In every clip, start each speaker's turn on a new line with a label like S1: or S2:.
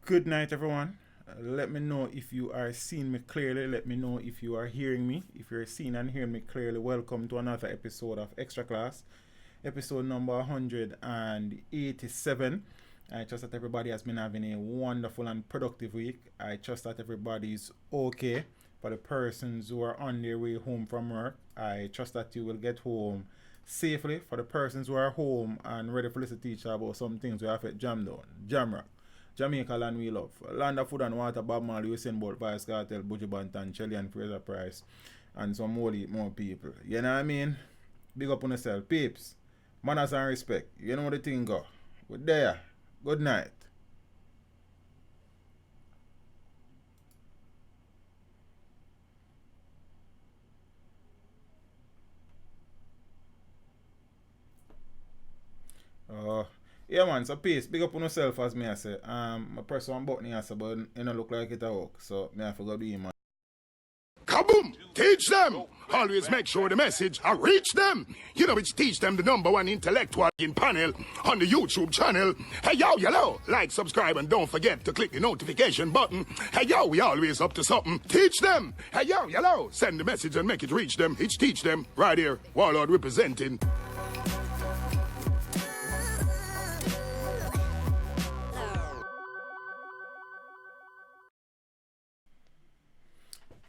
S1: Good night, everyone. Let me know if you are seeing me clearly. Let me know if you are hearing me. If you're seeing and hearing me clearly, welcome to another episode of Extra Class, episode number 187. I trust that everybody has been having a wonderful and productive week. I trust that everybody's okay. For the persons who are on their way home from work, I trust that you will get home safely. For the persons who are home and ready for listen to teach about some things we have to jam down, jam rock. Jamaica land we love. Land of food and water, Bob Marley, Usain Bolt, Vice Cartel, Buju Banton, Shelly and Fraser Price, and some more people. You know what I mean? Big up on yourself. Peeps, manners and respect. You know what the thing go. We're there. Good night. Uh, yeah man, so peace. Big up on yourself as me I say. My press one button here, so, but it don't look like it a work. So me I forgot to do it, man.
S2: Kaboom! Teach them! Always make sure the message I reach them. You know it's teach them the number one intellectual in panel on the YouTube channel. Hey yo, yellow! Like, subscribe, and don't forget to click the notification button. Hey yo, we always up to something. Teach them! Hey yo, yellow! Send the message and make it reach them. It's teach them. Right here, Warlord representing.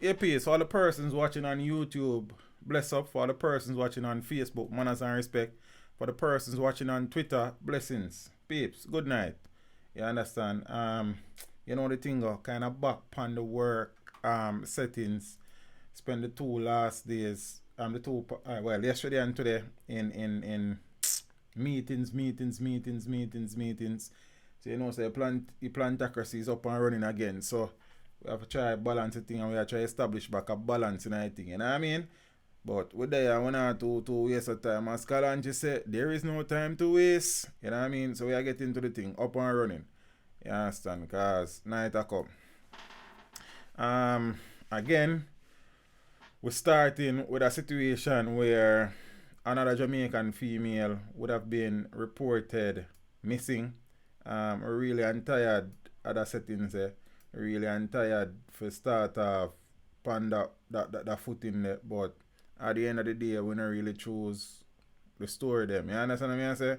S1: Yeah, peace. For all the persons watching on YouTube, bless up. For all the persons watching on Facebook, manners and respect. For the persons watching on Twitter, blessings. Peeps, good night. You understand? You know the thing go kind of back on the work settings. Spend the two last days, well, yesterday and today in meetings. So you know, so the plantocracy is up and running again. So we have to try balance the thing, and we have to try establish back a balance in everything. You know what I mean? But with that, I want to waste of time. As Kalanji said, there is no time to waste. You know what I mean? So we are getting to the thing up and running. You understand? Because night a come. Again, we're starting with a situation where another Jamaican female would have been reported missing. Really I'm tired of the settings there. Really I'm tired for start off on that foot in there. But at the end of the day, we don't really choose the story them. You understand what I say?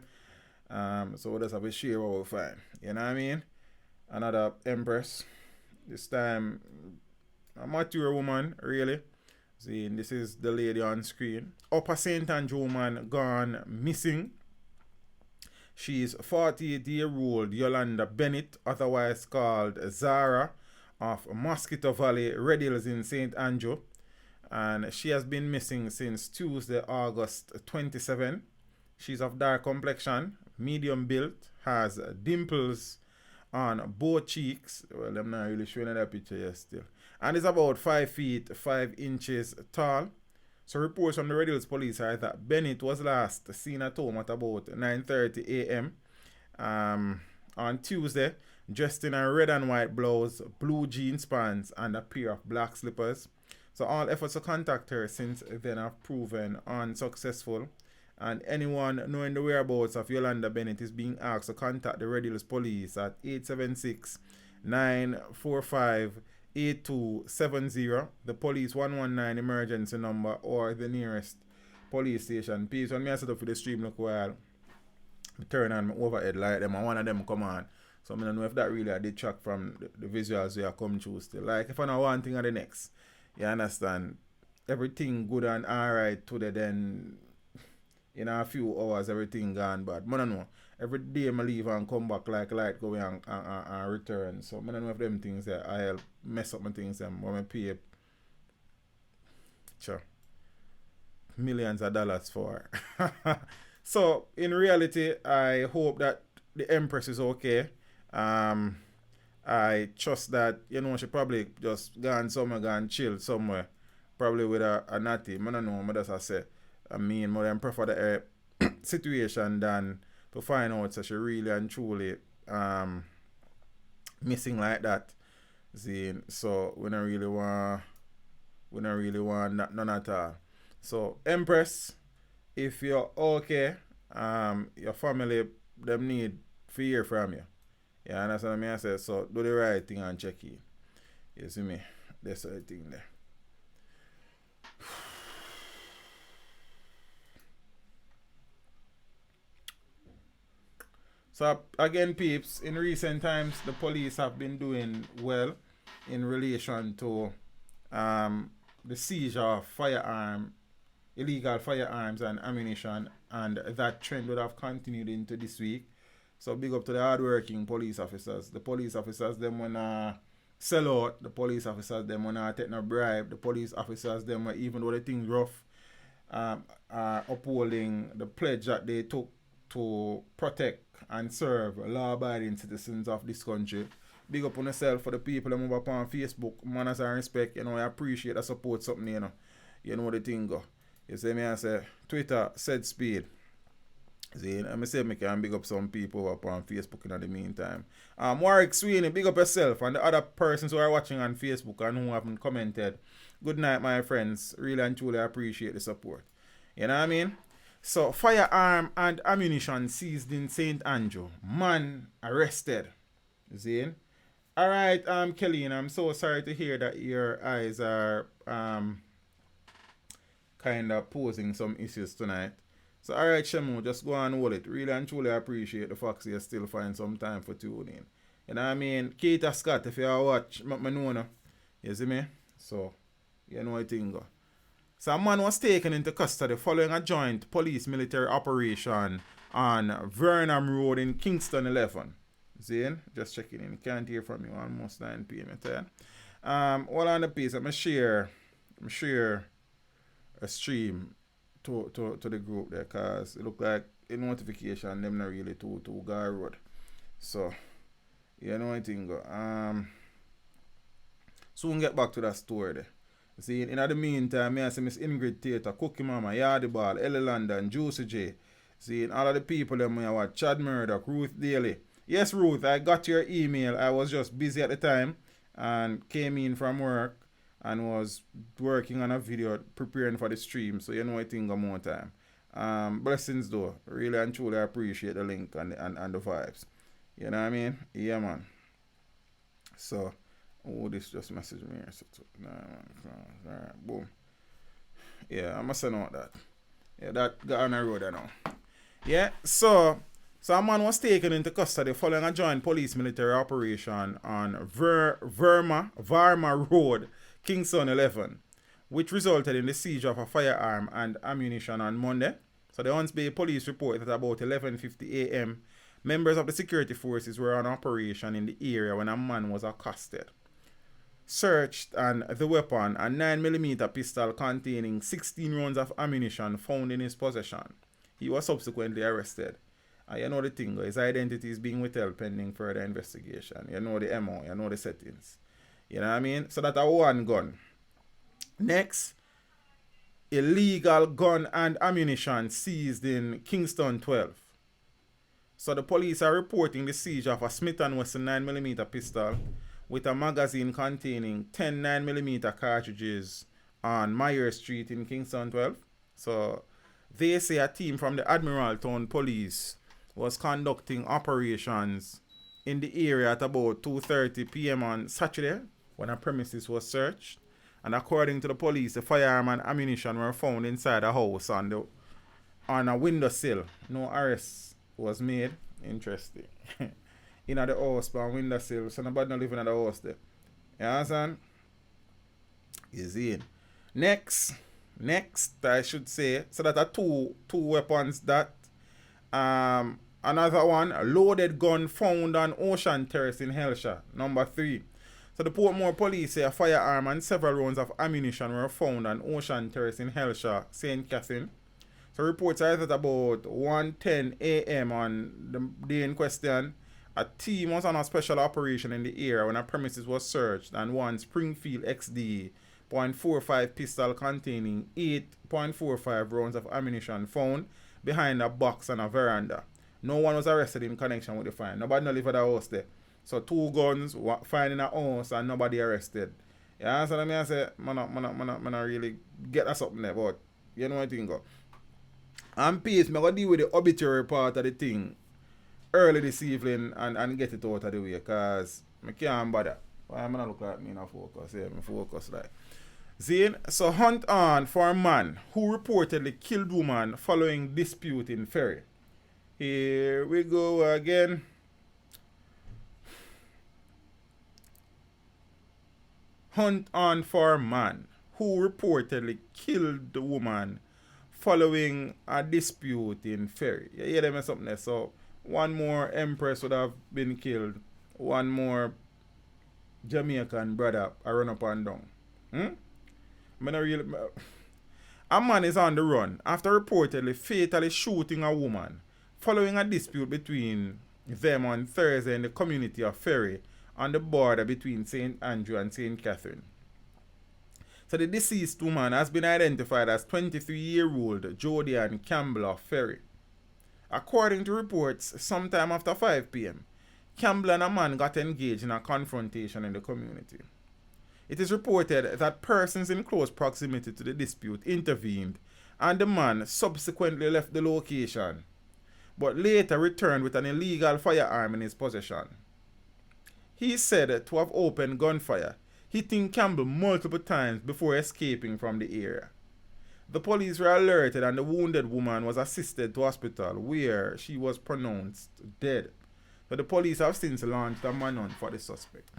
S1: So we just have to share what we find. You know what I mean? Another empress. This time a mature woman, really. See, this is the lady on screen. Upper St. Andrew woman gone missing. She's 48-year-old Yolanda Bennett, otherwise called Zara, of Mosquito Valley, Red Hills in St. Andrew. And she has been missing since Tuesday, August 27. She's of dark complexion, medium built, has dimples on both cheeks. Well, I'm not really showing that picture yet still. And is about 5 feet 5 inches tall. So reports from the Red Hills police are that Bennett was last seen at home at about 9:30 a.m. On Tuesday, dressed in a red and white blouse, blue jeans pants, and a pair of black slippers. So all efforts to contact her since then have proven unsuccessful. And anyone knowing the whereabouts of Yolanda Bennett is being asked to contact the Red Hills police at 876 945 8270, the police 119 emergency number, or the nearest police station. Please, when I set up for the stream, look while I turn on my overhead light them and one of them come on. So I don't know if that really detract from the visuals we are come through still. Like if I know one thing or the next, you understand, everything good and alright today, then in a few hours everything gone bad. I don't know. Every day I leave and come back like light go away and return. So I don't know if them things there I help mess up my things them when I pay sure, millions of dollars for. So in reality, I hope that the Empress is okay. I trust that, you know, she probably just gone somewhere, gone chill somewhere. Probably with a natty. I don't know, I just I say. I mean, more than prefer the situation than to find out that she really and truly missing like that. See, so we don't really want none at all. So Empress, if you're okay, your family them need to hear from you. Yeah, and that's what I say. So do the right thing and check it. You see me? That's the thing there. So again, peeps, in recent times, the police have been doing well in relation to the seizure of illegal firearms and ammunition, and that trend would have continued into this week. So big up to the hardworking police officers. The police officers, them wanna sell out. The police officers, them wanna take no bribe. The police officers, them even though the thing rough, are upholding the pledge that they took to protect and serve law-abiding citizens of this country. Big up on yourself for the people that move up on Facebook. Manners and respect, I appreciate the support something, You know the thing go. You see me, I say, Twitter, said speed. See, I say I can big up some people up on Facebook in the meantime. Warwick Sweeney, big up yourself and the other persons who are watching on Facebook and who haven't commented. Good night, my friends. Really and truly appreciate the support. You know what I mean? So, firearm and ammunition seized in St. Andrew. Man arrested. See? Alright, Kelly, I'm so sorry to hear that your eyes are kind of posing some issues tonight. So, alright, Shemu, just go and hold it. Really and truly appreciate the fact you still find some time for tuning. You know what I mean? Keita Scott, if you watch, I know. You see me? So, you know what thing go. So a man was taken into custody following a joint police military operation on Vernam Road in Kingston 11. Zane, just checking in. Can't hear from you almost 9 p.m. All on the piece, I'm share a stream to the group there because it look like a notification them not really to Gar Road. So you know what thing go. Soon get back to that story there. See, in the meantime, I see Miss Ingrid Tater, Cookie Mama, Yardy Ball, Ellie London, Juicy J. See, all of the people them I watch, Chad Murdoch, Ruth Daly. Yes, Ruth, I got your email. I was just busy at the time and came in from work and was working on a video preparing for the stream. So you know I think more time. Blessings though. Really and truly appreciate the link and the vibes. You know what I mean? Yeah, man. So this just messaged me here. So, alright, boom. Yeah, I must send out that. Yeah, that got on the road now. Yeah, so a man was taken into custody following a joint police military operation on Varma Road, Kingston 11, which resulted in the seizure of a firearm and ammunition on Monday. So the Hunts Bay police reported that about 11:50 a.m., members of the security forces were on operation in the area when a man was accosted. Searched and the weapon, a 9mm pistol containing 16 rounds of ammunition found in his possession. He was subsequently arrested. You know the thing, his identity is being withheld pending further investigation. You know the MO, you know the settings. You know what I mean? So that's a one gun. Next, illegal gun and ammunition seized in Kingston 12. So the police are reporting the seizure of a Smith & Wesson 9mm pistol with a magazine containing 10 9mm cartridges on Meyer Street in Kingston 12. So they say a team from the Admiraltown Police was conducting operations in the area at about 2:30 p.m. on Saturday when a premises was searched. And according to the police, the firearm and ammunition were found inside a house on a windowsill. No arrest was made. Interesting. In the house, but on windowsill, so nobody not living in the house there. You understand? You see it. Next, I should say, so that are two weapons that another one, a loaded gun found on Ocean Terrace in Hellshire, number 3. So the Portmore police say a firearm and several rounds of ammunition were found on Ocean Terrace in Hellshire, St. Catherine. So reports are that about 1:10 a.m. on the day in question, a team was on a special operation in the area when a premises was searched and one Springfield XD .45 pistol containing 8.45 rounds of ammunition found behind a box on a veranda. No one was arrested in connection with the find. Nobody live at the house there. So 2 guns found in a house and nobody arrested. You understand what I say? Man, really get that something there, but you know what I think go. And peace, I'm going to deal with the obituary part of the thing. early this evening and get it out of the way because I can't bother. Why am I not looking at me in a focus? Yeah, I'm focus like. Zane, so hunt on for a man who reportedly killed woman following dispute in Ferry. Here we go again. Hunt on for a man who reportedly killed the woman following a dispute in Ferry. You hear them or something there? So one more Empress would have been killed. One more Jamaican brother I run up and down. Really, a man is on the run after reportedly fatally shooting a woman following a dispute between them on Thursday in the community of Ferry on the border between St. Andrew and St. Catherine. So the deceased woman has been identified as 23-year-old Jodianne Campbell of Ferry. According to reports, sometime after 5 p.m., Campbell and a man got engaged in a confrontation in the community. It is reported that persons in close proximity to the dispute intervened and the man subsequently left the location, but later returned with an illegal firearm in his possession. He is said to have opened gunfire, hitting Campbell multiple times before escaping from the area. The police were alerted and the wounded woman was assisted to hospital where she was pronounced dead. So the police have since launched a manhunt for the suspect.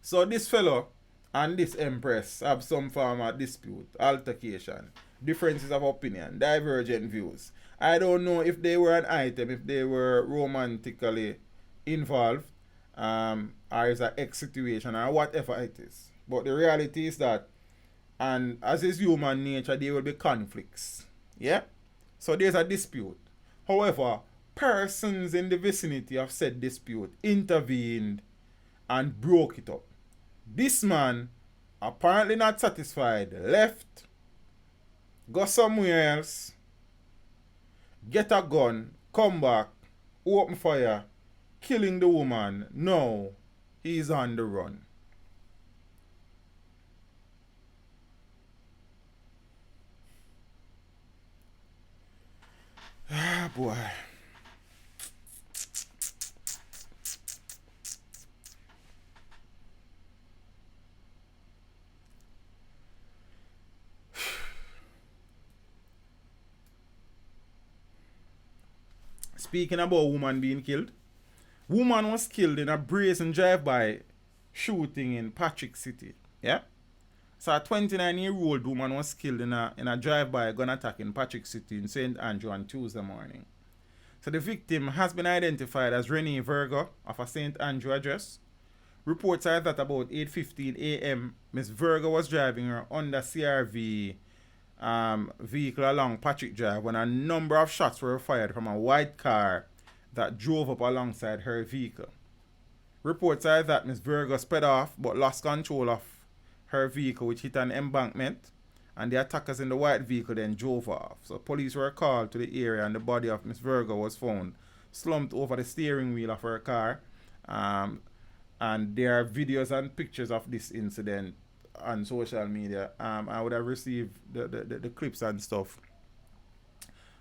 S1: So this fellow and this Empress have some form of dispute, altercation, differences of opinion, divergent views. I don't know if they were an item, if they were romantically involved, or is an X situation or whatever it is. But the reality is that, and as is human nature, there will be conflicts. Yeah? So there's a dispute. However, persons in the vicinity of said dispute intervened and broke it up. This man, apparently not satisfied, left, go somewhere else, get a gun, come back, open fire, killing the woman. Now he's on the run. Ah, boy. Speaking about woman being killed, woman was killed in a brazen drive-by shooting in Patrick City. Yeah? So a 29-year-old woman was killed in a drive-by gun attack in Patrick City in St. Andrew on Tuesday morning. So the victim has been identified as Renee Virgo of a St. Andrew address. Reports are that about 8:15 a.m. Miss Virgo was driving her Honda CRV vehicle along Patrick Drive when a number of shots were fired from a white car that drove up alongside her vehicle. Reports are that Miss Virgo sped off but lost control of her vehicle, which hit an embankment, and the attackers in the white vehicle then drove off. So police were called to the area and the body of Miss Virgo was found slumped over the steering wheel of her car. And there are videos and pictures of this incident on social media. I would have received the clips and stuff.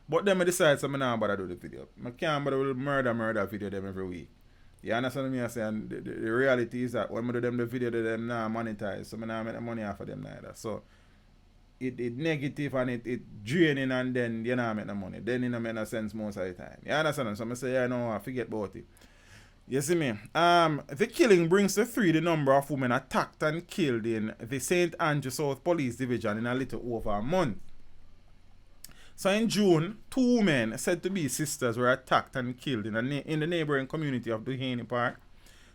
S1: But then I decided so I'm not bother do the video. I can't bother with murder video them every week. You understand me? I say, and the reality is that when I do them the video, them not monetize, so I not make the money off of them neither. So it negative and it draining, and then you not make the money. Then it don't make no sense most of the time. You understand? So I say, yeah, no, I forget about it. You see me? The killing brings to 3 the number of women attacked and killed in the St. Andrew South Police Division in a little over a month. So in June, 2 women said to be sisters were attacked and killed in the neighboring community of Duhaney Park.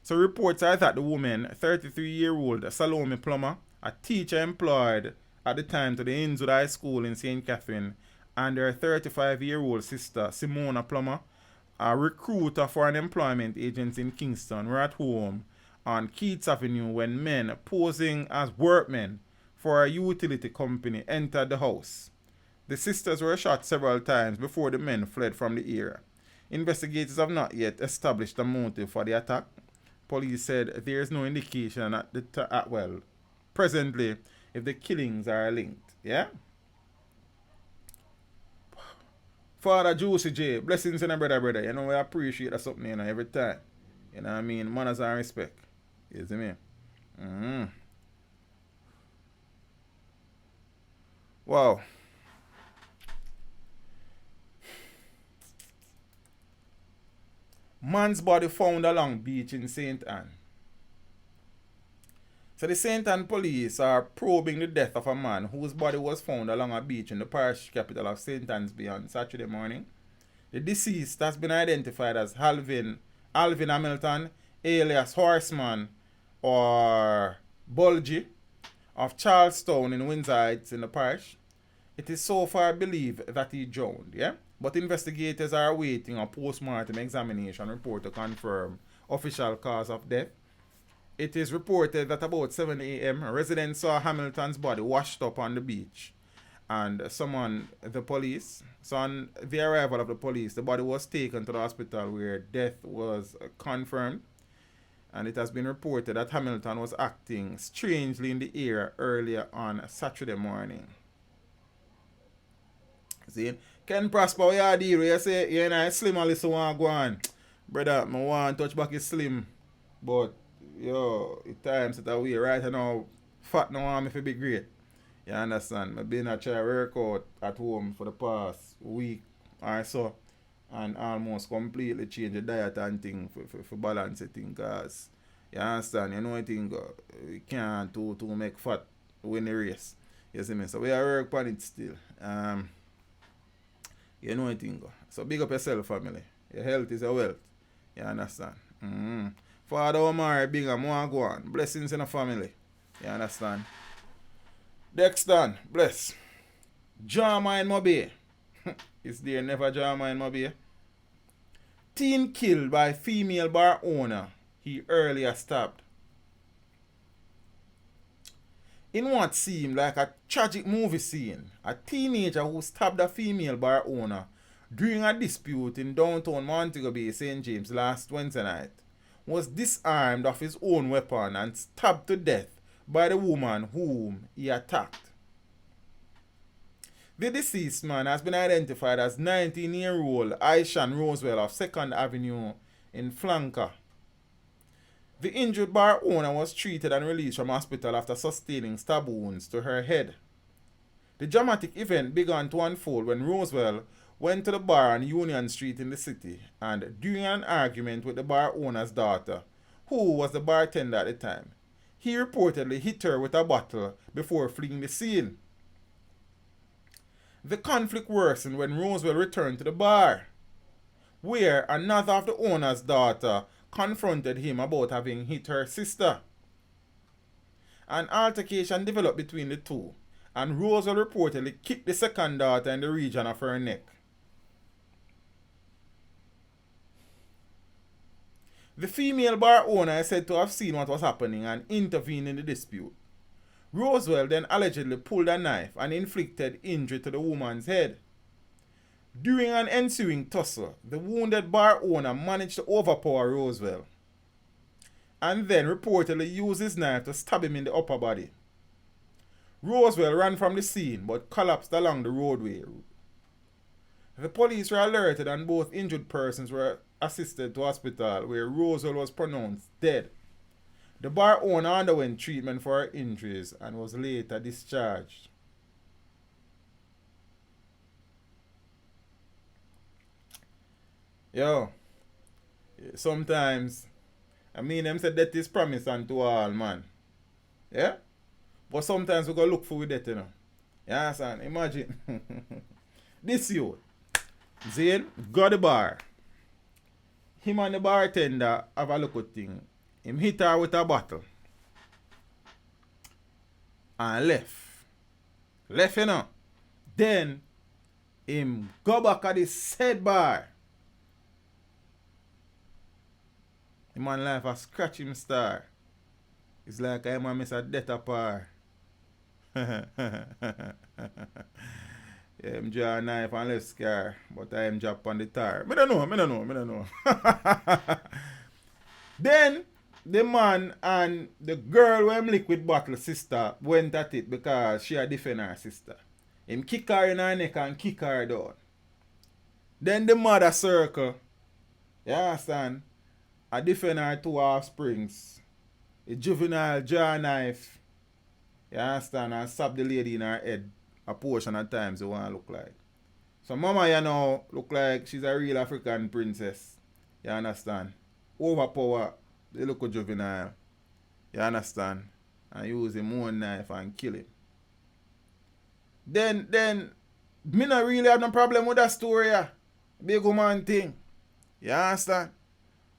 S1: So reports are that the woman, 33-year-old Salome Plummer, a teacher employed at the time to the Innswood High School in St. Catherine, and her 35-year-old sister Simona Plummer, a recruiter for an employment agency in Kingston, were at home on Keats Avenue when men posing as workmen for a utility company entered the house. The sisters were shot several times before the men fled from the area. Investigators have not yet established a motive for the attack. Police said there is no indication presently if the killings are linked. Yeah? Father Juicy J, blessings in a brother. You know, we appreciate that something, you know, every time. You know what I mean? Manners and respect. You see me? Wow. Man's body found along beach in St. Anne. So the St. Anne police are probing the death of a man whose body was found along a beach in the parish capital of St. Anne's on Saturday morning. The deceased has been identified as Alvin Hamilton, alias Horseman or Bulgy, of Charlestown in Windsor Heights in the parish. It is so far believed that he drowned, yeah? But investigators are awaiting a post-mortem examination report to confirm official cause of death. It is reported that about 7 a.m., residents saw Hamilton's body washed up on the beach and summoned the police. So on the arrival of the police, the body was taken to the hospital where death was confirmed. And it has been reported that Hamilton was acting strangely in the area earlier on Saturday morning. See, Ken Prosper, what you deal with? You say, you know, Slim a listen want go on. Brother, I want to touch back his Slim. But, yo, it times that way right now, fat no want me to be great. You understand? I've been a try work out at home for the past week or so. And almost completely change the diet and thing for balance it thing. Because, you understand? You know what thing, you can't to make fat win the race. You see me? So we are work on it still. You know anything. So big up yourself, family. Your health is your wealth. You understand? Father Omar, big up, more go on. Blessings in the family. You understand? Dexton, bless. Drama in Mobay. Is there never drama in Mobay? Teen killed by female bar owner he earlier stabbed. In what seemed like a tragic movie scene, a teenager who stabbed a female bar owner during a dispute in downtown Montego Bay, St. James last Wednesday night was disarmed of his own weapon and stabbed to death by the woman whom he attacked. The deceased man has been identified as 19-year-old Aishan Roswell of 2nd Avenue in Flanker. The injured bar owner was treated and released from hospital after sustaining stab wounds to her head. The dramatic event began to unfold when Roswell went to the bar on Union Street in the city and, during an argument with the bar owner's daughter, who was the bartender at the time, he reportedly hit her with a bottle before fleeing the scene. The conflict worsened when Roswell returned to the bar, where another of the owner's daughter confronted him about having hit her sister. An altercation developed between the two, and Roswell reportedly kicked the second daughter in the region of her neck. The female bar owner is said to have seen what was happening and intervened in the dispute. Roswell then allegedly pulled a knife and inflicted injury to the woman's head. During an ensuing tussle, the wounded bar owner managed to overpower Roswell and then reportedly used his knife to stab him in the upper body. Roswell ran from the scene but collapsed along the roadway. The police were alerted and both injured persons were assisted to hospital where Roswell was pronounced dead. The bar owner underwent treatment for her injuries and was later discharged. Yo, sometimes, them say death is promised unto all, man. Yeah? But sometimes we go look for death, you know. You understand? Imagine. This youth, Zane, got the bar. Him and the bartender have a look at thing. Him hit her with a bottle. And left. Left, you know. Then, him go back at the said bar. The man life a scratch him star. It's like I man miss a death apart. Yeah, him draw a knife and left scar, but I am drop on the tar. Me don't know. Then the man and the girl who him liquid bottle sister went at it because she a defend her sister. Him kick her in her neck and kick her down. Then the mother circle, you understand, a defend her two offsprings. A juvenile draw knife, you understand, and stab the lady in her head a portion of times you want to look like. So mama, you know, look like she's a real African princess. You understand? Overpower the local juvenile. You understand? And use him own knife and kill him. Then, me not really have no problem with that story, yeah. Big woman thing. You understand?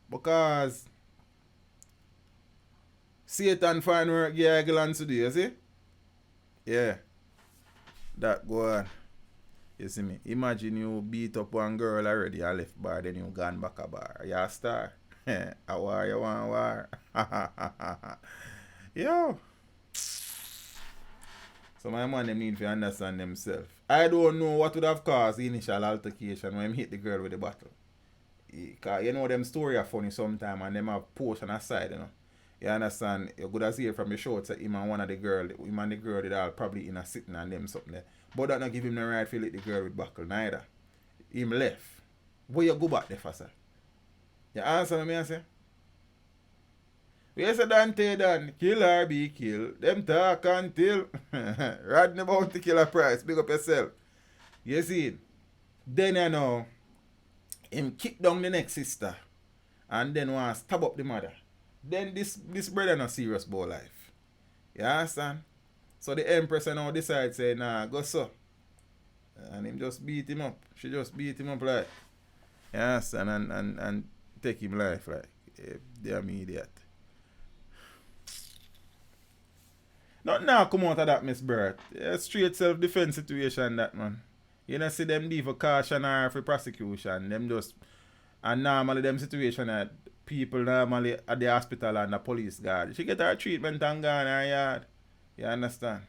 S1: Because Satan find work yeah glance today, you see? Yeah. That go on. You see me? Imagine you beat up one girl already, you left bar, then you gone back a bar. You a star. A war, you want war. Yo. So my man them need to understand themselves. I don't know what would have caused the initial altercation when he hit the girl with the bottle. Because you know them story are funny sometimes and them have portion aside, you know. You understand? You could have seen from the show that him and one of the girl, him and the girl did all probably in a sitting and them something there. But that not give him the right to hit the girl with buckle neither. Him left. Where you go back there for, sir? You answer me, I say? We say Dante done, kill or be killed. Them talk until Rodney Bounty kill a price. Big up yourself. You see it? Then you know, him kick down the next sister and then want to stab up the mother. Then this brother not serious about life. You understand? So the Empress now decide say, nah, go so. And him just beat him up. She just beat him up like. You understand? And take him life like. Damn idiot. Not now come out of that, Miss Burt. Yeah, straight self-defense situation that, man. You know see them leave for caution or for prosecution. Them just, and normally them situation that people normally at the hospital and the police guard. She get her treatment and gone her yard. You understand?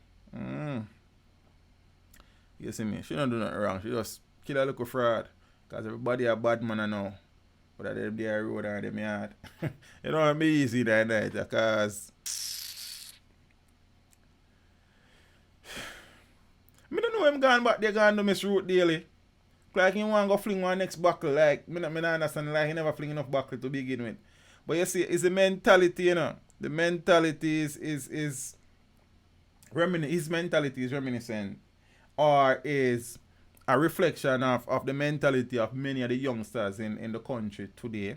S1: You see me? She don't do nothing wrong. She just kill a little fraud. Because everybody a bad man I know. But them there road or them yard. You know it be easy that night because I don't know him gone back there gone to Miss Root daily. Like he want to go fling one next buckle. Like, I don't understand. Like, he never fling enough buckle to begin with. But you see, it's the mentality, you know. The mentality is his mentality is reminiscent. Or is a reflection of the mentality of many of the youngsters in the country today.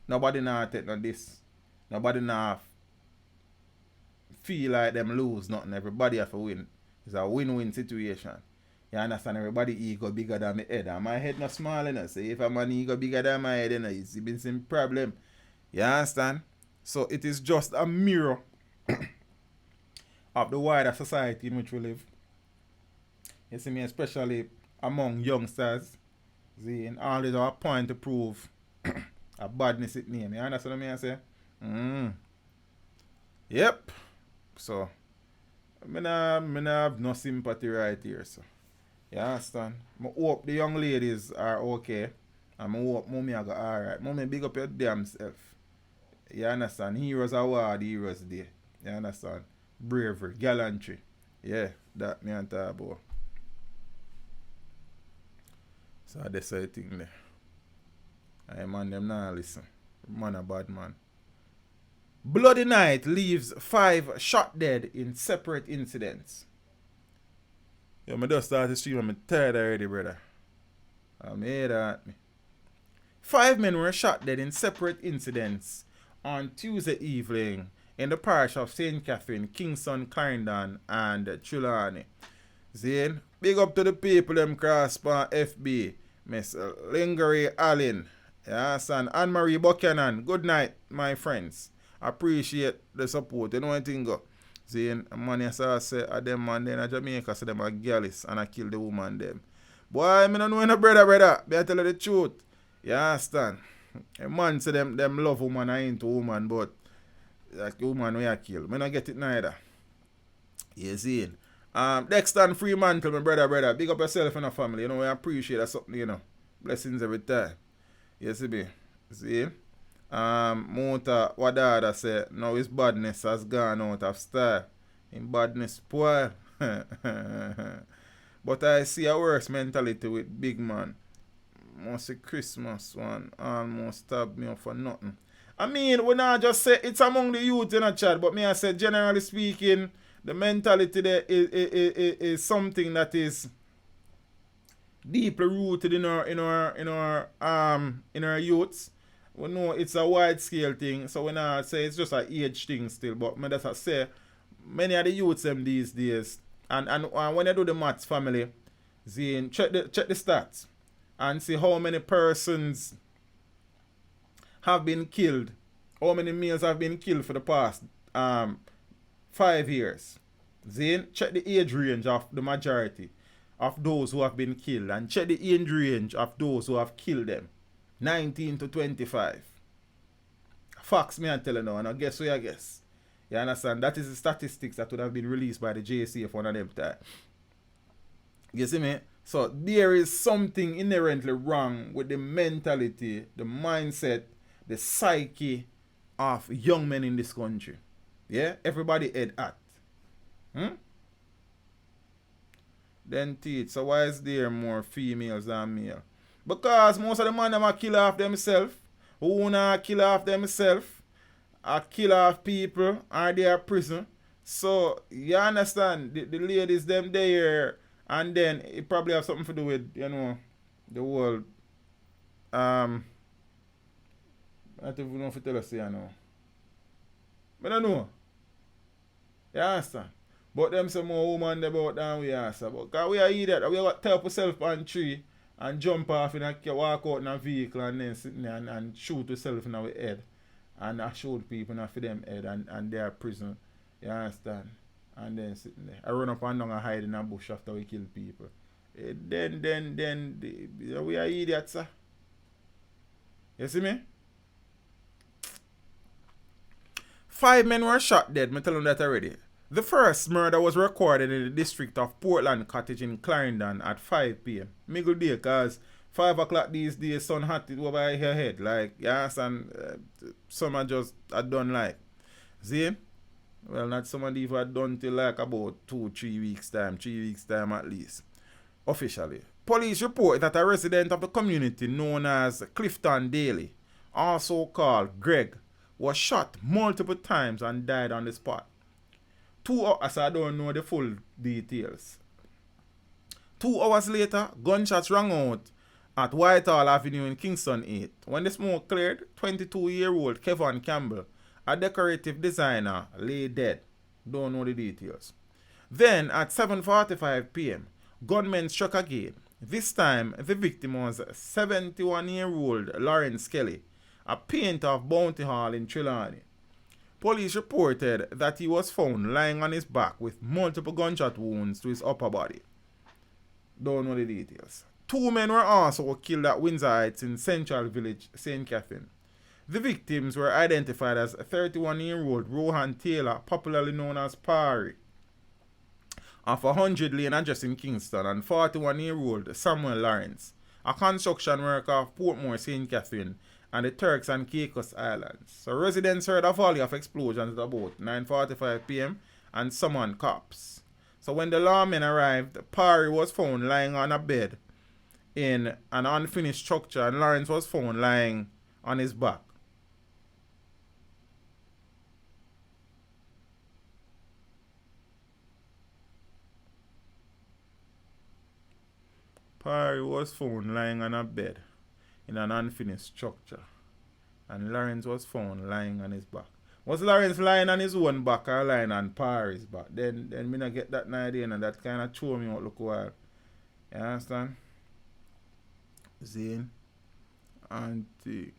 S1: Nobody now take no this. Nobody now feel like them lose nothing. Everybody have to win. It's a win-win situation. You understand? Everybody ego bigger than my head. And my head not small enough. So if a man ego bigger than my head, then it's been some problem. You understand? So it is just a mirror of the wider society in which we live. You see me, especially among youngsters. See, and always have a point to prove a badness it name. You understand what I say? Yep. So, I have no sympathy right here, so. You understand? I hope the young ladies are okay. And I hope mommy are alright. Mommy, big up your damn self. You understand? Heroes award, Heroes Day. You understand? Bravery, gallantry. Yeah, that me and talk about. So that's the thing there. I man them now listen. Man a bad man. Bloody Night leaves 5 shot dead in separate incidents. Yo, I just started stream. I'm tired already, brother. I'm here at me. 5 men were shot dead in separate incidents on Tuesday evening in the parish of St. Catherine, Kingston, Clarendon, and Trelawney. Zane, big up to the people them cross on FB. Miss Lingerie Allen. Yes, and Anne-Marie Buchanan. Good night, my friends. Appreciate the support. You know what I think? Zane, money I say them man then in Jamaica say them are girlies and I kill the woman them. Boy, I don't know no brother. But I tell you the truth. You understand? A man say them love woman and into woman, but like the woman we a kill. I don't get it neither. You see? Dexter and Fremantle, my brother. Big up yourself and your family. You know, we appreciate that something, you know. Blessings every time. You see me? See? Mota Wadada said, now his badness has gone out of style. In badness spoil. But I see a worse mentality with big man. Must say Christmas one almost stabbed me up for nothing. I mean, we not just say it's among the youth in a chat, but me I say generally speaking, the mentality there is something that is deeply rooted in our youths. We know it's a wide scale thing, so we not say it's just an age thing still. But me just say many of the youths them these days, and when you do the maths family, Zane, check the stats and see how many persons have been killed, how many males have been killed for the past 5 years. Zane, check the age range of the majority of those who have been killed and check the age range of those who have killed them. 19 to 25. Facts me and tell you now, and I guess what I guess. You understand? That is the statistics that would have been released by the JCF one of them time. You see me? So there is something inherently wrong with the mentality, the mindset, the psyche of young men in this country. Yeah? Everybody head at. Then teach. So why is there more females than male? Because most of the men them are kill off themselves. Who not kill off themselves? Are kill off people. Are they at prison? So you understand? The ladies them there, and then it probably have something to do with, you know, the whole I don't even know if you tell us here now. But I don't know. You understand? But them some more woman about than we answer. Because we are idiot. We got to ourselves on a tree and jump off in a walk out in a vehicle and then sit there and shoot yourself in our head. And I shoot people in for them head and they are prison. You understand? And then sitting there. I run up and down and hide in a bush after we kill people. Then we are idiots, sir. You see me? 5 men were shot dead. I tell them that already. The first murder was recorded in the district of Portland Cottage in Clarendon at 5 p.m. Middle day, because 5 o'clock these days, sun hot it over your head. Like, yes, and some are just are done like. See? Well, not some of these were done till like about 2-3 weeks time. 3 weeks time at least. Officially. Police report that a resident of the community known as Clifton Daly, also called Greg, was shot multiple times and died on the spot. 2 hours, I don't know the full details. 2 hours later, gunshots rang out at Whitehall Avenue in Kingston 8. When the smoke cleared, 22-year-old Kevin Campbell, a decorative designer, lay dead. Don't know the details. Then, at 7:45 p.m., gunmen struck again. This time, the victim was 71-year-old Lawrence Kelly, a painter of Bounty Hall in Trelawney. Police reported that he was found lying on his back with multiple gunshot wounds to his upper body. Don't know the details. 2 men were also killed at Windsor Heights in Central Village, St. Catherine. The victims were identified as 31-year-old Rohan Taylor, popularly known as Parry, of 100 Lane address in Kingston, and 41-year-old Samuel Lawrence, a construction worker of Portmore, St. Catherine, and the Turks and Caicos Islands. So residents heard a volley of explosions at about 9:45 p.m. and summoned cops. So when the lawmen arrived, Parry was found lying on a bed in an unfinished structure and Lawrence was found lying on his back. Parry was found lying on a bed in an unfinished structure, and Lawrence was found lying on his back. Was Lawrence lying on his own back or lying on Parry's back? Then me not get that idea, and that kind of throw me out look a while. You understand? Zane and thing.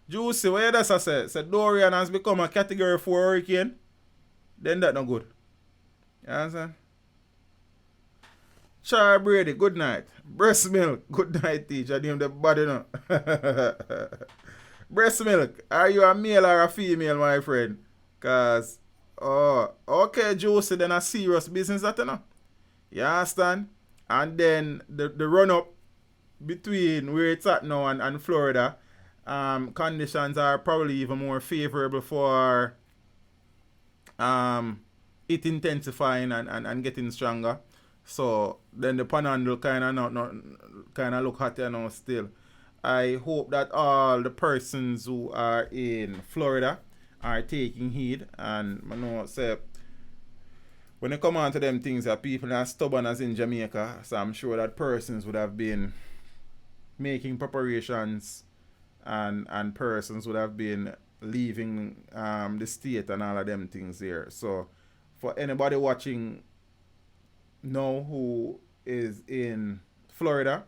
S1: Juicy, what you just say? Say Dorian has become a category 4 hurricane. Then that no good. You understand? Char Brady, good night. Breast milk, good night, teacher. Name the body now. Breast milk, are you a male or a female, my friend? Cause, oh, okay, Juicy, then a serious business that you know. You understand? And then the run up between where it's at now and Florida, conditions are probably even more favorable for it intensifying and getting stronger. So then the panhandle kind of not kind of look hotter now still. I hope that all the persons who are in Florida are taking heed, and I know say when it come on to them things that people are stubborn as in Jamaica, so I'm sure that persons would have been making preparations and persons would have been leaving the state and all of them things here. So for anybody watching now who is in Florida,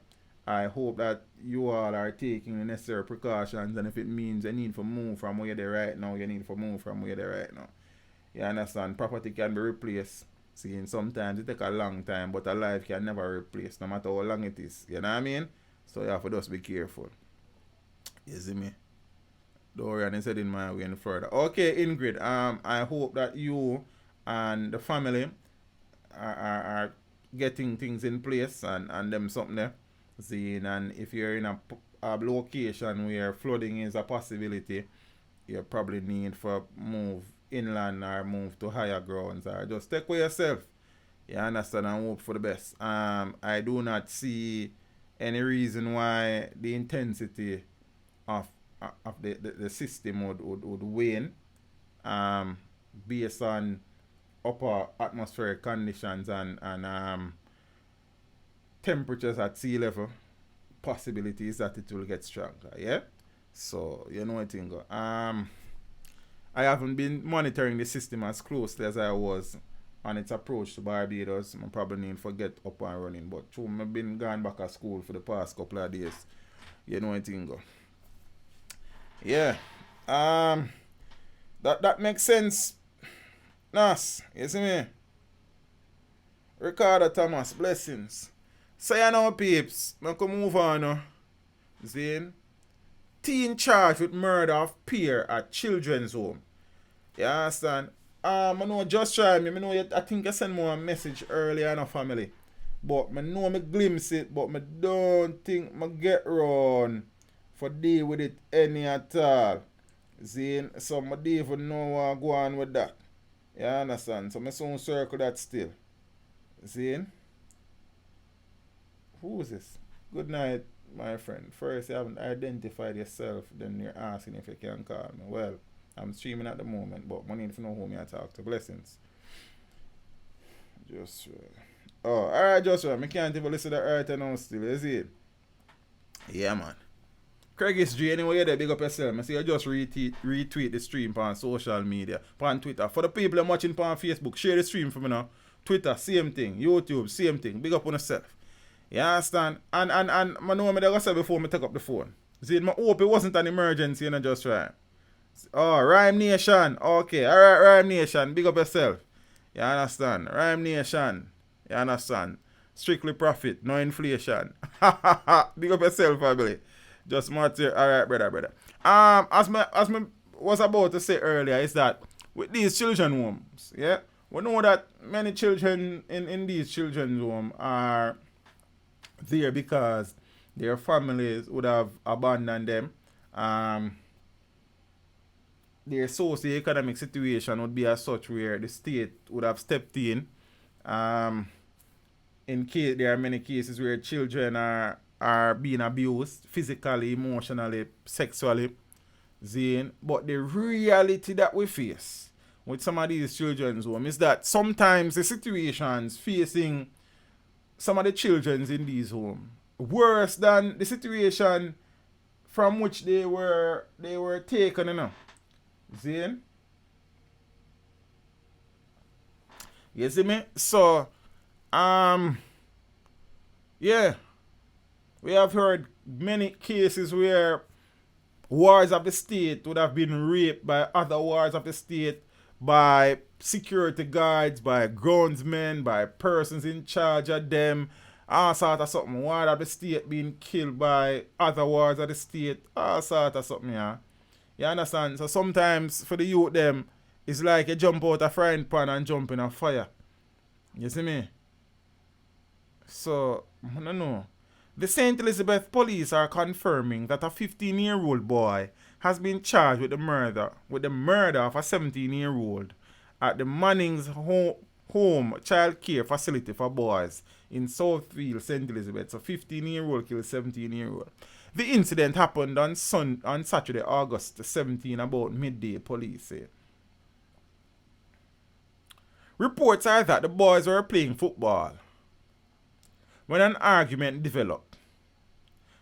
S1: I hope that you all are taking the necessary precautions, and if it means you need to move from where they're right now, you need to move from where they're right now. You understand? Property can be replaced. See, sometimes it take a long time, but a life can never replace, no matter how long it is. You know what I mean? So you have to just be careful. You see me? Dorian is heading my way in Florida. Okay, Ingrid. I hope that you and the family are getting things in place and them something there. See, and if you're in a location where flooding is a possibility, you probably need for move inland or move to higher grounds, or just take with yourself. You understand, and hope for the best. I do not see any reason why the intensity of the system would wane based on upper atmospheric conditions and temperatures at sea level. Possibilities that it will get stronger. Yeah, so you know what I think. I haven't been monitoring the system as closely as I was on its approach to Barbados. I probably need to get up and running, but true, I've been gone back to school for the past couple of days. You know what I think. Yeah. That makes sense. Nas, you see me? Ricardo Thomas, blessings. So you know, peeps, I can move on now. Zane. Teen charged with murder of peer at children's home. You understand? I know just try me. I know I think I sent more a message earlier in our family. But I know me glimpse it, but I don't think I get round for deal with it any at all. Zane, so I don't even know what go on with that. You understand? So I soon circle that still. Zane? Who is this? Good night, my friend. First, you haven't identified yourself, then you're asking if you can call me. Well, I'm streaming at the moment, but I need to know whom I talk to. Blessings. Joshua. Oh, alright, Joshua. I can't even listen to the earth now still, is it? Yeah, man. Craig is G, anyway, you're there, big up yourself. I see you just retweet the stream on social media, on Twitter. For the people I'm watching on Facebook, share the stream for me now. Twitter, same thing. YouTube, same thing. Big up on yourself. You understand? And I know me that I said before I take up the phone. See, I hope it wasn't an emergency, you know, just right. Oh, Rhyme Nation. Okay, alright, Rhyme Nation. Big up yourself. You understand? Rhyme Nation. You understand? Strictly profit, no inflation. Big up yourself, family. Just material. Alright, brother. As me was about to say earlier, is that with these children homes, yeah, we know that many children in these children's homes are there because their families would have abandoned them. Their socio-economic situation would be as such where the state would have stepped in. In case there are many cases where children are being abused physically, emotionally, sexually. Zane. But the reality that we face with some of these children's home is that sometimes the situations facing some of the children in these homes worse than the situation from which they were taken, you know. Zane? You see me? So, yeah. We have heard many cases where wards of the state would have been raped by other wards of the state, by security guards, by groundsmen, by persons in charge of them, all sort of something. Ward of the state being killed by other wards of the state, all sort of something, yeah. You understand? So sometimes for the youth them, it's like you jump out a frying pan and jump in a fire. You see me? So, I don't know. The St. Elizabeth police are confirming that a 15-year-old boy has been charged with the murder of a 17-year-old at the Manning's home child care facility for boys in Southfield, St. Elizabeth. So 15-year-old killed 17-year-old. The incident happened on Saturday, August 17, about midday, police say. Reports are that the boys were playing football when an argument developed.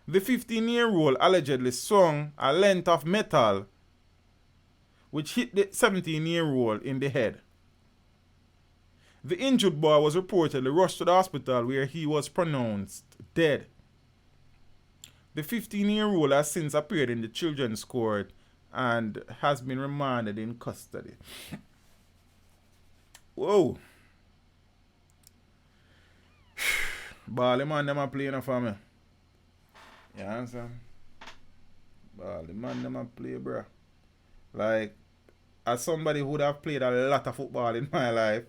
S1: The 15-year-old allegedly swung a length of metal which hit the 17-year-old in the head. The injured boy was reportedly rushed to the hospital where he was pronounced dead. The 15-year-old has since appeared in the children's court and has been remanded in custody. Whoa. Bally man, them a playing for me. You understand? Bally man, them a play, bro. Like, as somebody who would have played a lot of football in my life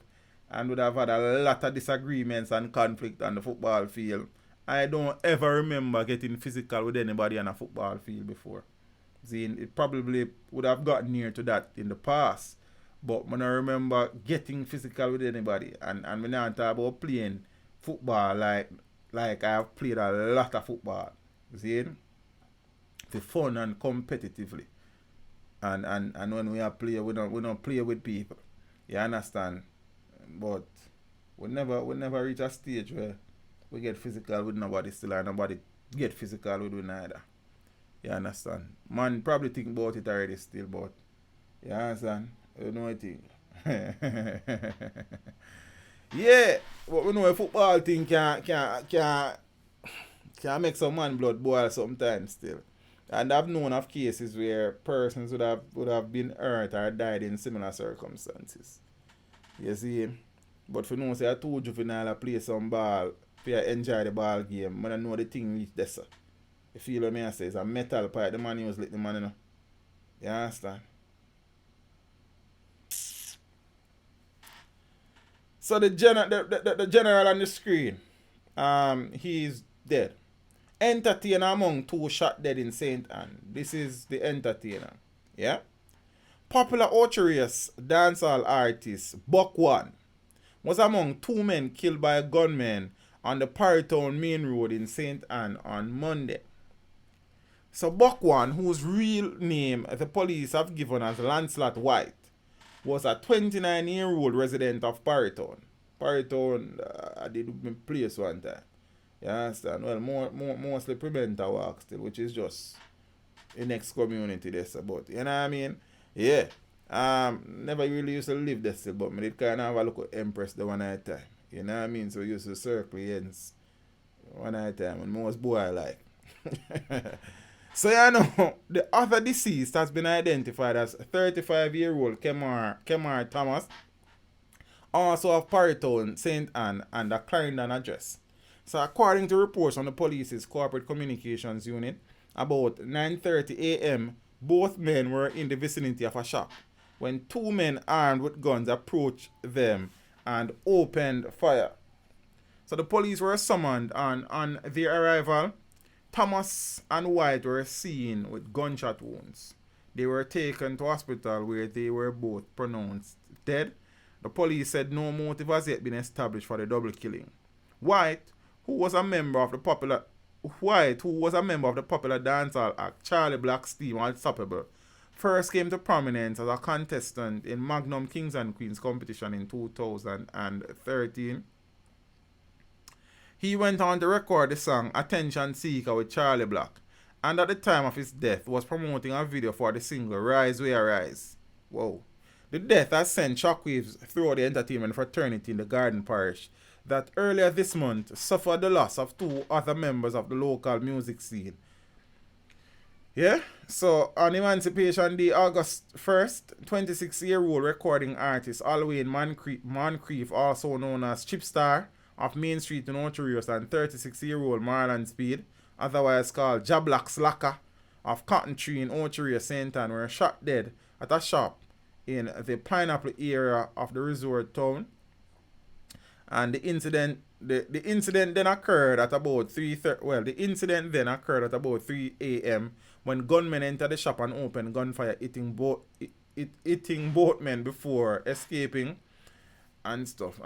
S1: and would have had a lot of disagreements and conflict on the football field, I don't ever remember getting physical with anybody on a football field before. See, it probably would have gotten near to that in the past. But when I remember getting physical with anybody, and we not talk about playing football like I have played a lot of football. See? For fun and competitively. And when we are play, we don't play with people. You understand? But we never reach a stage where we get physical with nobody still, and nobody get physical with we neither. You understand? Man probably think about it already still, but you understand? You know what I think. Yeah, but we know a football thing can make some man blood boil sometimes still. And I've known of cases where persons would have been hurt or died in similar circumstances. You see? But for no say I told juvenile play some ball, for you enjoy the ball game, but I know the thing reach this. You feel what I say? It's a metal pipe, the man use let the man, you know. You understand? So the general on the screen, he's dead. Entertainer among two shot dead in St. Anne. This is the entertainer. Yeah? Popular outrageous dancehall artist Buck One was among two men killed by a gunman on the Parrytown Main Road in St. Anne on Monday. So Buck One, whose real name the police have given as Lancelot White, was a 29-year-old resident of Parrytown. Parrytown, I did place one time. You understand? Well, mostly Preventer walk still, which is just the next community this about. You know what I mean? Yeah. Never really used to live there still, but I did kind of have a look at Empress the one night time. You know what I mean? So I used to circle ends one night time when most boy like. So you know, the other deceased has been identified as 35-year-old Kemar Thomas, also of Parrytown, St. Anne, and a Clarendon address. So according to reports on the police's corporate communications unit, about 9:30 a.m., both men were in the vicinity of a shop when two men armed with guns approached them and opened fire. So the police were summoned, and on their arrival, Thomas and White were seen with gunshot wounds. They were taken to hospital where they were both pronounced dead. The police said no motive has yet been established for the double killing. White, who was a member of the popular dancehall act Charlie Black's team Unstoppable, first came to prominence as a contestant in Magnum Kings and Queens competition in 2013. He went on to record the song Attention Seeker with Charlie Black, and at the time of his death was promoting a video for the single Rise We Arise. Whoa. The death has sent shockwaves throughout the entertainment fraternity in the Garden Parish that earlier this month suffered the loss of two other members of the local music scene. Yeah? So, on Emancipation Day, August 1st, 26-year-old recording artist Alwyn Moncrief, also known as Chipstar, of Main Street in Ontario, and 36-year-old Marlon Speed, otherwise called Jablack Slacker, of Cotton Tree in Ontario, St. Anne, were shot dead at a shop in the Pineapple area of the resort town. And the incident then occurred at about 3 a.m. when gunmen entered the shop and opened gunfire, hitting both hitting both men before escaping and stuff.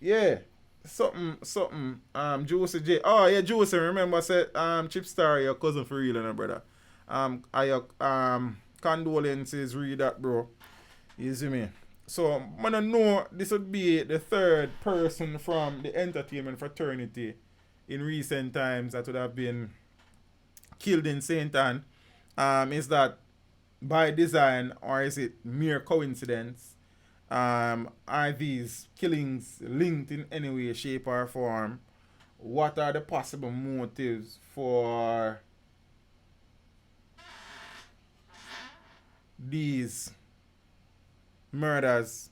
S1: Yeah. Something. Juicy J. Oh yeah, Juicy. Remember, I said Chip Star, your cousin for real, and brother. I condolences, read that, bro. You see me? So, I don't know, this would be the third person from the entertainment fraternity in recent times that would have been killed in St. Anne. Is that by design or is it mere coincidence? Are these killings linked in any way, shape, or form? What are the possible motives for these murders?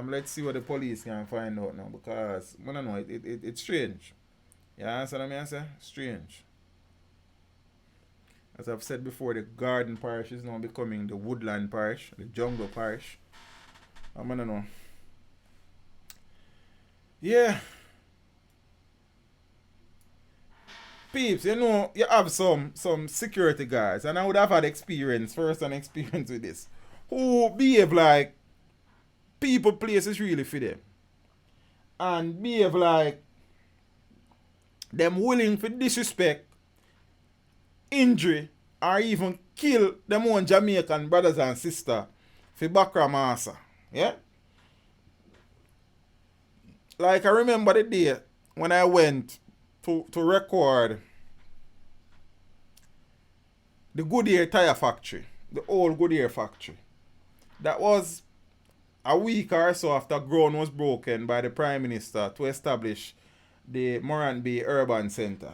S1: Let's see what the police can find out now, because I don't know, it's strange. You understand what I say? Strange. As I've said before, the Garden Parish is now becoming the Woodland Parish, the Jungle Parish. I don't know. Yeah. Peeps, you know, you have some security guards, and I would have had first-hand experience with this, who behave like people, places really for them. And behave like them willing for disrespect, injury, or even kill them own Jamaican brothers and sisters for Bakra Masa. Yeah? Like, I remember the day when I went to record the Goodyear tire factory, the old Goodyear factory. That was a week or so after ground was broken by the Prime Minister to establish the Morant Bay Urban Center.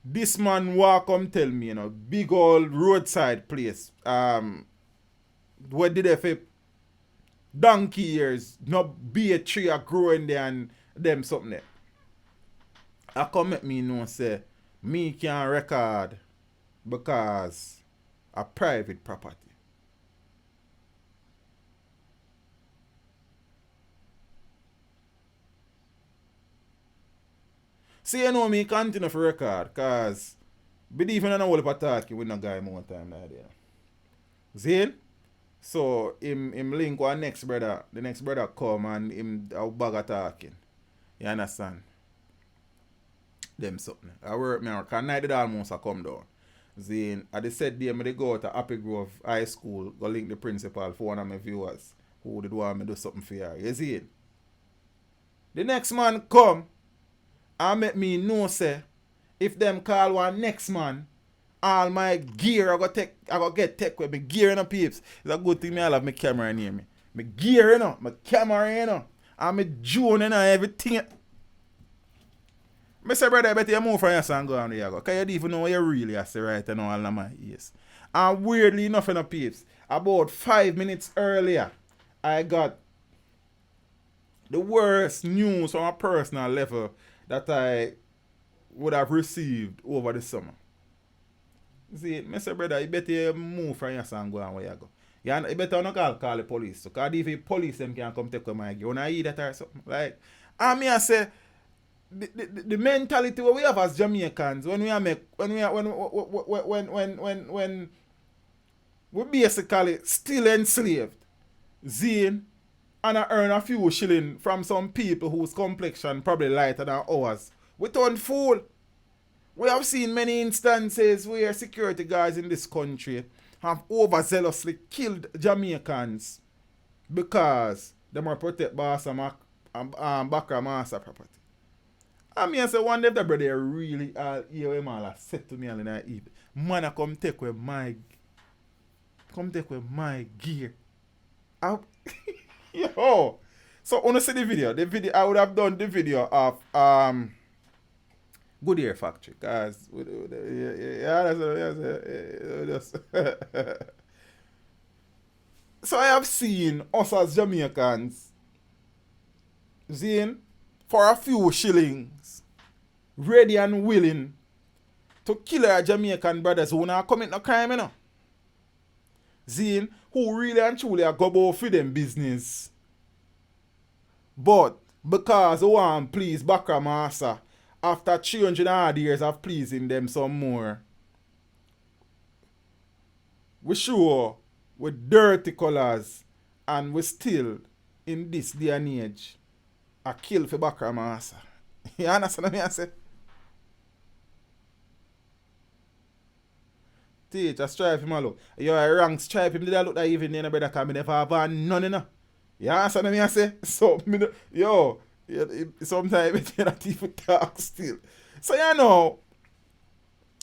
S1: This man walk come tell me, you know, big old roadside place. Where did they for donkey years, not be a tree a growing there and them something there. I come make me know say me can't record because a private property. See, you know me continue for record because believe in a whole of talking with no guy more time like that. See? So him link with next brother. The next brother come and him a bag of talking. You understand? Them something. I work me out. Cause night did almost a come down. Then I said them they go to Happy Grove High School, go link the principal for one of my viewers who did want me do something for her. You see it? The next man come and make me know say if them call one next man, all my gear I go get take with me gear in the peeps. It's a good thing me I have my camera near me. My gear, you know, my camera, you know, and my drone, you know, everything. I say, brother, I better you move from your son and go on there. Because you don't even know what you really have to say right now all of my ears. And weirdly enough, in the peeps, about 5 minutes earlier, I got the worst news from a personal level that I would have received over the summer. See, I say, brother, you better you move from your son and go on where you go. You better not call the police. Because if the police them can come take my gear, when I eat that or something. Like, and me I say, the mentality what we have as Jamaicans when we basically still enslaved, Zane, and I earn a few shilling from some people whose complexion probably lighter than ours. We turn fool. We have seen many instances where security guards in this country have overzealously killed Jamaicans because they might protect Bakra Masa property. I mean, I say one day the brother really hear him all said to me all in the eat. Man, I come take with my gear. Yo. So when I see the video I would have done the video of Goodyear factory, cause so I have seen us as Jamaicans, Zane, for a few shillings, ready and willing to kill our Jamaican brothers who not commit no crime, you know. Zane, who really and truly are go for them business. But because they want to please Bakra Masa, after 300 odd years of pleasing them some more, we sure with dirty colors, and we still, in this day and age, a kill for Bakra Massa. You understand what I say? Teach, I stripe him a look. You're a wrong stripe him, did I look that even then, brother, because I never have none, you know. You understand what I say? So, sometimes you not even talk still. So, you know,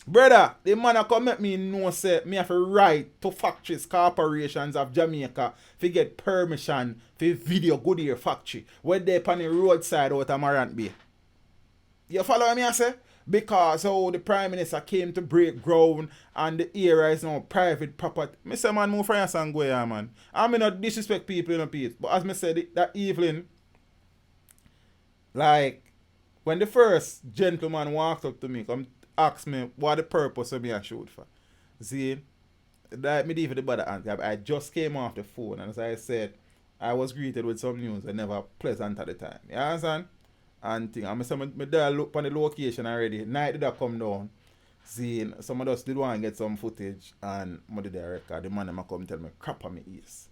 S1: brother, the man a come make me know say me have to write to factories, corporations of Jamaica to get permission for video Goodyear factory where they on the roadside out of Morant Bay. You follow what I say? Because the Prime Minister came to break ground and the area is now private property. Me say man move France and go here, man. I mean not disrespect people in a piece. But as me said that evening, like when the first gentleman walked up to me, come ask me what the purpose of me I shoot for. See, that me even the bother answer. I just came off the phone and as I said, I was greeted with some news and never pleasant at the time. You understand? And thing. And I said, my dad look on the location already. Night did I come down. See, some of us did want to get some footage and I did the record. The man come tell me crap on my ears.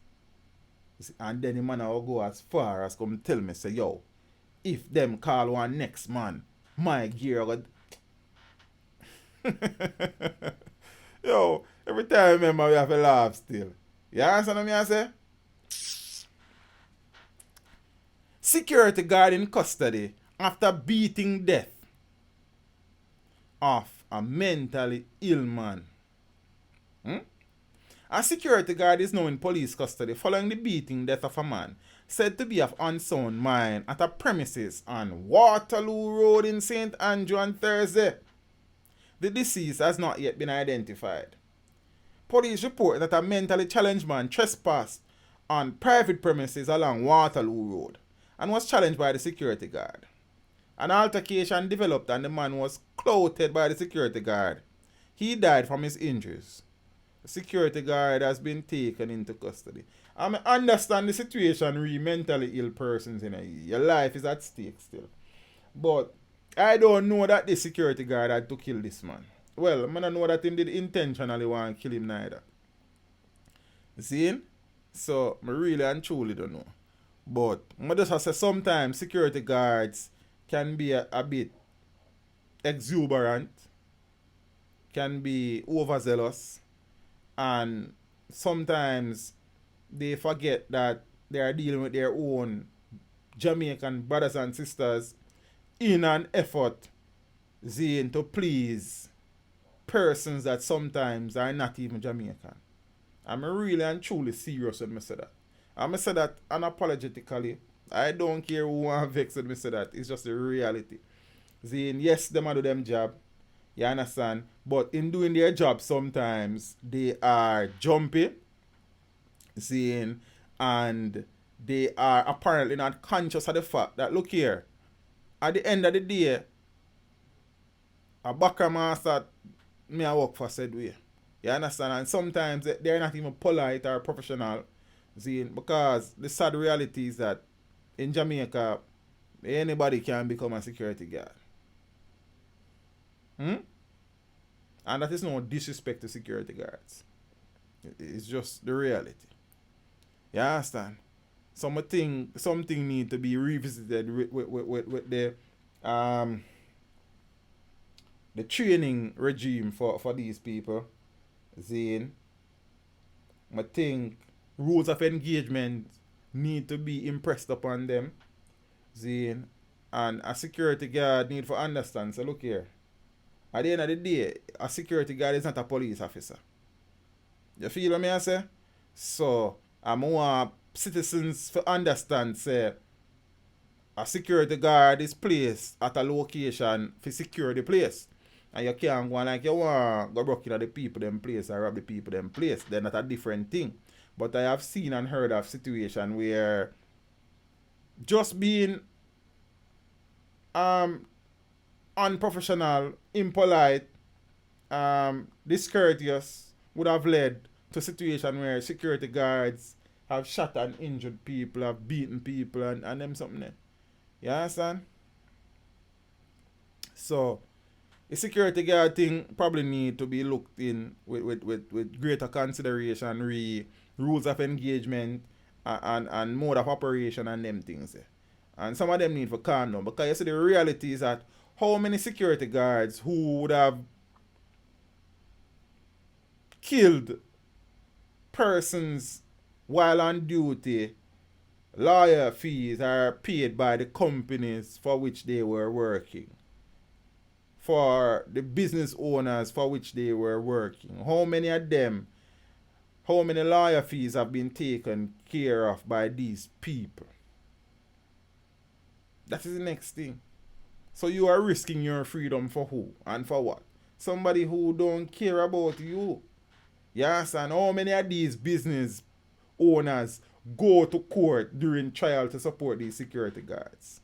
S1: See, and then the man will go as far as come tell me, say, yo, if them call one next man, my gear got yo, every time I remember we have a laugh still. You understand what I say? Security guard in custody after beating death of a mentally ill man. A security guard is now in police custody following the beating death of a man said to be of unsound mind at a premises on Waterloo Road in St. Andrew on Thursday. The deceased has not yet been identified. Police report that a mentally challenged man trespassed on private premises along Waterloo Road and was challenged by the security guard. An altercation developed and the man was clouted by the security guard. He died from his injuries. The security guard has been taken into custody. I understand the situation with mentally ill persons, your life is at stake still. But I don't know that the security guard had to kill this man. Well, I don't know that him did intentionally want to kill him neither. See? So, I really and truly don't know. But I just say sometimes security guards can be a bit exuberant, can be overzealous, and sometimes they forget that they are dealing with their own Jamaican brothers and sisters in an effort to please persons that sometimes are not even Jamaican. I'm really and truly serious when I say that. And I say that unapologetically. I don't care who want vex when I say that. It's just the reality. Yes, them do them job. You understand? But in doing their job, sometimes they are jumpy. And they are apparently not conscious of the fact that, look here, at the end of the day, a backer master me I work for said way. You understand? And sometimes they're not even polite or professional. Because the sad reality is that in Jamaica, anybody can become a security guard. And that is no disrespect to security guards. It's just the reality. You understand? Something need to be revisited with the training regime for these people. I think rules of engagement need to be impressed upon them. And a security guard need to understand. So look here. At the end of the day, a security guard is not a police officer. You feel what I say? So I want citizens to understand, say, a security guard is placed at a location to secure the place. And you can't go like you want go broke into the people them place or rob the people them place. Then that's a different thing. But I have seen and heard of situation where just being unprofessional, impolite, discourteous would have led to a situation where security guards have shot and injured people, have beaten people and them something there. You understand? So the security guard thing probably need to be looked in with greater consideration, rules of engagement and mode of operation and them things. And some of them need to calm down because you see the reality is that how many security guards who would have killed persons while on duty, lawyer fees are paid by the companies for which they were working, for the business owners for which they were working. How many of them, how many lawyer fees have been taken care of by these people? That is the next thing. So you are risking your freedom for who and for what? Somebody who don't care about you. Yes, and how many of these business owners go to court during trial to support these security guards?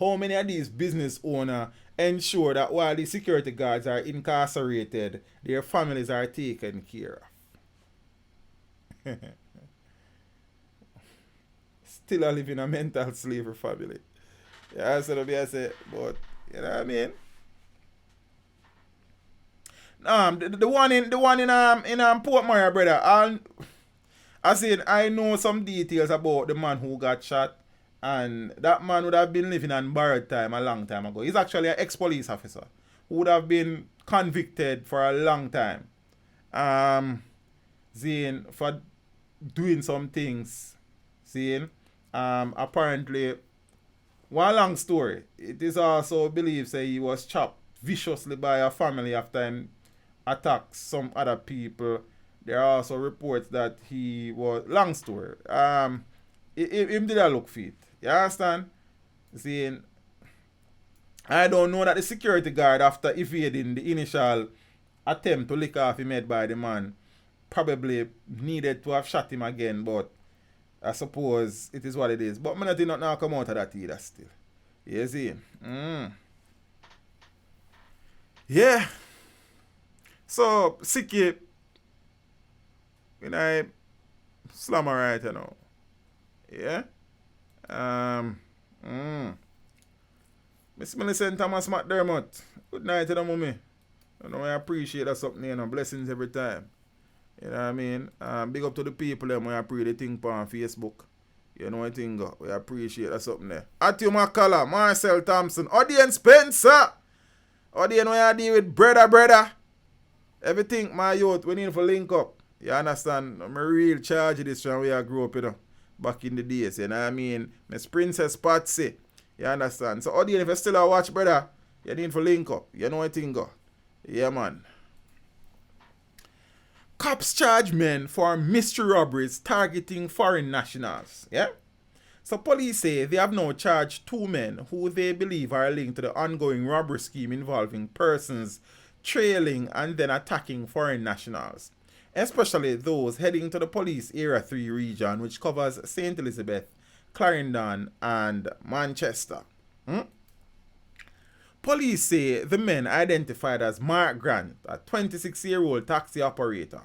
S1: How many of these business owners ensure that while the security guards are incarcerated, their families are taken care of? Still I live in a mental slavery family. Yeah, that's what I say, but you know what I mean? The one in Port Maria, brother. I know some details about the man who got shot, and that man would have been living on borrowed time a long time ago. He's actually an ex-police officer who would have been convicted for a long time. For doing some things. Apparently, one long story. It is also believed that he was chopped viciously by a family after him attacked some other people. There are also reports that he was long story. Him did a look fit. You understand? I don't know that the security guard, after evading the initial attempt to lick off him head by the man, probably needed to have shot him again, but I suppose it is what it is. But I did not now come out of that either still. You see? Yeah. So, Siki, when I slam right, you know. Yeah? Miss Millicent Thomas McDermott. Good night to the mummy. You know, I appreciate that something, you know. Blessings every time. You know what I mean? Big up to the people them when I pray the thing on Facebook. You know what I think? We appreciate that something there. Atthew McCullough, Marcel Thompson, Audience Spencer. Audience when I deal with brother. Everything, my youth, we need to link up. You understand? I'm a real charge of this from where I grew up, you know. Back in the days, you know what I mean? Miss Princess Patsy. You understand? So audience, if you still a watch, brother, you need to link up. You know what I think? Yeah, man. Cops charge men for mystery robberies targeting foreign nationals. Yeah? So police say they have now charged 2 men who they believe are linked to the ongoing robbery scheme involving persons trailing and then attacking foreign nationals, especially those heading to the Police Area 3 region, which covers St. Elizabeth, Clarendon, and Manchester. Police say the men identified as Mark Grant, a 26-year-old taxi operator,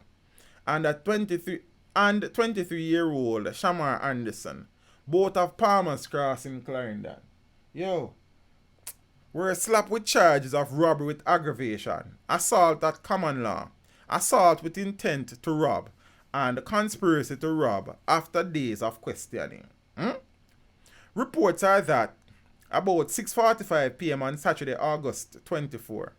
S1: and a 23-year-old Shamar Anderson, both of Palmer's Cross in Clarendon. Yo, were slapped with charges of robbery with aggravation, assault at common law, assault with intent to rob, and conspiracy to rob after days of questioning. Reports are that about 6:45 p.m. on Saturday, August 24,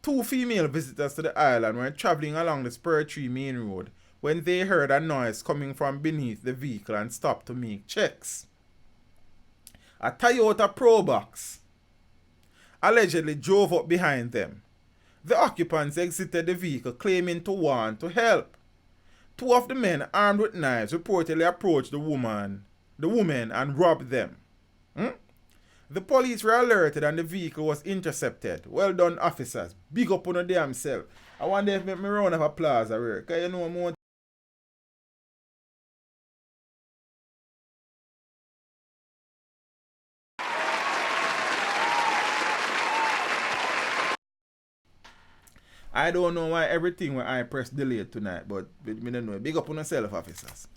S1: 2 female visitors to the island were traveling along the Spur Tree main road when they heard a noise coming from beneath the vehicle and stopped to make checks. A Toyota Probox allegedly drove up behind them. The occupants exited the vehicle claiming to want to help. 2 of the men armed with knives reportedly approached the woman and robbed them. The police were alerted and the vehicle was intercepted. Well done, officers. Big up on the damn self. I wonder if make me round of applause here. Because you know more. I don't know why everything when I press delete tonight, but me don't know. Big up on yourself, officers.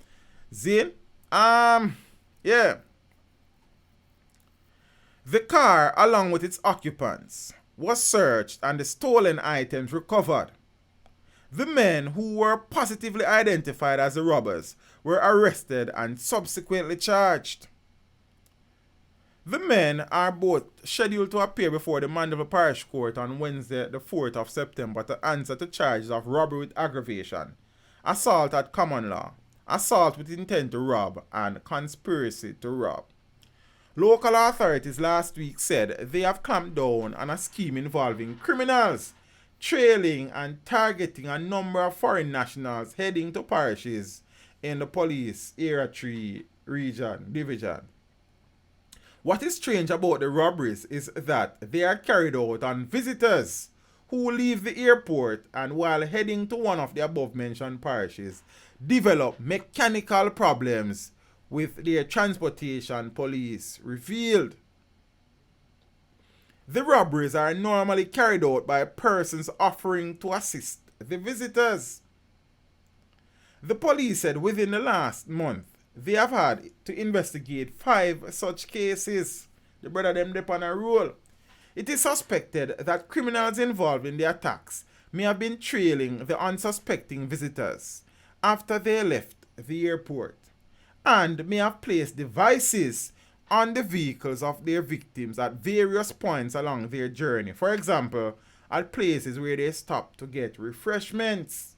S1: Zin? Yeah. The car, along with its occupants, was searched and the stolen items recovered. The men who were positively identified as the robbers were arrested and subsequently charged. The men are both scheduled to appear before the Mandeville Parish Court on Wednesday, the 4th of September, to answer to charges of robbery with aggravation, assault at common law, assault with intent to rob, and conspiracy to rob. Local authorities last week said they have clamped down on a scheme involving criminals trailing and targeting a number of foreign nationals heading to parishes in the police Area 3 division. What is strange about the robberies is that they are carried out on visitors who leave the airport and while heading to one of the above mentioned parishes develop mechanical problems with their transportation, police revealed. The robberies are normally carried out by persons offering to assist the visitors. The police said within the last month, they have had to investigate 5 such cases. The brother them dip on a roll. It is suspected that criminals involved in the attacks may have been trailing the unsuspecting visitors after they left the airport and may have placed devices on the vehicles of their victims at various points along their journey. For example, at places where they stop to get refreshments.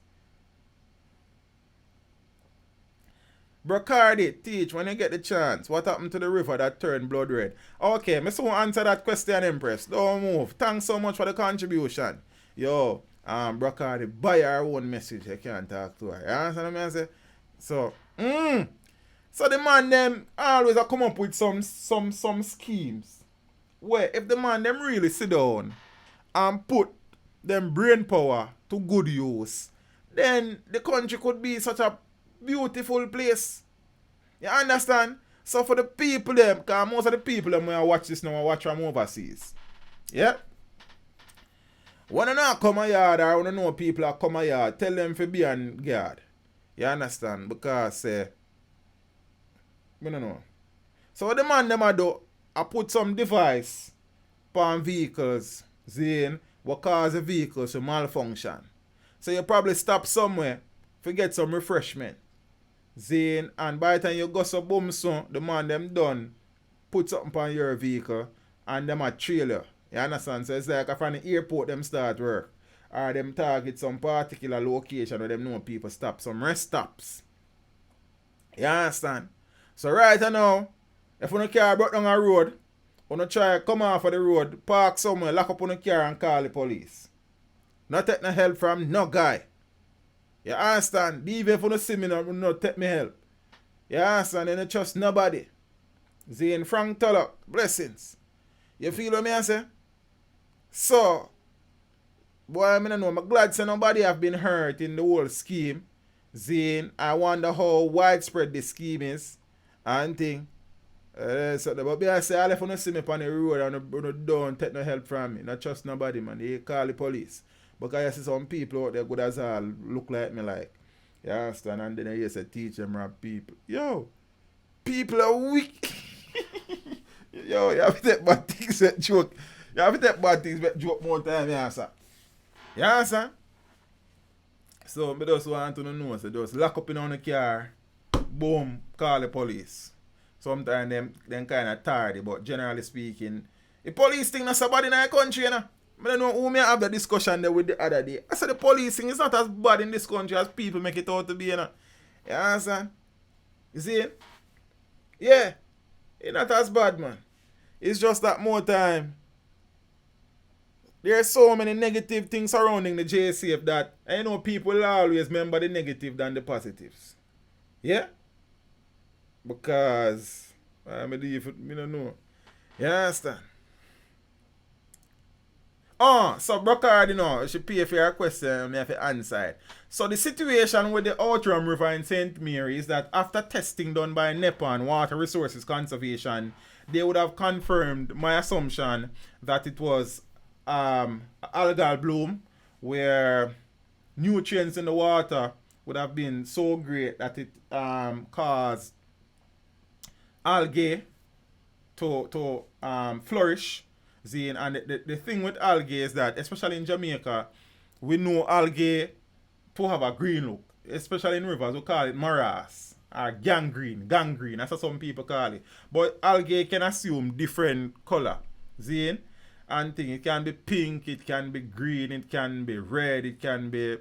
S1: Brocardi, teach when you get the chance. What happened to the river that turned blood red? Okay, me soon answer that question, Empress. Don't move. Thanks so much for the contribution. Yo, Brocardi, buy our own message. I can't talk to her. You understand what I say? So, so the man them always a come up with some schemes. Where if the man them really sit down and put them brain power to good use, then the country could be such a beautiful place. You understand? So for the people them, because most of the people them when I watch this now, I watch from overseas. Yeah? When I not come a yard or when I know people are come a yard, tell them to be on guard. You understand? Because I don't know. So what the man them a do, I put some device on vehicles, Zane, what cause the vehicles to malfunction. So you probably stop somewhere to get some refreshment. Zane, and by the time you go so boom so, the man them done put something on your vehicle and them a trailer. You understand? So it's like from the airport them start work. Or them target some particular location where them know people stop. Some rest stops. You understand? So right now, if you car brought down a road, you try come off of the road, park somewhere, lock up on the car and call the police. Not take no help from no guy. You understand? Even if you don't see me, no take me help. You understand? You don't trust nobody. Zane Frank Tullock, blessings. You feel what I say? So, boy, I don't know. I'm glad that nobody have been hurt in the whole scheme. Zane, I wonder how widespread this scheme is. And thing. So, but I say, all if you don't see me on the road and you don't take no help from me, not trust nobody, man. They call the police. Because I see some people out there good as all look like me like. You understand? And then you say teach them rob people. Yo, people are weak. Yo, you have to take bad things that joke. You have to take bad things that joke more time, you understand? You understand? So I just want to know, so just lock up in on the car, boom, call the police. Sometimes them kind of tardy, but generally speaking, the police thing not so bad in our country, you know. I don't know who may have the discussion there with the other day. I said the policing is not as bad in this country as people make it out to be, you know. You understand? You see it? Yeah. It's not as bad, man. It's just that more time. There are so many negative things surrounding the JCF that I know people will always remember the negative than the positives. Yeah? Because I don't know. You understand? Oh, so Brockard, you know, she pay for your question, I have to answer it. So the situation with the Outram River in St. Mary is that after testing done by NEPA and Water Resources Conservation, they would have confirmed my assumption that it was algal bloom, where nutrients in the water would have been so great that it caused algae to flourish. See, and the thing with algae is that, especially in Jamaica, we know algae to have a green look. Especially in rivers, we call it morass or gangrene. That's what some people call it. But algae can assume different color. See? And thing, it can be pink, it can be green, it can be red, it can be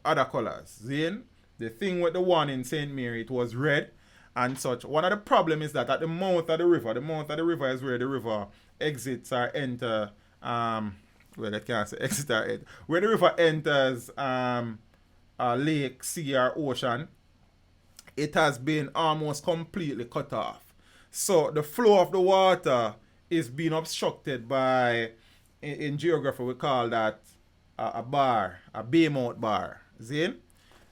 S1: other colors. See? The thing with the one in St. Mary, it was red and such. One of the problems is that at the mouth of the river is where the river exits or enter, well, I can't say exit or enter, where the river enters a lake, sea, or ocean, it has been almost completely cut off. So the flow of the water is being obstructed by, in geography, we call that a bar, a baymouth bar. See?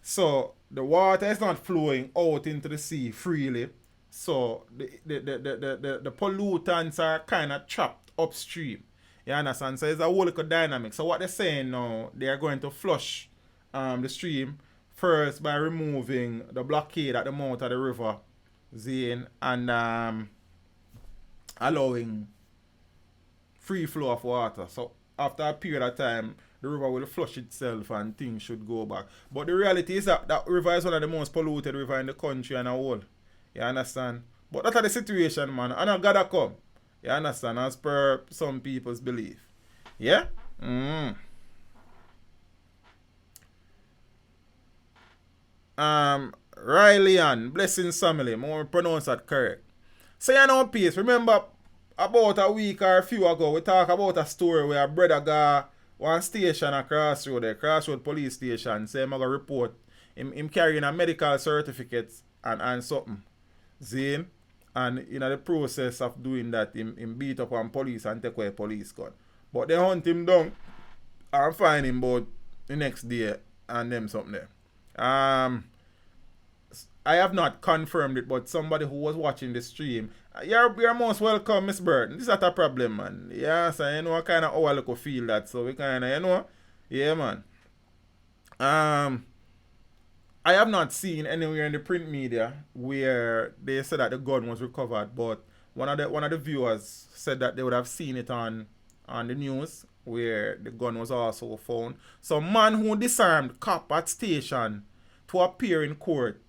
S1: So the water is not flowing out into the sea freely. So the pollutants are kind of trapped upstream. You understand? So it's a whole lot of dynamic. So what they're saying now, they are going to flush the stream first by removing the blockade at the mouth of the river, Zane, and allowing free flow of water. So after a period of time, the river will flush itself and things should go back. But the reality is that that river is one of the most polluted rivers in the country and a whole. You understand? But that's the situation, man. And I gotta come. You understand? As per some people's belief. Yeah? Riley Ann, Blessings family, more pronounce that correct. So you know, peace. Remember about a week or a few ago, we talk about a story where a brother got one station at Crossroad police station, say him a go report him carrying a medical certificate and something. Zane. And in the process of doing that, him beat up on police and take away police gun. But they hunt him down and find him about the next day and them something there. I have not confirmed it, but somebody who was watching the stream, you're most welcome, Miss Bird. This is not a problem, man. Yeah, so you know kind of how I look feel that. So we kind of, you know, yeah, man. I have not seen anywhere in the print media where they said that the gun was recovered, but one of the viewers said that they would have seen it on the news where the gun was also found. So man who disarmed cop at station to appear in court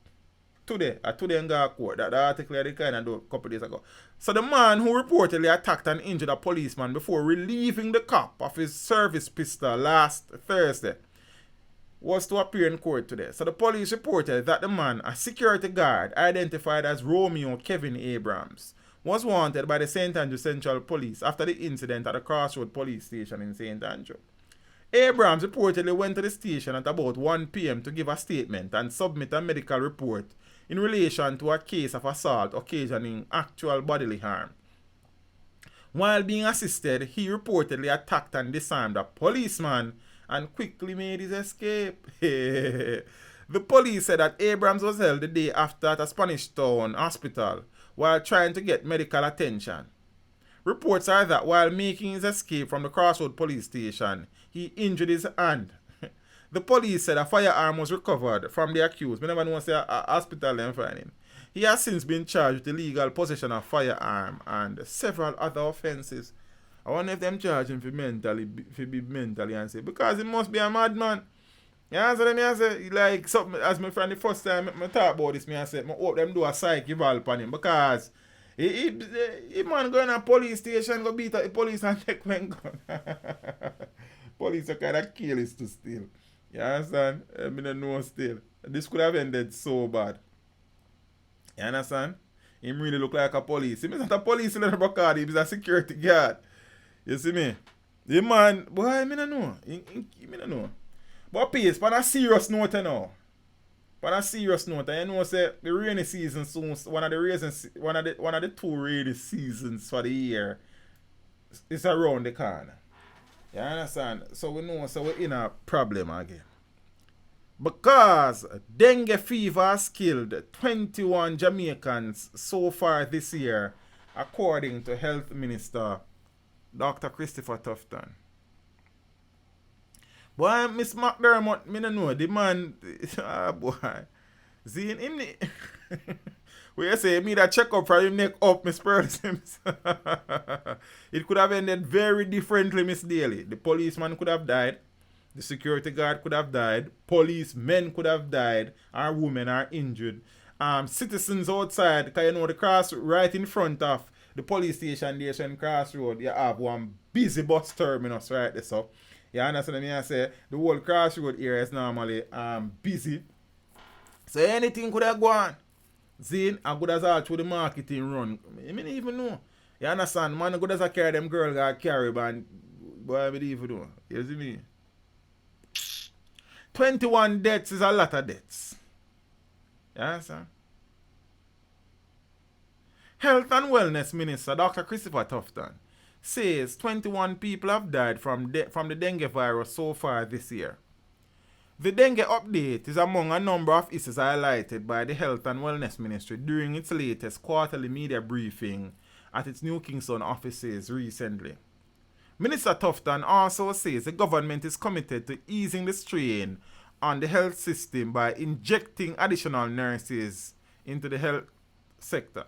S1: today in court. That article I kind of do a couple days ago. So the man who reportedly attacked and injured a policeman before relieving the cop of his service pistol last Thursday was to appear in court today. So the police reported that the man, a security guard identified as Romeo Kevin Abrams, was wanted by the St. Andrew Central Police after the incident at the Crossroad Police Station in St. Andrew. Abrams reportedly went to the station at about 1 p.m. to give a statement and submit a medical report in relation to a case of assault occasioning actual bodily harm. While being assisted, he reportedly attacked and disarmed a policeman and quickly made his escape. The police said that Abrams was held the day after at a Spanish Town hospital while trying to get medical attention. Reports are that while making his escape from the Crossroad police station, he injured his hand. The police said a firearm was recovered from the accused. We never know say a hospital then find him. He has since been charged with illegal possession of firearm and several other offences. I wonder if them charge him for be mentally and say, because he must be a madman. You answer them, I say, like, something, as my friend the first time I talk about this, I said, I hope them do a psych eval on him, because he man go in a police station, go beat up the police and take one gun. Police are kind of careless to steal. You understand? I don't know still. This could have ended so bad. You understand? Him really look like a police. He's not a police in the Bacardi, he's a security guard. You see me? The man, boy, I don't know. I don't know. But peace, on a serious note now. On a serious note, you know say the rainy season soon, one of the two rainy seasons for the year is around the corner. You understand? So we know so we're in a problem again. Because dengue fever has killed 21 Jamaicans so far this year, according to Health Minister Dr. Christopher Tufton. Boy, Miss McDermott, me no know, the man, boy. See, him, We say me that check up from him neck up, Miss Pearls. It could have ended very differently, Miss Daly. The policeman could have died. The security guard could have died. Policemen could have died. Our women are injured. Citizens outside, because you know the cross right in front of the police station there, so in Crossroad, you have one busy bus terminus right there. So you understand me? I say the whole Crossroad area is normally busy. So anything could have gone. Zane, I good as all through the marketing run. I mean even know. You understand? Man good as I carry them girl got carry and boy I believe even know. You see me? 21 deaths is a lot of deaths. You understand? Health and Wellness Minister Dr. Christopher Tufton says 21 people have died from the dengue virus so far this year. The dengue update is among a number of issues highlighted by the Health and Wellness Ministry during its latest quarterly media briefing at its New Kingston offices recently. Minister Tufton also says the government is committed to easing the strain on the health system by injecting additional nurses into the health sector.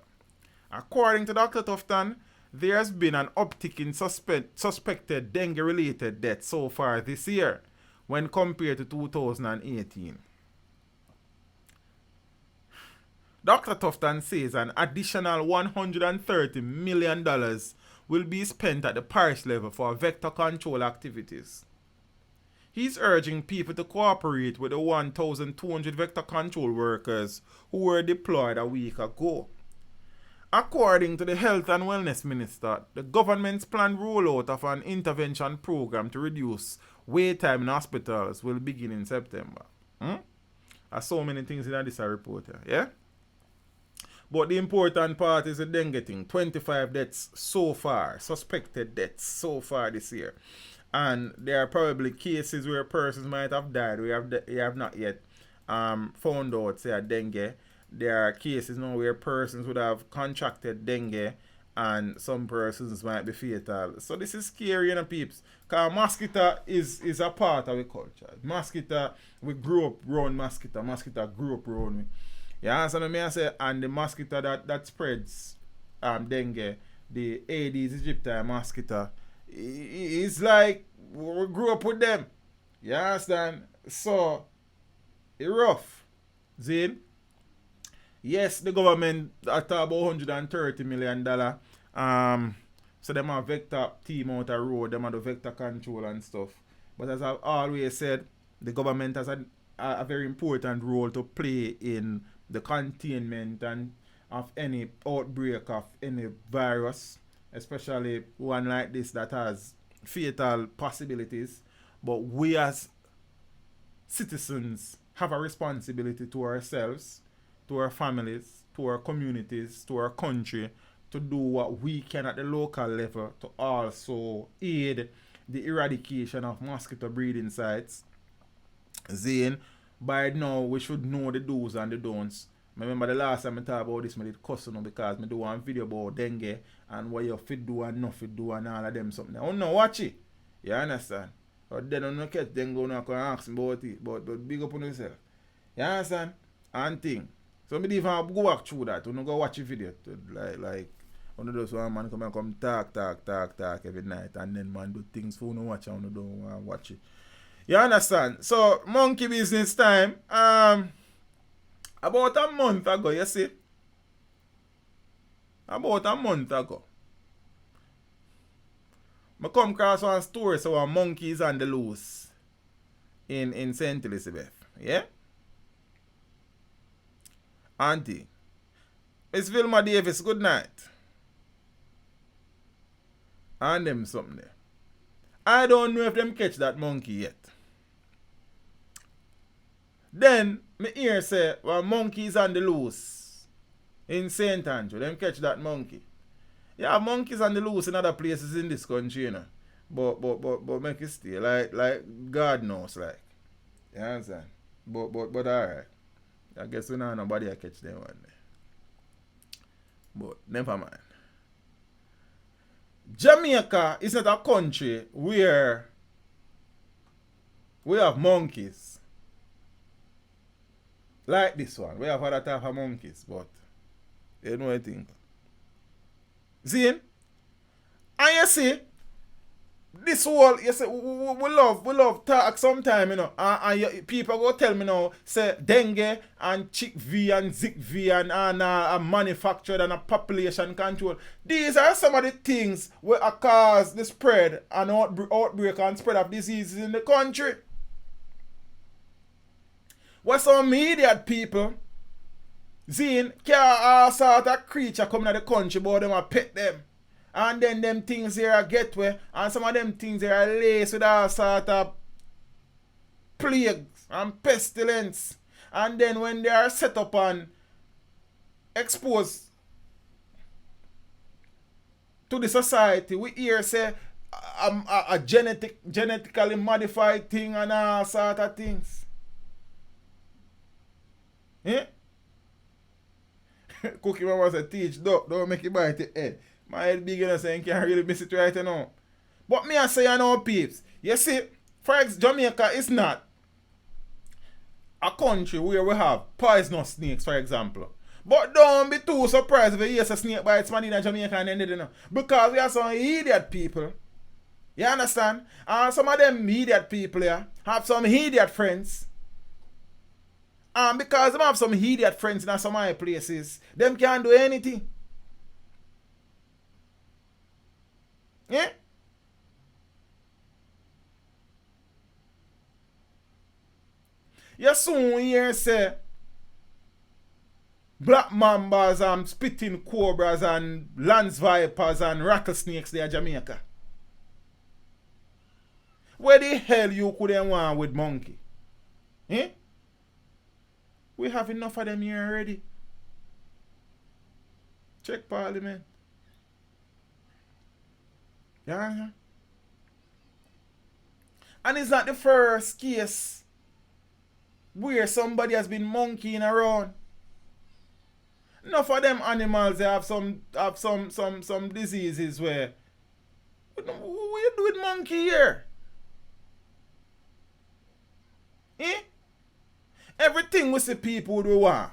S1: According to Dr. Tufton, there has been an uptick in suspected dengue-related deaths so far this year when compared to 2018. Dr. Tufton says an additional $130 million will be spent at the parish level for vector control activities. He's urging people to cooperate with the 1,200 vector control workers who were deployed a week ago. According to the Health and Wellness Minister, the government's planned rollout of an intervention program to reduce wait time in hospitals will begin in September. There's so many things in this report here, yeah? But the important part is the dengue thing. 25 deaths so far, suspected deaths so far this year. And there are probably cases where persons might have died. We have not yet found out, say, dengue. There are cases now where persons would have contracted dengue and some persons might be fatal. So this is scary, you know, peeps. Because mosquito is a part of the culture. Mosquito, we grew up around mosquito. Mosquito grew up around me. You understand what I say? And the mosquito that spreads dengue, the Aedes aegypti mosquito, it's like we grew up with them. You understand? So, it's rough. Zane? Yes, the government talk about $130 million. So them have vector team out the road, them have the vector control and stuff. But as I've always said, the government has a very important role to play in the containment and of any outbreak of any virus, especially one like this that has fatal possibilities. But we as citizens have a responsibility to ourselves, to our families, to our communities, to our country, to do what we can at the local level to also aid the eradication of mosquito breeding sites. Zane, by now we should know the do's and the don'ts. I remember the last time I talked about this, I did cussing because I do one video about dengue and what you fit do and not fit do and all of them something. Oh no, watch it. You understand? But then when you catch dengue, you can ask me about it. But big up on yourself. You understand? And thing. So I even have to go back through that. You go watch a video. Like one of those one man come talk every night and then man do things for you watch and you don't want to watch it. You understand? So monkey business time. About a month ago, you see? About a month ago. I come across one story so a monkey is on the loose in St. Elizabeth. Yeah? Auntie. Miss Vilma Davis, good night. And them something there. I don't know if them catch that monkey yet. Then, me hear say, well, monkeys on the loose in St. Andrew. Them catch that monkey. Yeah, monkeys on the loose in other places in this country, you know. But make it stay. Like God knows, like. You understand? But alright. I guess we know nobody will catch them one day. But never mind. Jamaica is not a country where we have monkeys. Like this one. We have other type of monkeys, but You know what I think? Zine? And you see, this whole, you say, we love talk sometime, you know. And people go tell me now, say, dengue and chick V and Zik V and manufactured and a population control. These are some of the things where cause the spread and outbreak and spread of diseases in the country. What some idiot people, Zine, can't sort of creature coming to the country, but them a pet them. And then them things here are get where, and some of them things here are laced with all sort of plagues and pestilence. And then when they are set up and exposed to the society, we hear say a genetically modified thing and all sort of things. Yeah? Cookie mama say teach, don't make it bite the head. My head big enough saying can't really miss it right now. But me I say you know peeps. You see, for example, Jamaica is not a country where we have poisonous snakes, for example. But don't be too surprised if you hear a snake bites man in Jamaica and ended, you know. Because we have some idiot people. You understand? And some of them idiot people here have some idiot friends. And because them have some idiot friends in some other places, them can't do anything. Yeah? You soon hear say black mambas and spitting cobras and lance vipers and rattlesnakes there in Jamaica. Where the hell you couldn't want with monkey? Eh? We have enough of them here already. Check Parliament. Yeah. And it's not the first case where somebody has been monkeying around. Enough of them animals they have some diseases where what you do with monkey here? Eh? Everything we see people do want.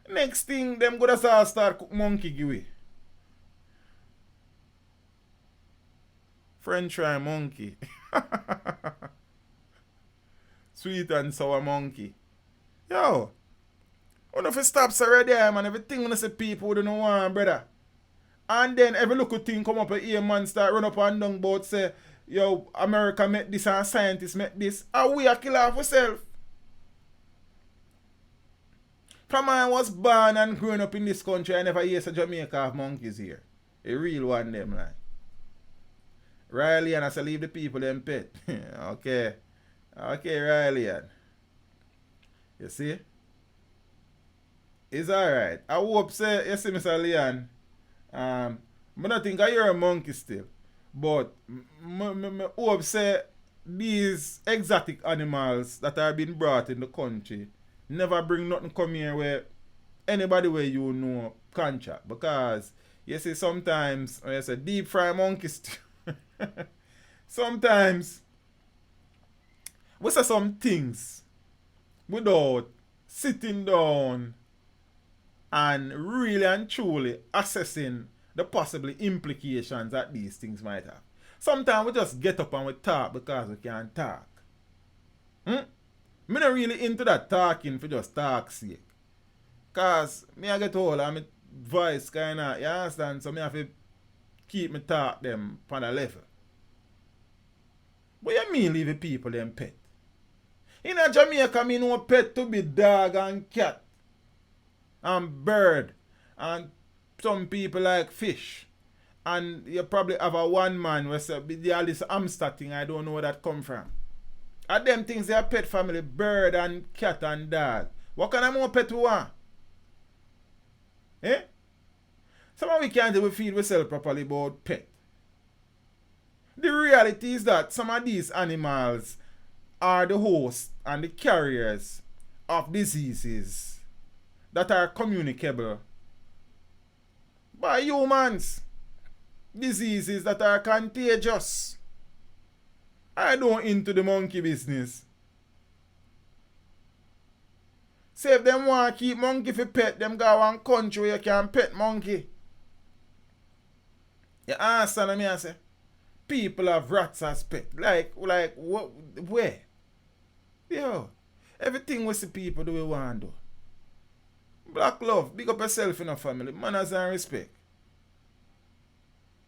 S1: Next thing, them go to start cook monkey give. French fry monkey. Sweet and sour monkey. Yo. When if it stops already there, man, everything when I see people don't want, brother. And then every little thing come up here, man, start run up and down about say, yo, America make this and scientists make this. And we are kill off ourselves. From I was born and growing up in this country, I never hear a Jamaica have monkeys here. A real one them like. Riley and I say leave the people them pet. Okay. Okay, Riley. You see? It's alright. I hope say you see Mr. Leon. I don't think I hear a monkey still. But I hope say these exotic animals that are being brought in the country never bring nothing come here where anybody where you know contract. Because you see sometimes when you say deep fry monkeys sometimes we say some things without sitting down and really and truly assessing the possible implications that these things might have. Sometimes we just get up and we talk because we can't talk. Me not really into that talking for just talk's sake. Cause me I get old and my voice kinda, you understand? So me have to keep me talk them on a level. What you mean leave the people them pet? In a Jamaica me know pet to be dog and cat and bird and some people like fish. And you probably have a one man where say all this hamster thing, I don't know where that come from. And them things they are pet family, bird and cat and dog. What kind of more pet we want? Eh? Some of we can't even feed ourselves properly about pet. The reality is that some of these animals are the hosts and the carriers of diseases that are communicable by humans. Diseases that are contagious. I don't into the monkey business. Say if them want to keep monkey for pet, them go one country where you can pet monkey. You understand what I say? People have rats as pet. Like what? Where? Yo, everything we see people do we want to do. Black love, big up yourself in a family, manners and respect.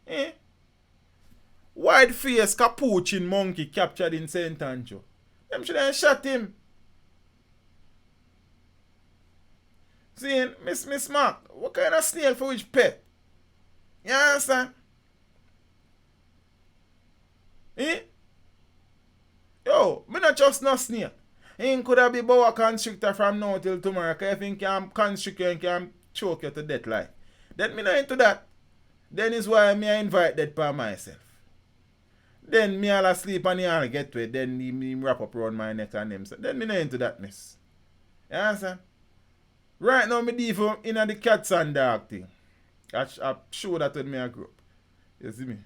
S1: Eh? Wide face capuchin monkey captured in St. Andrew. Them should have shot him. See, Miss Mark, what kind of snail for which pet? You understand? Eh? Yo, me not just no snake. He could have been boa constrictor from now till tomorrow. Because if he can constrict you and can choke you to death like. Then me not into that. Then is why me I invite that by myself. Then me all asleep and he all get to it. Then he wrap up around my neck and him. So then me not into that miss. You understand? Right now me deep in the cats and dog thing. I show that when me I grew up. You see me?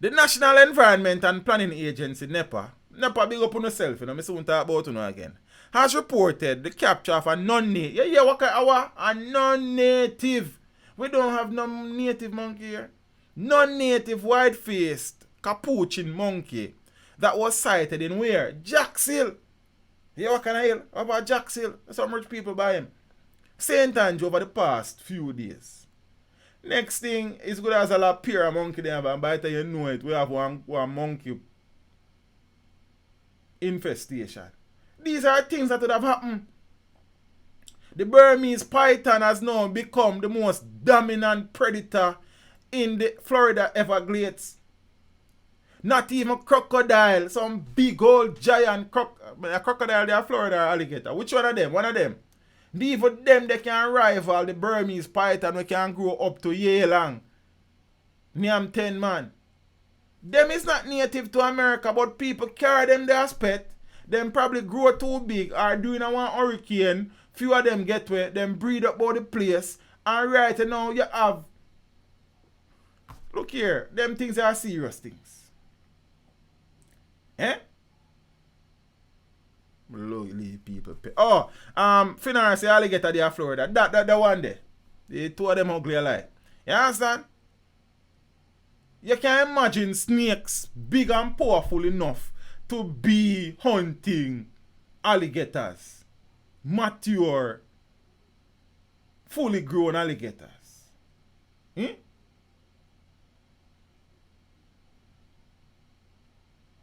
S1: The National Environment and Planning Agency, NEPA, big up on yourself, you know, I soon talk about you again, has reported the capture of a non-native, a non-native, we don't have no native monkey here, non-native white-faced capuchin monkey that was sighted in where? Jackshill. Yeah, what kind of hill? How about Jackshill? Some rich people buy him. St. Andrew over the past few days. Next thing is good as a lot pair monkey there, and by the time you know it, we have one monkey infestation. These are things that would have happened. The Burmese python has now become the most dominant predator in the Florida Everglades. Not even crocodile, some big old giant crocodile, they are Florida alligator. Which one of them? One of them. Even them they can rival the Burmese python we can grow up to year long. Near 10 man. Them is not native to America, but people carry them their pet. Them probably grow too big or doing a one hurricane. Few of them get where them breed up about the place. And right now you have. Look here, them things are serious things. Eh? Lovely people. Oh, finance alligator there Florida. That one there. The two of them ugly alike. You understand? You can imagine snakes big and powerful enough to be hunting alligators. Mature, fully grown alligators. Hmm?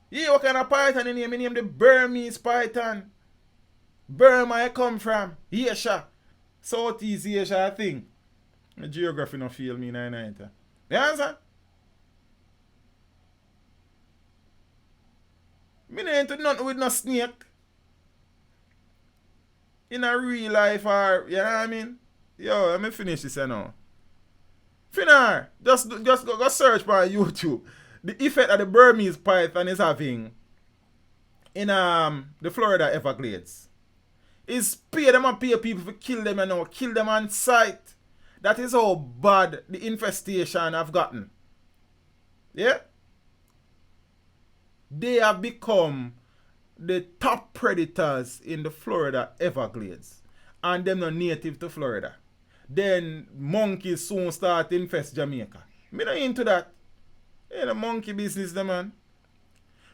S1: Yeah, what kind of python in here? I name the Burmese python. Burma I come from. Asia. Southeast Asia, I think. My geography no feel me night. You understand? Me no into nothing with no snake. In a real life or, you know what I mean? Yo, let me finish this now. Finar, just go search by YouTube. The effect that the Burmese python is having in the Florida Everglades is pay people to kill them and now kill them on sight. That is how bad the infestation have gotten. Yeah? They have become the top predators in the Florida Everglades. And them not native to Florida. Then monkeys soon start to infest Jamaica. Me not into that. Yeah, the monkey business, the man.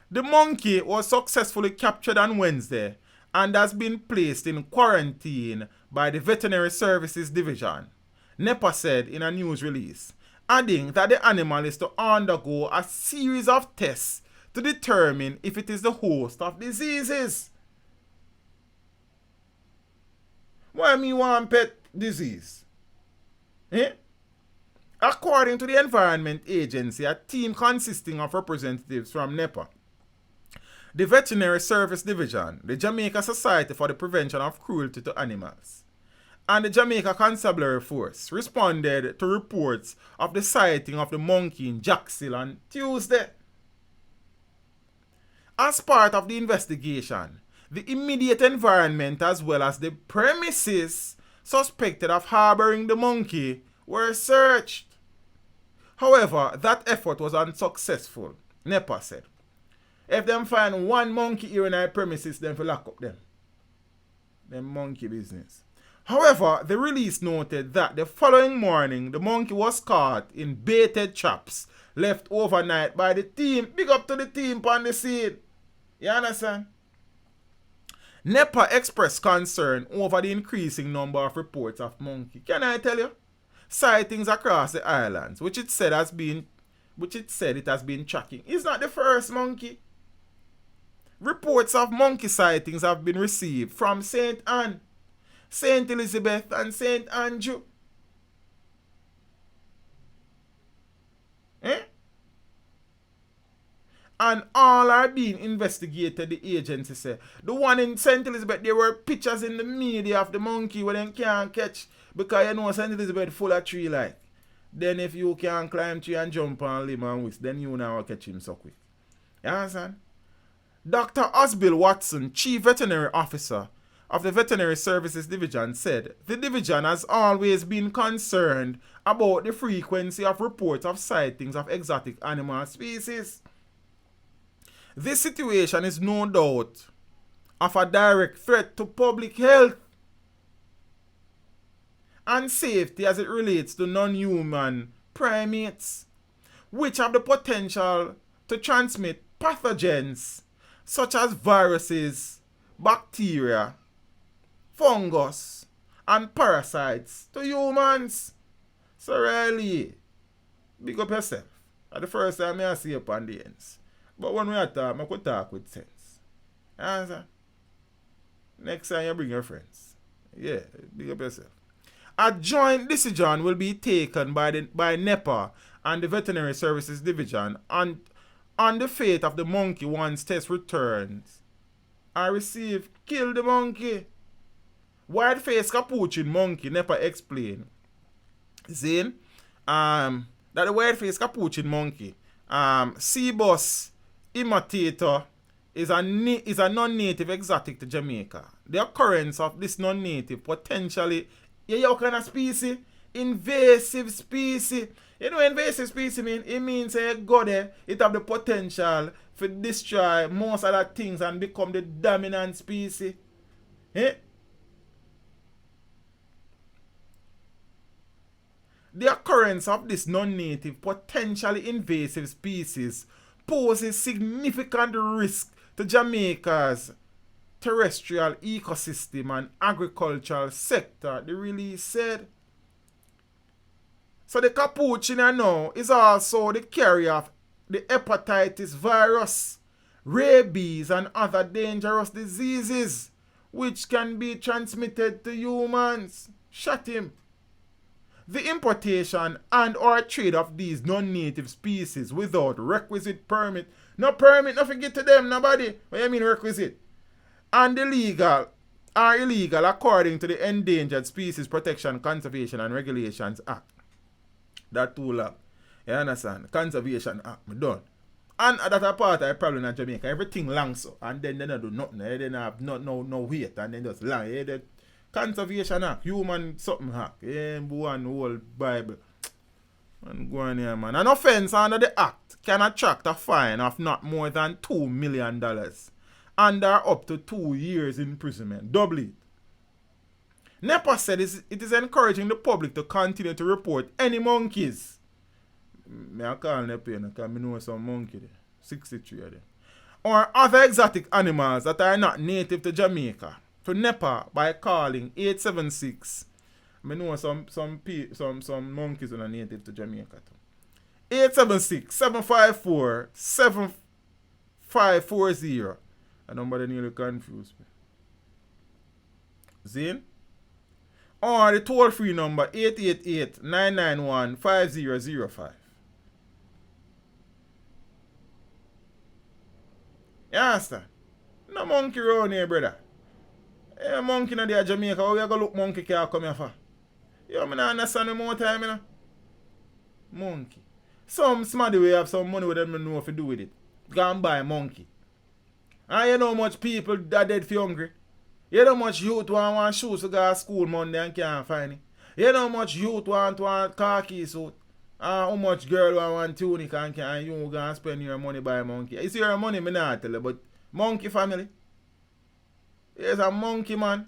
S1: The monkey was successfully captured on Wednesday and has been placed in quarantine by the Veterinary Services Division, NEPA said in a news release, adding that the animal is to undergo a series of tests to determine if it is the host of diseases. Why me want pet disease? Eh? According to the Environment Agency, a team consisting of representatives from NEPA, the Veterinary Service Division, the Jamaica Society for the Prevention of Cruelty to Animals, and the Jamaica Constabulary Force responded to reports of the sighting of the monkey in Jackshill on Tuesday. As part of the investigation, the immediate environment as well as the premises suspected of harboring the monkey were searched. However, that effort was unsuccessful, NEPA said. If them find one monkey here in our premises, then we lock up them. Them monkey business. However, the release noted that the following morning, the monkey was caught in baited traps left overnight by the team. Big up to the team on the scene. You understand? NEPA expressed concern over the increasing number of reports of monkey. Can I tell you? Sightings across the islands, which it said it has been tracking. It's not the first monkey. Reports of monkey sightings have been received from St. Anne, St. Elizabeth, and St. Andrew. And all are being investigated, the agency say. The one in St. Elizabeth, there were pictures in the media of the monkey where they can't catch, because you know St. Elizabeth full of tree like. Then if you can climb tree and jump on limb and whisk, then you now catch him so quick. You understand? Dr. Osbill Watson, Chief Veterinary Officer of the Veterinary Services Division, said the division has always been concerned about the frequency of reports of sightings of exotic animal species. This situation is no doubt of a direct threat to public health and safety as it relates to non-human primates, which have the potential to transmit pathogens such as viruses, bacteria, fungus, and parasites to humans. So really, big up yourself. At the first time I see you on the ends. But when we are talking, I could talk with sense. Answer. Next time you bring your friends. Yeah, big up yourself. A joint decision will be taken by NEPA and the Veterinary Services Division on the fate of the monkey once test returns. I received kill the monkey. White-faced capuchin monkey, NEPA explained. Zane, that the white-faced capuchin monkey, Cebus imitator, is a non-native exotic to Jamaica. The occurrence of this non-native potentially, what kind of species? Invasive species. You know what invasive species mean? It means it go there, it have the potential to destroy most other things and become the dominant species. Eh? The occurrence of this non-native, potentially invasive species poses significant risk to Jamaica's terrestrial ecosystem and agricultural sector, the release said. So the capuchin now is also the carrier of the hepatitis virus, rabies, and other dangerous diseases which can be transmitted to humans. Shut him. The importation and or trade of these non-native species without requisite permit. No permit, nothing get to them, nobody. What do you mean requisite? And illegal according to the Endangered Species Protection, Conservation and Regulations Act. That too long. You understand? Conservation Act, me done. And that's a part of the problem in Jamaica. Everything long so. And then they don't do nothing. They don't have no weight. And then just long. The Conservation Act, Human something Act. Yeah, one whole Bible. And go on here, man. An offense under the Act can attract a fine of not more than $2 million. And are up to 2 years imprisonment. Double it. NEPA said it is encouraging the public to continue to report any monkeys. I call NEPA because I know some monkey there. 63 of them. Or other exotic animals that are not native to Jamaica to NEPA by calling 876. I know some monkeys that are native to Jamaica too. 876-754-7540. A number that nearly confused me. Zane? Or the toll-free number 888-991-5005. You understand? No monkey around here, brother. Hey, monkey in there, Jamaica. How you gonna look monkey car come here for? Yo, I don't understand no more time, you know? Monkey. Some smarty way have some money with them know what to do with it. Go and buy a monkey. And you know how much people are dead for hungry? You know how much youth want shoes to go to school Monday and can't find it? You know how much youth want khaki suit? And how much girl want tunic and you gonna spend your money buy a monkey? It's your money, me not tell you, but monkey family. There's a monkey man.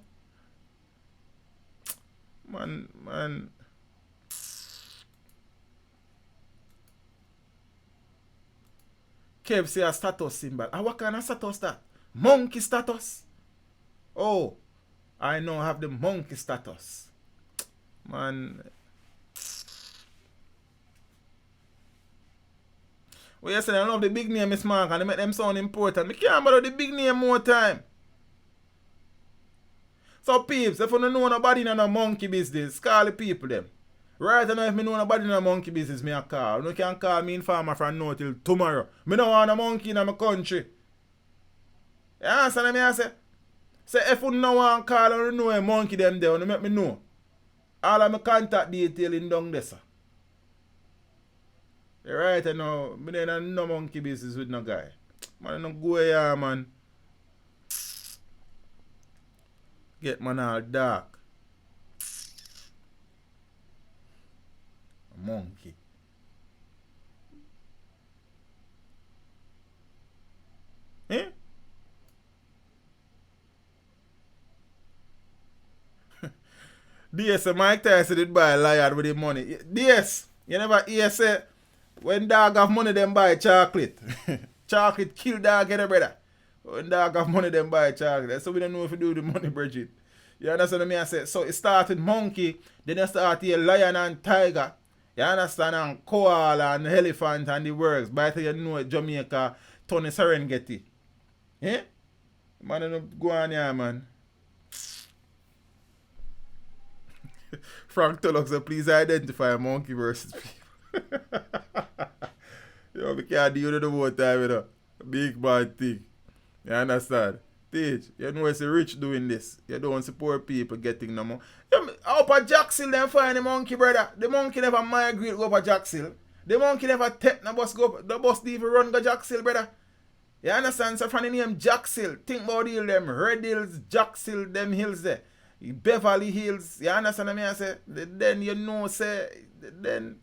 S1: Man. Kev say a status symbol. And what kind of status that? Monkey status. Oh, I now have the monkey status. Man. Well, yesterday I love the big name, Miss Mark, and they make them sound important. I can't bother the big name more time. So, peeps, if you don't know nobody in a monkey business, call the people them. Right now, if I know nobody in a monkey business, me a call. You can call me informer from now till tomorrow. I don't want a monkey in my country. You understand me? I say, if you don't want to call and know a monkey them there, you make me know. All of my contact detail in down there, sir. Right now, I don't no monkey business with no guy. Man, don't go here, man. Get man all dark. A monkey. Eh? DS, Mike Tyson did buy a lion with the money. DS, you never hear say when dog have money, them buy chocolate. Chocolate kill dog, get a brother. When dog have money, them buy chocolate. So we don't know if we do the money, Bridget. You understand what I say? So it started monkey, then it started here lion and tiger. You understand? And koala and elephant and the works. By the time you know Jamaica, Tony Serengeti. Eh? Man, don't go on here, man. Frank Tulloch said, please identify monkey versus people. Yo, we can't deal with the whole time, you know. Big bad thing. You understand? Teach. You know it's a rich doing this. You don't support people getting no more. Up at Jackson, them find the monkey, brother. The monkey never migrate go up at Jackson. The monkey never take no bus go. The bus even run go Jackson, brother. You understand? So from the name Jackson, think about the them Red Hills, Jackson, them hills there. Beverly Hills. You understand what I say? Then you know, say, then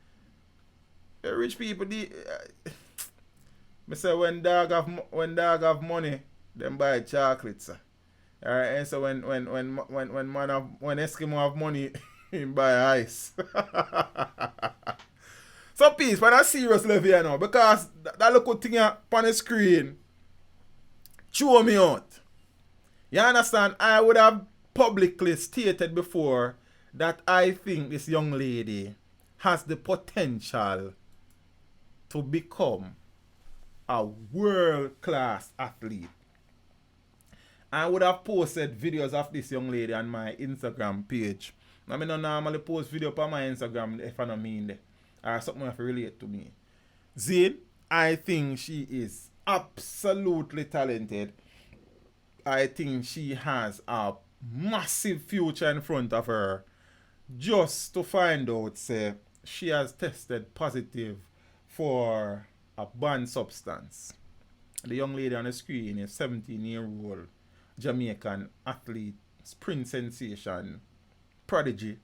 S1: the rich people, I say when dog have money, them buy chocolates. Alright, and so when Eskimo have money, he buy ice. So peace, but that's serious level here now, because that little thing on the screen chew me out. You understand? I would have publicly stated before that I think this young lady has the potential to become a world-class athlete. I would have posted videos of this young lady on my Instagram page. I mean, I don't normally post video on my Instagram if I don't mean it. Or something that relate to me. Zane, I think she is absolutely talented. I think she has a massive future in front of her. Just to find out, say, she has tested positive for a banned substance. The young lady on the screen is 17-year-old Jamaican athlete, sprint sensation, prodigy,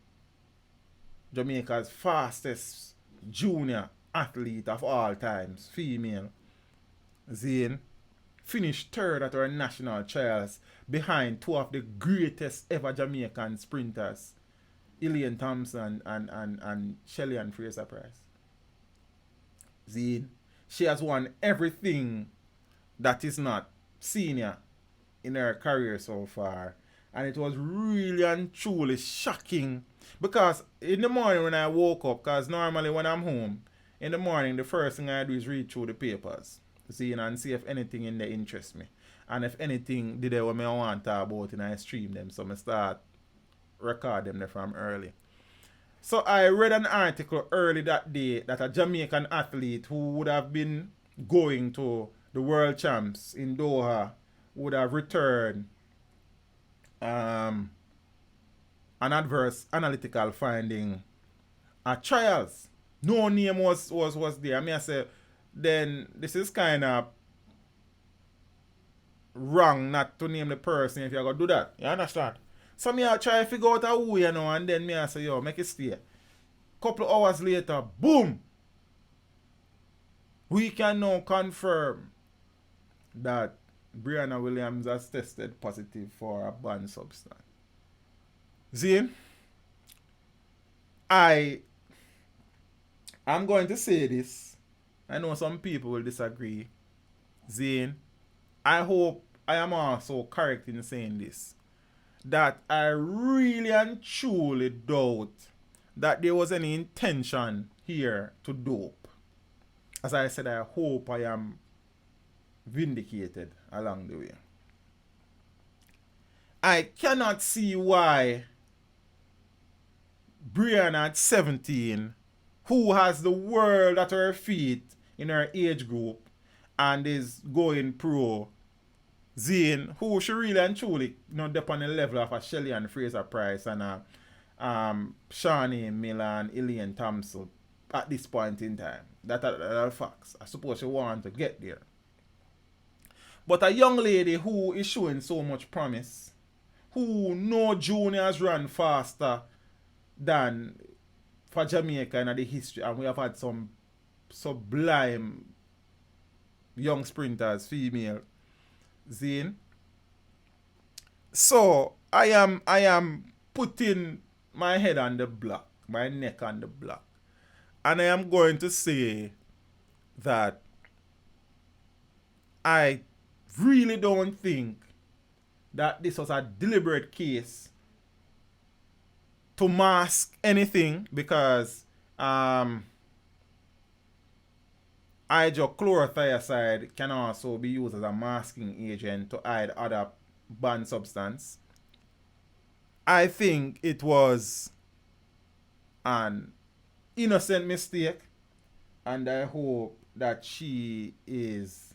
S1: Jamaica's fastest junior athlete of all times, female. Zane finished third at our national trials behind two of the greatest ever Jamaican sprinters, Elaine Thompson and Shelley and Fraser Price. Zane, she has won everything that is not senior in her career so far. And it was really and truly shocking, because in the morning when I woke up, because normally when I'm home, in the morning the first thing I do is read through the papers, and see if anything in there interests me. And if anything did what I want to talk about, and I stream them, so I start record them there from early. So I read an article early that day that a Jamaican athlete who would have been going to the World Champs in Doha would have returned an adverse analytical finding at trials. No name was there. I mean, I say, then this is kind of wrong not to name the person if you're going to do that. You understand? So me I try to figure out who you know, and then me I say, yo, make it stay. Couple of hours later, boom! We can now confirm that Briana Willams has tested positive for a banned substance. Zane, I'm going to say this. I know some people will disagree. Zane, I hope I am also correct in saying this. That I really and truly doubt that there was any intention here to dope. As I said, I hope I am vindicated along the way. I cannot see why Briana at 17, who has the world at her feet in her age group and is going pro, Zane, who she really and truly dep on the level of a Shelley and Fraser Price and a Shawnee Miller and Elaine Thompson at this point in time. That are facts. I suppose she want to get there. But a young lady who is showing so much promise, who no juniors run faster than for Jamaica in the history, and we have had some sublime young sprinters, female, Zane. So I am putting my head on the block, my neck on the block, and I am going to say that I really don't think that this was a deliberate case to mask anything, because hydrochlorothiazide can also be used as a masking agent to hide other banned substance. I think it was an innocent mistake, and I hope that she is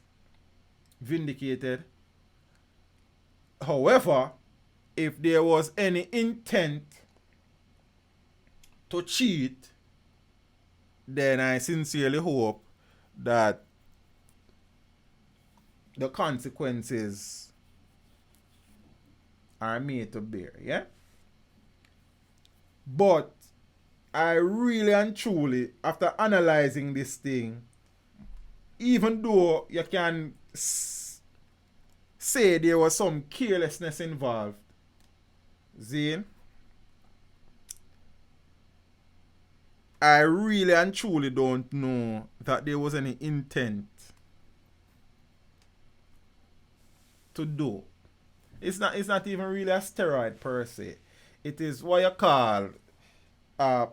S1: vindicated. However, if there was any intent to cheat, then I sincerely hope that the consequences are made to bear, yeah? But I really and truly, after analyzing this thing, even though you can say there was some carelessness involved, Zane, I really and truly don't know that there was any intent to do. It's not even really a steroid per se. It is what you call a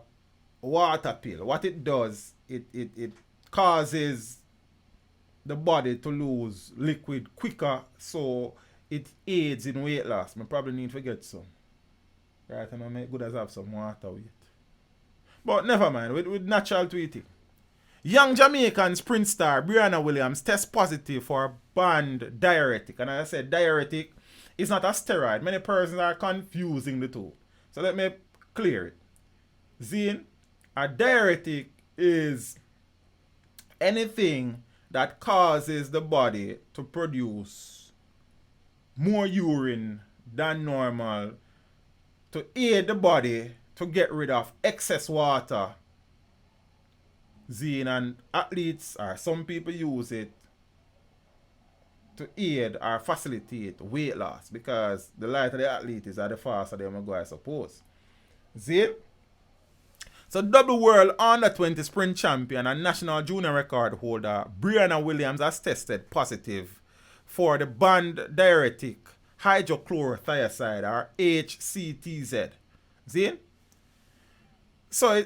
S1: water pill. What it does, it causes the body to lose liquid quicker, so it aids in weight loss. I probably need to get some. Right, and I make good as have some water with it. But never mind, with natural tweeting. Young Jamaican sprint star Briana Willams tests positive for a banned diuretic. And as I said, diuretic is not a steroid. Many persons are confusing the two. So let me clear it. Zane, a diuretic is anything that causes the body to produce more urine than normal to aid the body to get rid of excess water. Zane, and athletes, or some people use it to aid or facilitate weight loss, because the lighter the athlete is, or the faster they will go, I suppose. Zane? So double world under 20 sprint champion and national junior record holder Briana Willams has tested positive for the banned diuretic hydrochlorothiazide, or HCTZ. Zane? So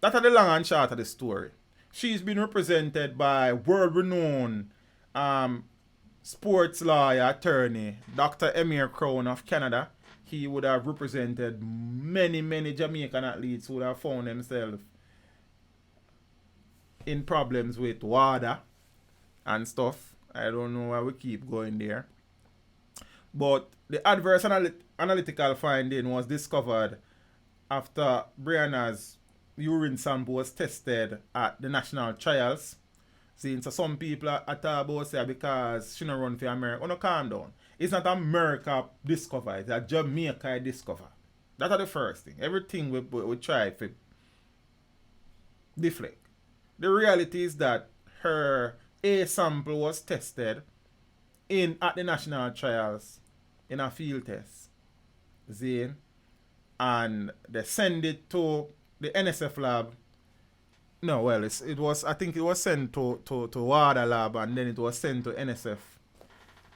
S1: that's the long and short of the story. She's been represented by world-renowned sports lawyer attorney Dr. Emir Crown of Canada. He would have represented many Jamaican athletes who would have found themselves in problems with WADA and stuff. I don't know why we keep going there. But the adverse analytical finding was discovered after Briana's urine sample was tested at the national trials. See, so some people are talking about say because she don't run for America. Oh, no, calm down. It's not America discover, it's a Jamaica discover. That's the first thing. Everything we try to deflect. The reality is that her A sample was tested at the national trials in a field test. Zane. and they send it to the NSF lab. No, well, it was, I think it was sent to WADA lab, and then it was sent to NSF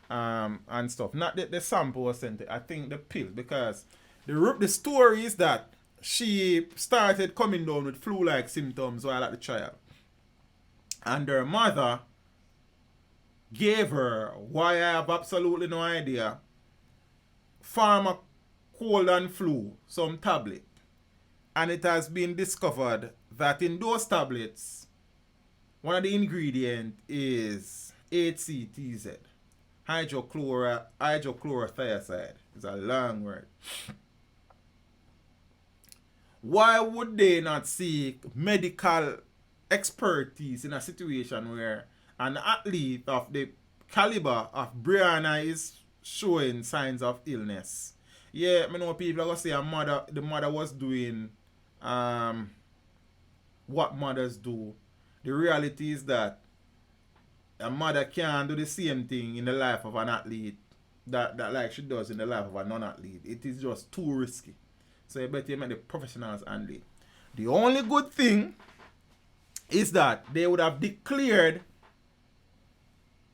S1: and stuff. Not the sample was sent to, I think the pill, because the story is that she started coming down with flu-like symptoms while at the trial. And her mother gave her, why I have absolutely no idea, pharma cold and flu, some tablet. And it has been discovered that in those tablets, one of the ingredients is HCTZ, hydrochlorothiazide. It's a long word. Why would they not seek medical expertise in a situation where an athlete of the caliber of Briana is showing signs of illness? Yeah, I know people are going to say the mother was doing what mothers do. The reality is that a mother can't do the same thing in the life of an athlete that like she does in the life of a non-athlete. It is just too risky. So you better make the professionals handle it. The only good thing is that they would have declared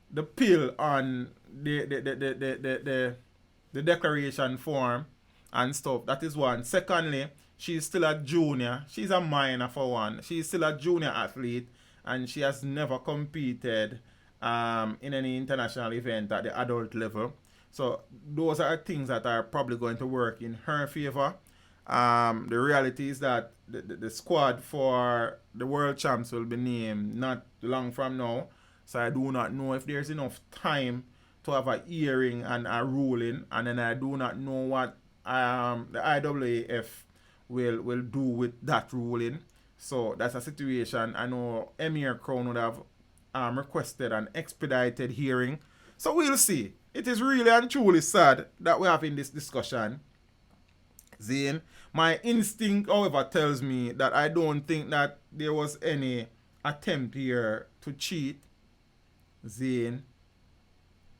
S1: the pill on the declaration form and stuff. That is one. Secondly, she's still a junior. She's a minor for one. She's still a junior athlete, and she has never competed in any international event at the adult level. So those are things that are probably going to work in her favor. The reality is that the squad for the world champs will be named not long from now. So I do not know if there's enough time to have a hearing and a ruling. And then I do not know what the IAAF will do with that ruling. So that's a situation. I know Emir Crown would have requested an expedited hearing. So we'll see. It is really and truly sad that we're having this discussion. Zane, my instinct, however, tells me that I don't think that there was any attempt here to cheat. Zane,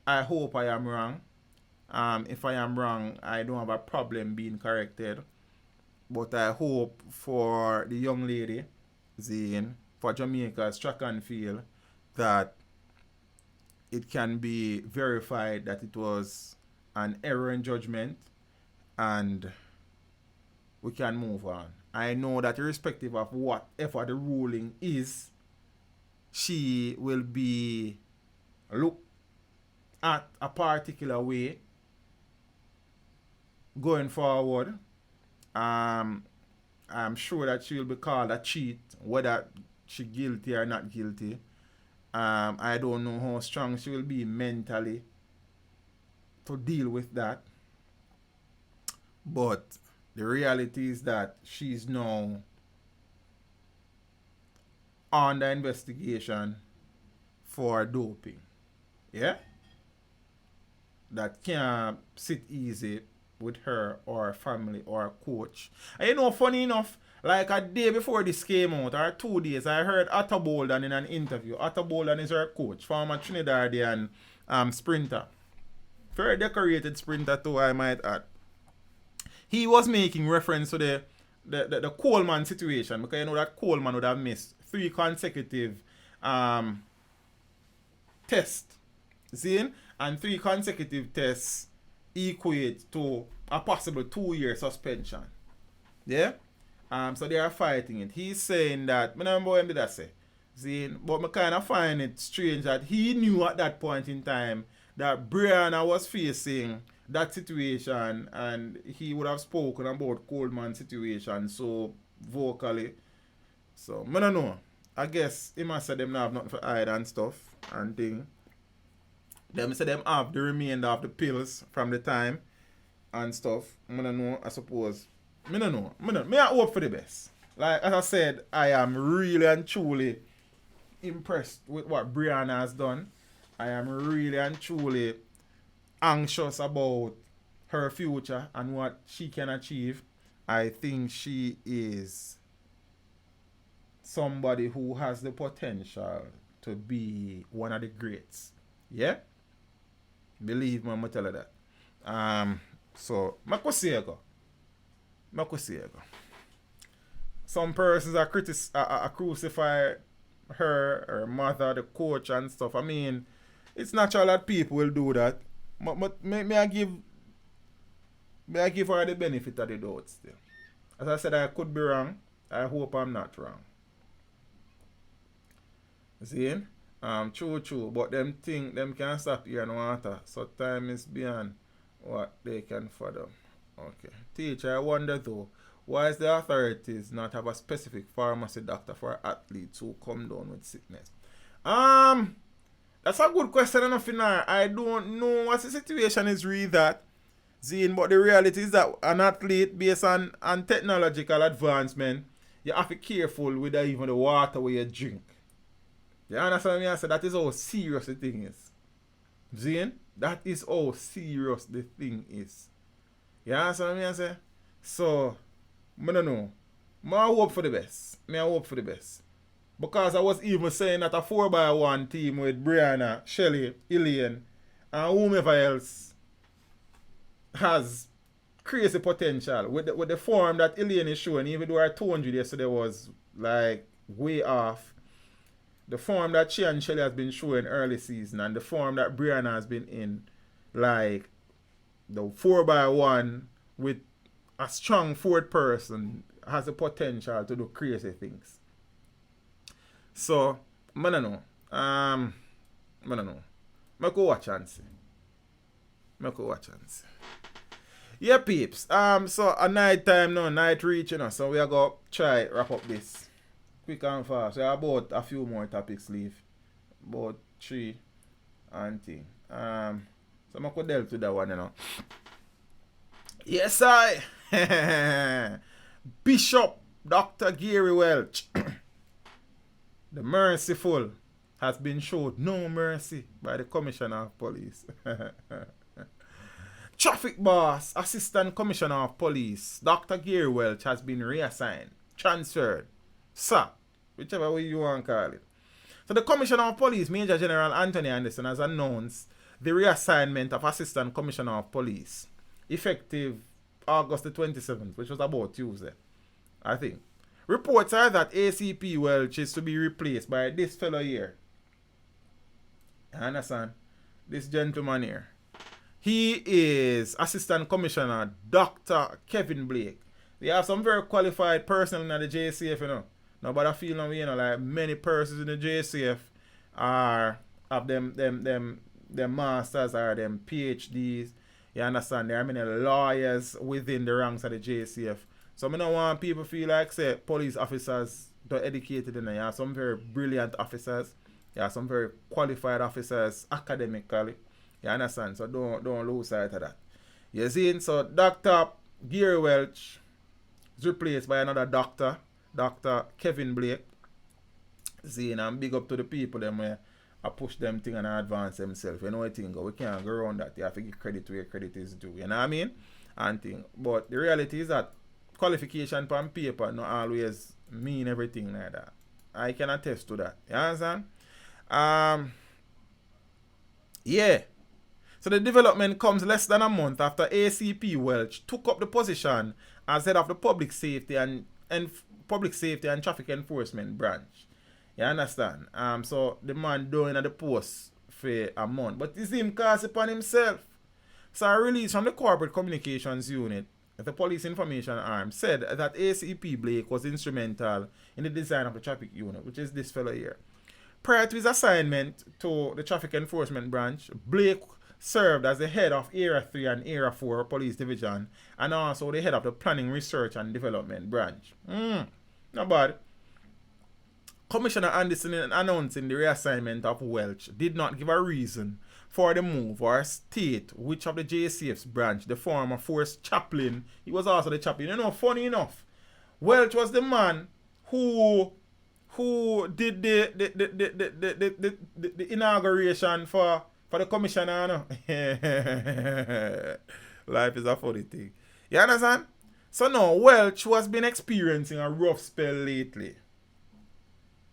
S1: I hope I am wrong. If I am wrong, I don't have a problem being corrected. But I hope for the young lady, Zane, for Jamaica's track and field, that it can be verified that it was an error in judgment and we can move on. I know that irrespective of whatever the ruling is, she will be looked at a particular way going forward. I'm sure that she will be called a cheat, whether she guilty or not guilty. I don't know how strong she will be mentally to deal with that. But the reality is that she's now under investigation for doping. Yeah? That can't sit easy with her or family or coach. And you know, funny enough, like a day before this came out, or 2 days, I heard Otto Bolden in an interview. Otto Bolden is her coach, former Trinidadian sprinter. Very decorated sprinter too, I might add. He was making reference to the Coleman situation, because you know that Coleman would have missed 3 consecutive tests. See? And 3 consecutive tests equate to a possible 2-year suspension. Yeah? So they are fighting it. He's saying that, I remember what did I say? See? But I kind of find it strange that he knew at that point in time that Briana was facing that situation, and he would have spoken about Coleman's situation so vocally. So, I don't know. I guess he must say them not have nothing for hide and stuff and thing. Them say them have the remainder of the pills from the time and stuff. I don't know, I suppose. I don't know. I hope for the best. Like, as I said, I am really and truly impressed with what Briana has done. I am really and truly anxious about her future and what she can achieve. I think she is somebody who has the potential to be one of the greats. Yeah? Believe me, I'm going to tell you that. So, I could say, Some persons are crucify her mother, the coach and stuff. I mean, it's natural that people will do that. But may I give her the benefit of the doubt still. As I said, I could be wrong. I hope I'm not wrong. See? True. But them think them can stop here and water. So time is beyond what they can fathom. Okay. Teacher, I wonder though, why is the authorities not have a specific pharmacy doctor for athletes who come down with sickness? That's a good question enough in there. I don't know what the situation is really that. Zine, but the reality is that an athlete based on technological advancement, you have to be careful with even the water where you drink. You understand me? I said that is how serious the thing is. Zine, that is how serious the thing is. You understand me? I say? So, I don't know. I hope for the best. Because I was even saying that a 4x1 team with Briana, Shelly, Elaine, and whomever else has crazy potential. With the form that Elaine is showing, even though I told you yesterday was like way off, the form that she and Shelly has been showing early season and the form that Briana has been in, like the 4x1 with a strong fourth person has the potential to do crazy things. So, I don't know. I go watch and see. Yeah, peeps. So a night time now, night reach, so we are going to try wrap up this quick and fast. We have about a few more topics leave. About 3 and thing. So I could delve to that one, Yes, I. Bishop Dr. Gary Welch, the merciful, has been showed no mercy by the Commissioner of Police. Traffic boss, Assistant Commissioner of Police, Dr. Gary Welch has been reassigned, transferred, sacked, whichever way you want to call it. So the Commissioner of Police, Major General Anthony Anderson, has announced the reassignment of Assistant Commissioner of Police, effective August the 27th, which was about Tuesday, I think. Reports are that ACP Welch is to be replaced by this fellow here. You understand? This gentleman here. He is Assistant Commissioner Dr. Kevin Blake. They have some very qualified personnel in the JCF, No, but I feel like many persons in the JCF have them masters or them PhDs. You understand? There are many lawyers within the ranks of the JCF. So I don't want people to feel like, say, police officers are educated in there. You have some very brilliant officers. You have some very qualified officers academically. You understand? So don't lose sight of that. You see? So Dr. Gary Welch is replaced by another doctor, Dr. Kevin Blake. See, and big up to the people them where I push them thing and I advance themselves. You know what I think? We can't go around that. You have to give credit where credit is due. You know what I mean? And thing. But the reality is that qualification on paper not always mean everything like that. I can attest to that. You understand? Yeah. So the development comes less than a month after ACP Welch took up the position as head of the Public Safety and Traffic Enforcement branch. You understand? So the man doing at the post for a month. But it's him cast upon himself. So a release from the Corporate Communications Unit, the Police Information Arm, said that ACP Blake was instrumental in the design of the traffic unit, which is this fellow here. Prior to his assignment to the Traffic Enforcement branch, Blake served as the head of Area 3 and Area 4 Police Division and also the head of the Planning, Research and Development branch. Not bad. Commissioner Anderson, in announcing the reassignment of Welch, did not give a reason for the move or state which of the JCF's branch the former force chaplain. He was also the chaplain. Funny enough, Welch was the man who did the inauguration for the commissioner. Life is a funny thing. You understand? So now Welch, who has been experiencing a rough spell lately,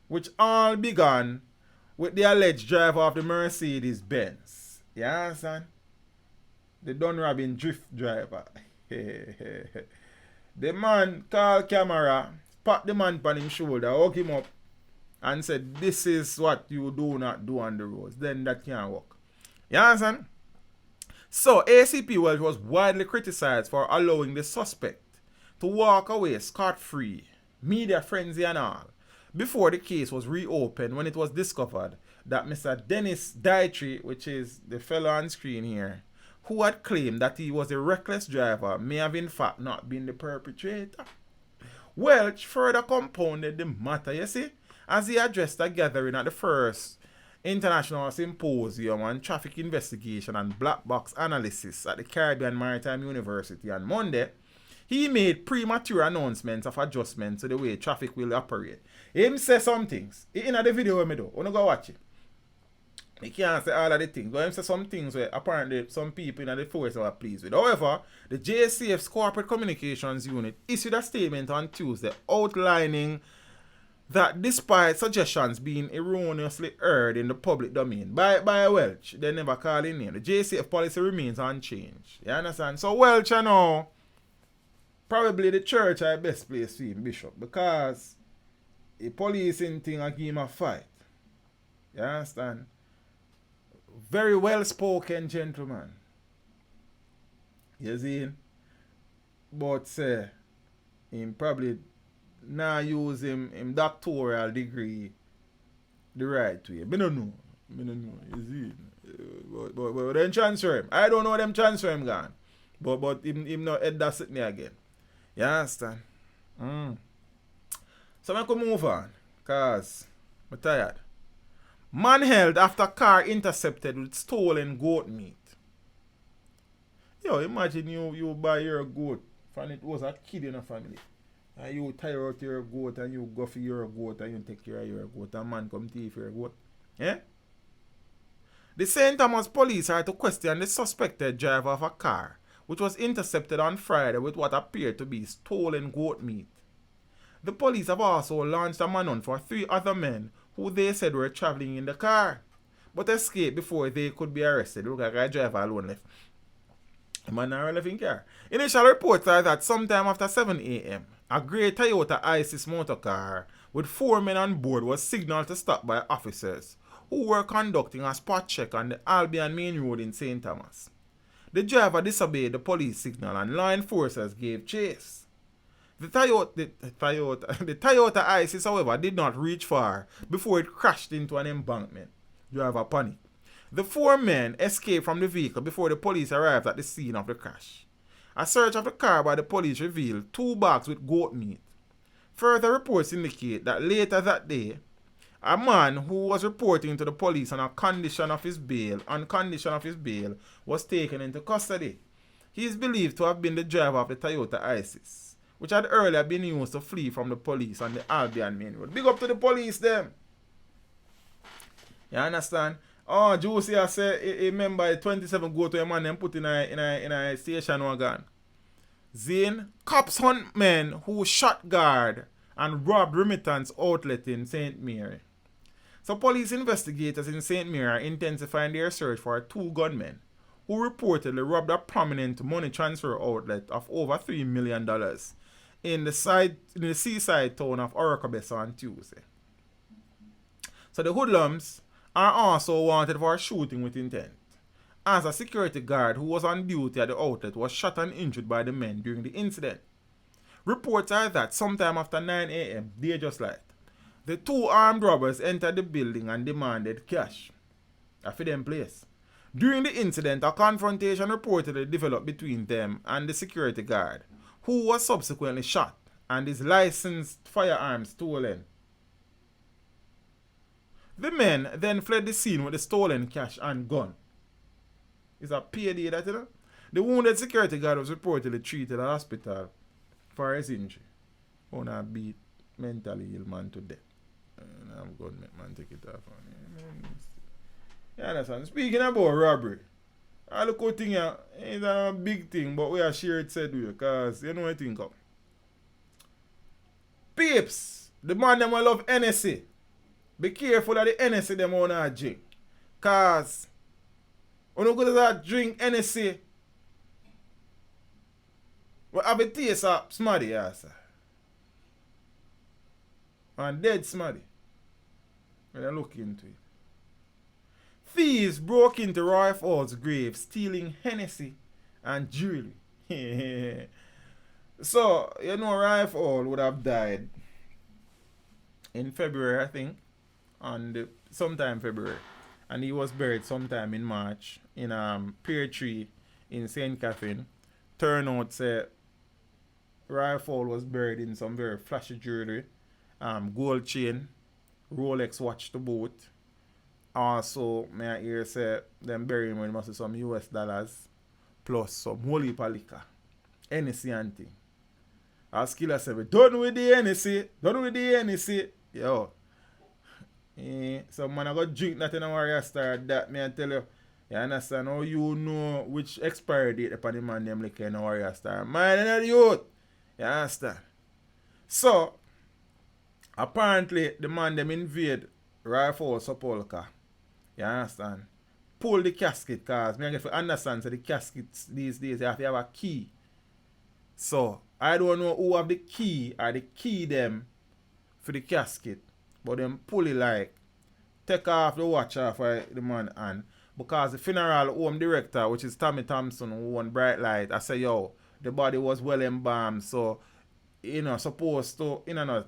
S1: which all began with the alleged driver of the Mercedes Benz. You understand? The Dunrobin drift driver. The man called camera, pat the man on his shoulder, hug him up, and said, this is what you do not do on the roads. Then that can't work. You understand? So, ACP Welsh was widely criticized for allowing the suspect to walk away scot-free, media frenzy and all, before the case was reopened when it was discovered that Mr. Dennis Dietry, which is the fellow on screen here, who had claimed that he was a reckless driver, may have in fact not been the perpetrator. Welch further compounded the matter, you see, as he addressed a gathering at the first International Symposium on Traffic Investigation and Black Box Analysis at the Caribbean Maritime University on Monday. He made premature announcements of adjustments to the way traffic will operate. Him say some things. In the video where me do, wanna go watch it. He can't say all of the things, but him say some things where apparently some people in the force are pleased with. However, the JCF's Corporate Communications Unit issued a statement on Tuesday outlining that despite suggestions being erroneously heard in the public domain by Welch, they never call in name. The JCF policy remains unchanged. You understand? So Welch, you know, probably the church are the best place for him, Bishop, because the policing thing I give him a fight. You understand? Very well spoken gentleman. You see? But say, him probably now use him doctoral degree the right way. I don't know. You see? But then transfer him. I don't know them transfer him gone. But him not head that sitting again. You understand? So I can move on. Cause I'm tired. Man held after car intercepted with stolen goat meat. Yo, imagine you buy your goat and it was a kid in a family. And you tire out your goat and you go for your goat and you take care of your goat and man come thief your goat. Yeah? The St. Thomas police are to question the suspected driver of a car which was intercepted on Friday with what appeared to be stolen goat meat. The police have also launched a manhunt for 3 other men who they said were traveling in the car, but escaped before they could be arrested. Look like a driver alone left. The man not left in car. Initial reports are that sometime after 7 a.m., a grey Toyota Isis motor car with 4 men on board was signaled to stop by officers who were conducting a spot check on the Albion Main Road in St. Thomas. The driver disobeyed the police signal and law enforcers gave chase. The Toyota Isis, however, did not reach far before it crashed into an embankment. Driver panicked. The 4 men escaped from the vehicle before the police arrived at the scene of the crash. A search of the car by the police revealed 2 bags with goat meat. Further reports indicate that later that day, a man who was reporting to the police on condition of his bail was taken into custody. He is believed to have been the driver of the Toyota Isis, which had earlier been used to flee from the police on the Albion Main Road. Big up to the police them. You understand? Oh, Juicy I say, remember 27 go to a man and put in a station wagon. Zane, cops hunt men who shot guard and robbed remittance outlet in St. Mary. So police investigators in St. Mary are intensifying their search for 2 gunmen who reportedly robbed a prominent money transfer outlet of over $3 million in the seaside town of Orocabessa on Tuesday. So the hoodlums are also wanted for shooting with intent, as a security guard who was on duty at the outlet was shot and injured by the men during the incident. Reports are that sometime after 9 a.m., day just light, the 2 armed robbers entered the building and demanded cash. For them place. During the incident, a confrontation reportedly developed between them and the security guard, who was subsequently shot and his licensed firearms stolen. The men then fled the scene with the stolen cash and gun. It's a payday that, you know? The wounded security guard was reportedly treated at hospital for his injury. On a beat mentally ill man to death. I'm going to make man take it off. You understand? Speaking about robbery, all the good thing here is a big thing, but we are sure it said we, because you know what I think of. Peeps, the man them will love NSC. Be careful of the NSC them wanna drink. Cause when you go to that drink NSC, Well, have a taste of smarty, yeah, sir. And dead smarty. When I look into it. Thieves broke into Roy Fall's grave, stealing Hennessy and jewelry. So, you know, Roy Fall would have died in February, I think, and sometime February. And he was buried sometime in March in Pier 3 in St. Catherine. Turnout say Roy Fall was buried in some very flashy jewelry, gold chain, Rolex watch to boot. Also, may I hear say them bury him with must be some US dollars plus some holy liquor. Hennessy and thing. As Killer said, we done with the Hennessy. Done with the Hennessy. Yo. Some man I got drink that in a Warrior Star that me I tell you. You understand how you know which expiry date upon the man them like in a Warrior Star. Man in the youth. You understand? So apparently the man them invade Rifle Sepulchre. You understand? Pull the casket cause me I get to understand so the caskets these days you have to have a key. So I don't know who have the key or the key them for the casket. But them pull it like take off the watch off the man hand. Because the funeral home director, which is Tommy Thompson, who won Bright Light, I say, yo, the body was well embalmed, so, you know, supposed to, you know,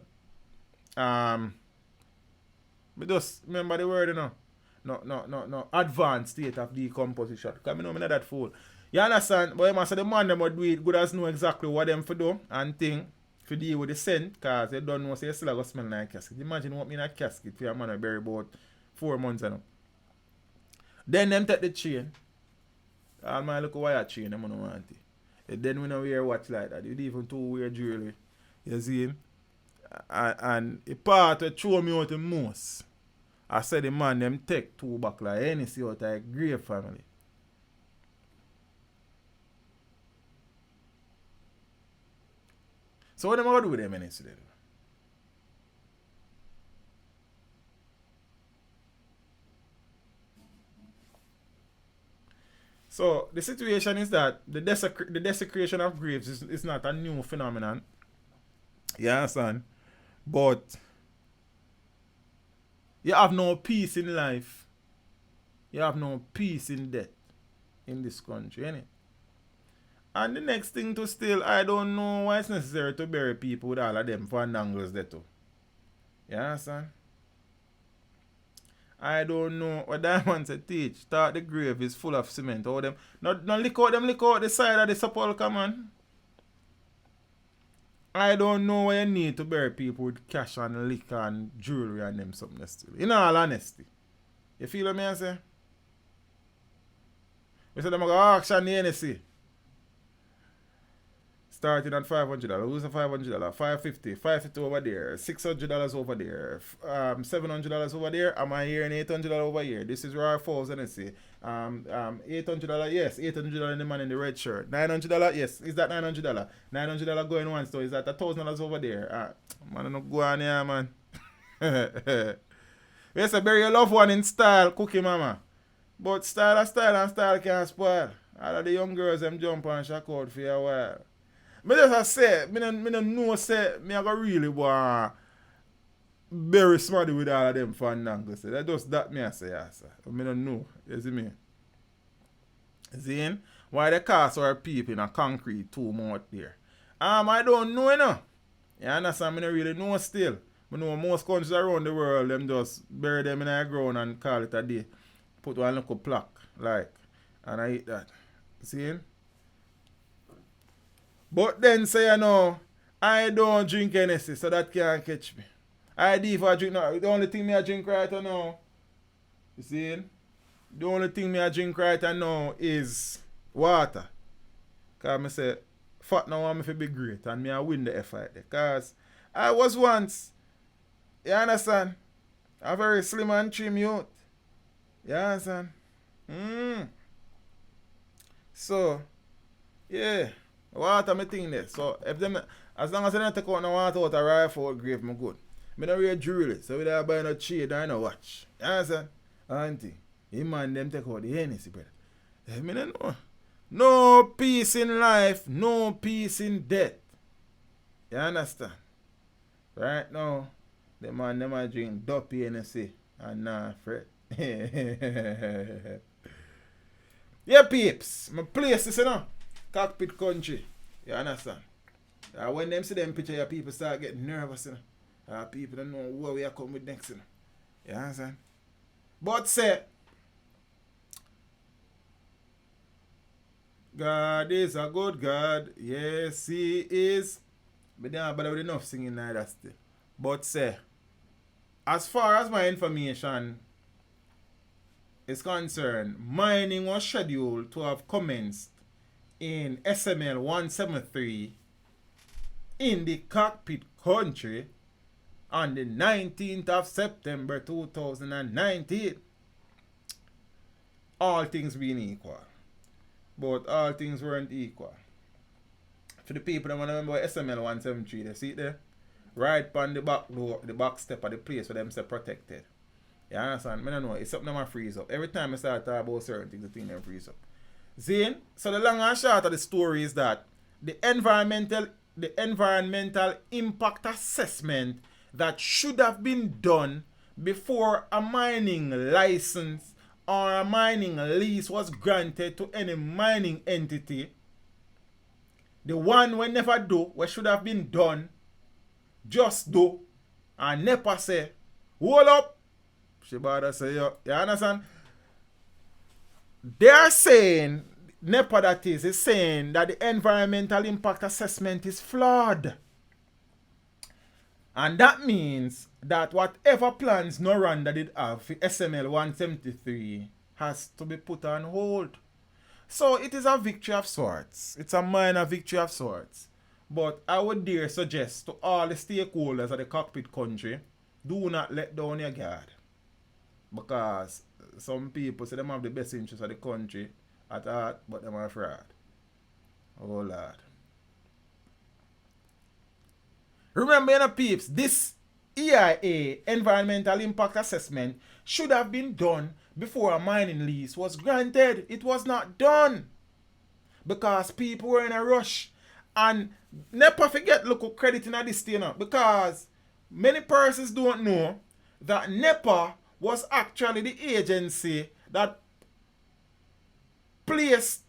S1: but just remember the word, you know, no, advanced state of decomposition. Because I know I'm not that fool. You understand? But I must say the man them would do it good as know exactly what them for do and think for deal with the scent, because they don't know, so you still going to smell like a casket. Imagine what me in a casket for a man who bury about 4 months ago. Then them take the chain. All my look wire chain, them don't want it. And then we don't wear watch like that. You even too wear jewelry. You see him? And the part that throw me out the most, I said the man them take 2 back like Hennessy out of a grave family. So what am I going to do with them Hennessy then? So the situation is that the desecration of graves is not a new phenomenon. You understand? But you have no peace in life. You have no peace in death in this country, innit? And the next thing to still, I don't know why it's necessary to bury people with all of them fandangles there too. You understand? I don't know what Diamond said teach. Thought the grave is full of cement. All them not lick out the side of the sepulchre, man. I don't know why you need to bury people with cash and liquor and jewelry and them something still. In all honesty. You feel what I say? We said I'm going to auction the Hennessy. Starting at $500. Who's the $500? $550. $550 over there. $600 over there. $700 over there. Am I hearing $800 over here? This is Roy Falls, Hennessy. $800, yes. $800 in the man in the red shirt. $900, yes. Is that $900? $900 going once, so is that $1,000 over there? Man, don't go on here, man. Yes, I bury your loved one in style, cookie mama. But style and style can't spoil. All of the young girls, them jump and shock out for a while. Me just say, me don't know say, me I go really want bury somebody with all of them fandangles. That just that me I say, yeah, sir. Me don't know. You see me? See? Why the cast our people in a concrete tomb out there? I don't know, you know. You understand? Me don't really know still. I know most countries around the world, them just bury them in the ground and call it a day. Put one little plaque, like, and I eat that. See? But then say, you know, I don't drink Hennessy, so that can't catch me. I do if I drink now. The only thing me I drink right now, you see? The only thing me I drink right now is water. Because I say, fat now want me to be great, and me I win the fight there. Because I was once, you understand, a very slim and trim youth. You understand? So, yeah. Water me thing there. So if them as long as they don't take out no water out of rifle grave, me good. Me don't wear jewelry, so we don't buy no shade or no watch. You understand? Auntie, him and them take out the Hennessy, brother. Me don't know. No peace in life, no peace in death. You understand? Right now, the man them a drink dopey NSC and nah fret. Yeah, peeps. My place is, Cockpit country. You understand? When them see them picture, your people start getting nervous, people don't know where we are coming with next, You understand? But say, God is a good God. Yes, He is. But don't bother with enough singing like that still. But say, as far as my information is concerned, mining was scheduled to have commenced in SML 173 in the Cockpit country on the 19th of September 2019. All things being equal. But all things weren't equal. For the people that want to remember SML 173, they see it there? Right on the back door, the back step of the place where them say protected. You understand? I don't know. It's something that freeze up. Every time I start talking about certain things, the thing them freeze up. Zane, so the long and short of the story is that the environmental impact assessment that should have been done before a mining license or a mining lease was granted to any mining entity, the one we never do, what should have been done, just do, and NEPA say, hold up. She bother say, you understand? They are saying, NEPA that is saying that the environmental impact assessment is flawed. And that means that whatever plans Noranda did have for SML 173 has to be put on hold. So it is a victory of sorts. It's a minor victory of sorts. But I would dare suggest to all the stakeholders of the Cockpit country, do not let down your guard. Because some people say them have the best interest of the country at heart, but them are fraud. Oh Lord. Remember, peeps, this EIA, Environmental Impact Assessment, should have been done before a mining lease was granted. It was not done. Because people were in a rush. And never forget look credit in this thing, because many persons don't know that NEPA was actually the agency that placed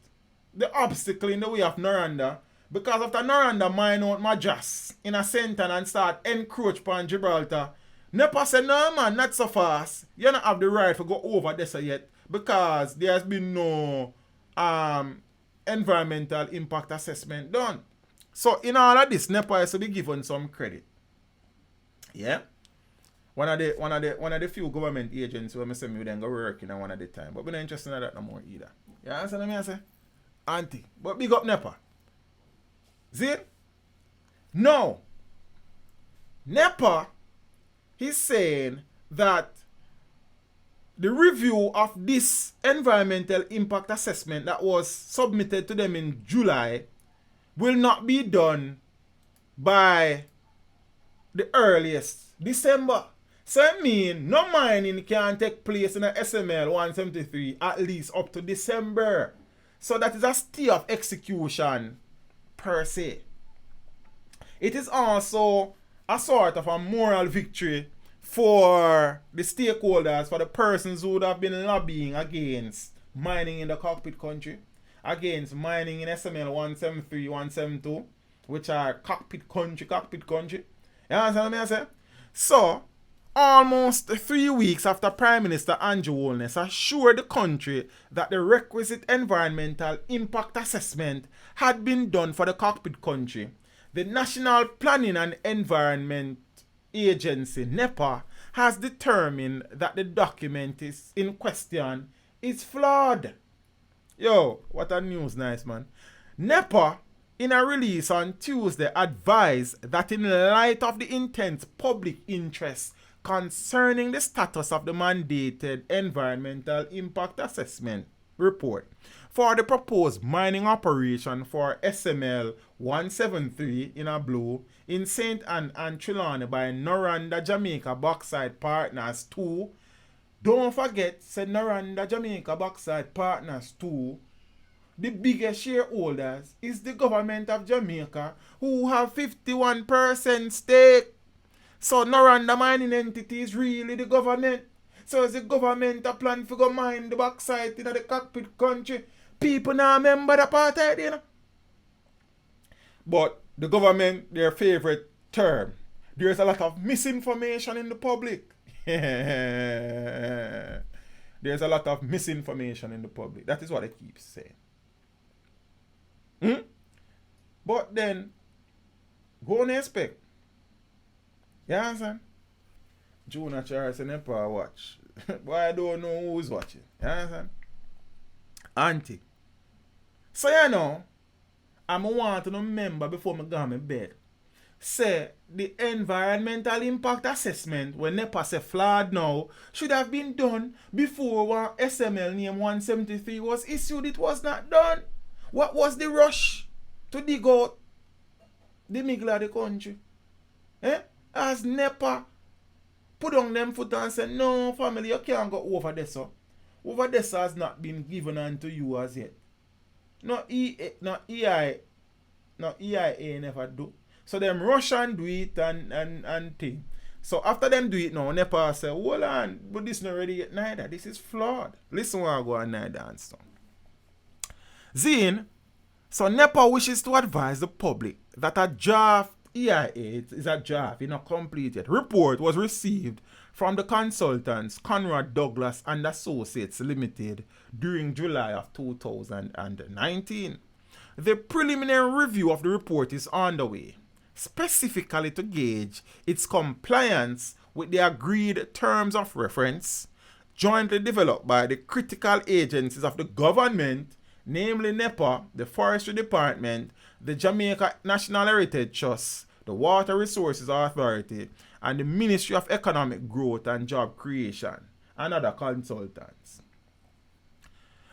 S1: the obstacle in the way of Noranda, because after Noranda mine out Madras in a center and start encroach upon Gibraltar, NEPA said, no man, not so fast. You don't have the right to go over this yet, because there has been no environmental impact assessment done. So in all of this, NEPA has to be given some credit. Yeah? One of the few government agents who I say me then go working at one at the time. But we're not interested in that no more either. You understand what I say? Auntie. But big up NEPA. See? No. NEPA is saying that the review of this environmental impact assessment that was submitted to them in July will not be done by the earliest December. So I mean, no mining can take place in a SML 173 at least up to December. So that is a stay of execution per se. It is also a sort of a moral victory for the stakeholders, for the persons who would have been lobbying against mining in the Cockpit country, against mining in SML 173, 172, which are Cockpit country. You understand what I say? So, almost 3 weeks after Prime Minister Andrew Holness assured the country that the requisite environmental impact assessment had been done for the Cockpit country, the National Planning and Environment Agency, NEPA, has determined that the document is in question is flawed. Yo, what a news, nice man. NEPA, in a release on Tuesday, advised that in light of the intense public interest concerning the status of the mandated environmental impact assessment report for the proposed mining operation for SML 173 in a blue in St. Anne and Trelawney by Noranda Jamaica Bauxite Partners 2. Don't forget, said Noranda Jamaica Bauxite Partners 2 the biggest shareholders is the government of Jamaica, who have 51% stake. So no random mining entity is really the government. So is the government a plan for go mine the backside in the cockpit country? People now remember the apartheid, you know. But the government, their favorite term, there's a lot of misinformation in the public. There's a lot of misinformation in the public. That is what they keep saying. But then, go and expect. You understand? Junior Charles and Empire watch. But I don't know who's watching. You understand? Auntie. So you know, I want to remember before I go to bed. Say the environmental impact assessment when NEPA say flawed now should have been done before one SML name 173 was issued. It was not done. What was the rush to dig out the middle of the country? As NEPA put on them foot and said, no family, you can't go over this. So. Over this has not been given unto you as yet. No EIA never do. So them rush and do it and thing. So after them do it now, NEPA say, hold on, but this not ready yet neither. This is flawed. Listen what I go on now dance to. Zine, so NEPA wishes to advise the public that a draft EIA, it is a draft, it's not complete yet, report was received from the consultants Conrad Douglas and Associates Limited during July of 2019. The preliminary review of the report is underway, specifically to gauge its compliance with the agreed terms of reference jointly developed by the critical agencies of the government, namely NEPA, the Forestry Department, the Jamaica National Heritage Trust, the Water Resources Authority, and the Ministry of Economic Growth and Job Creation, and other consultants.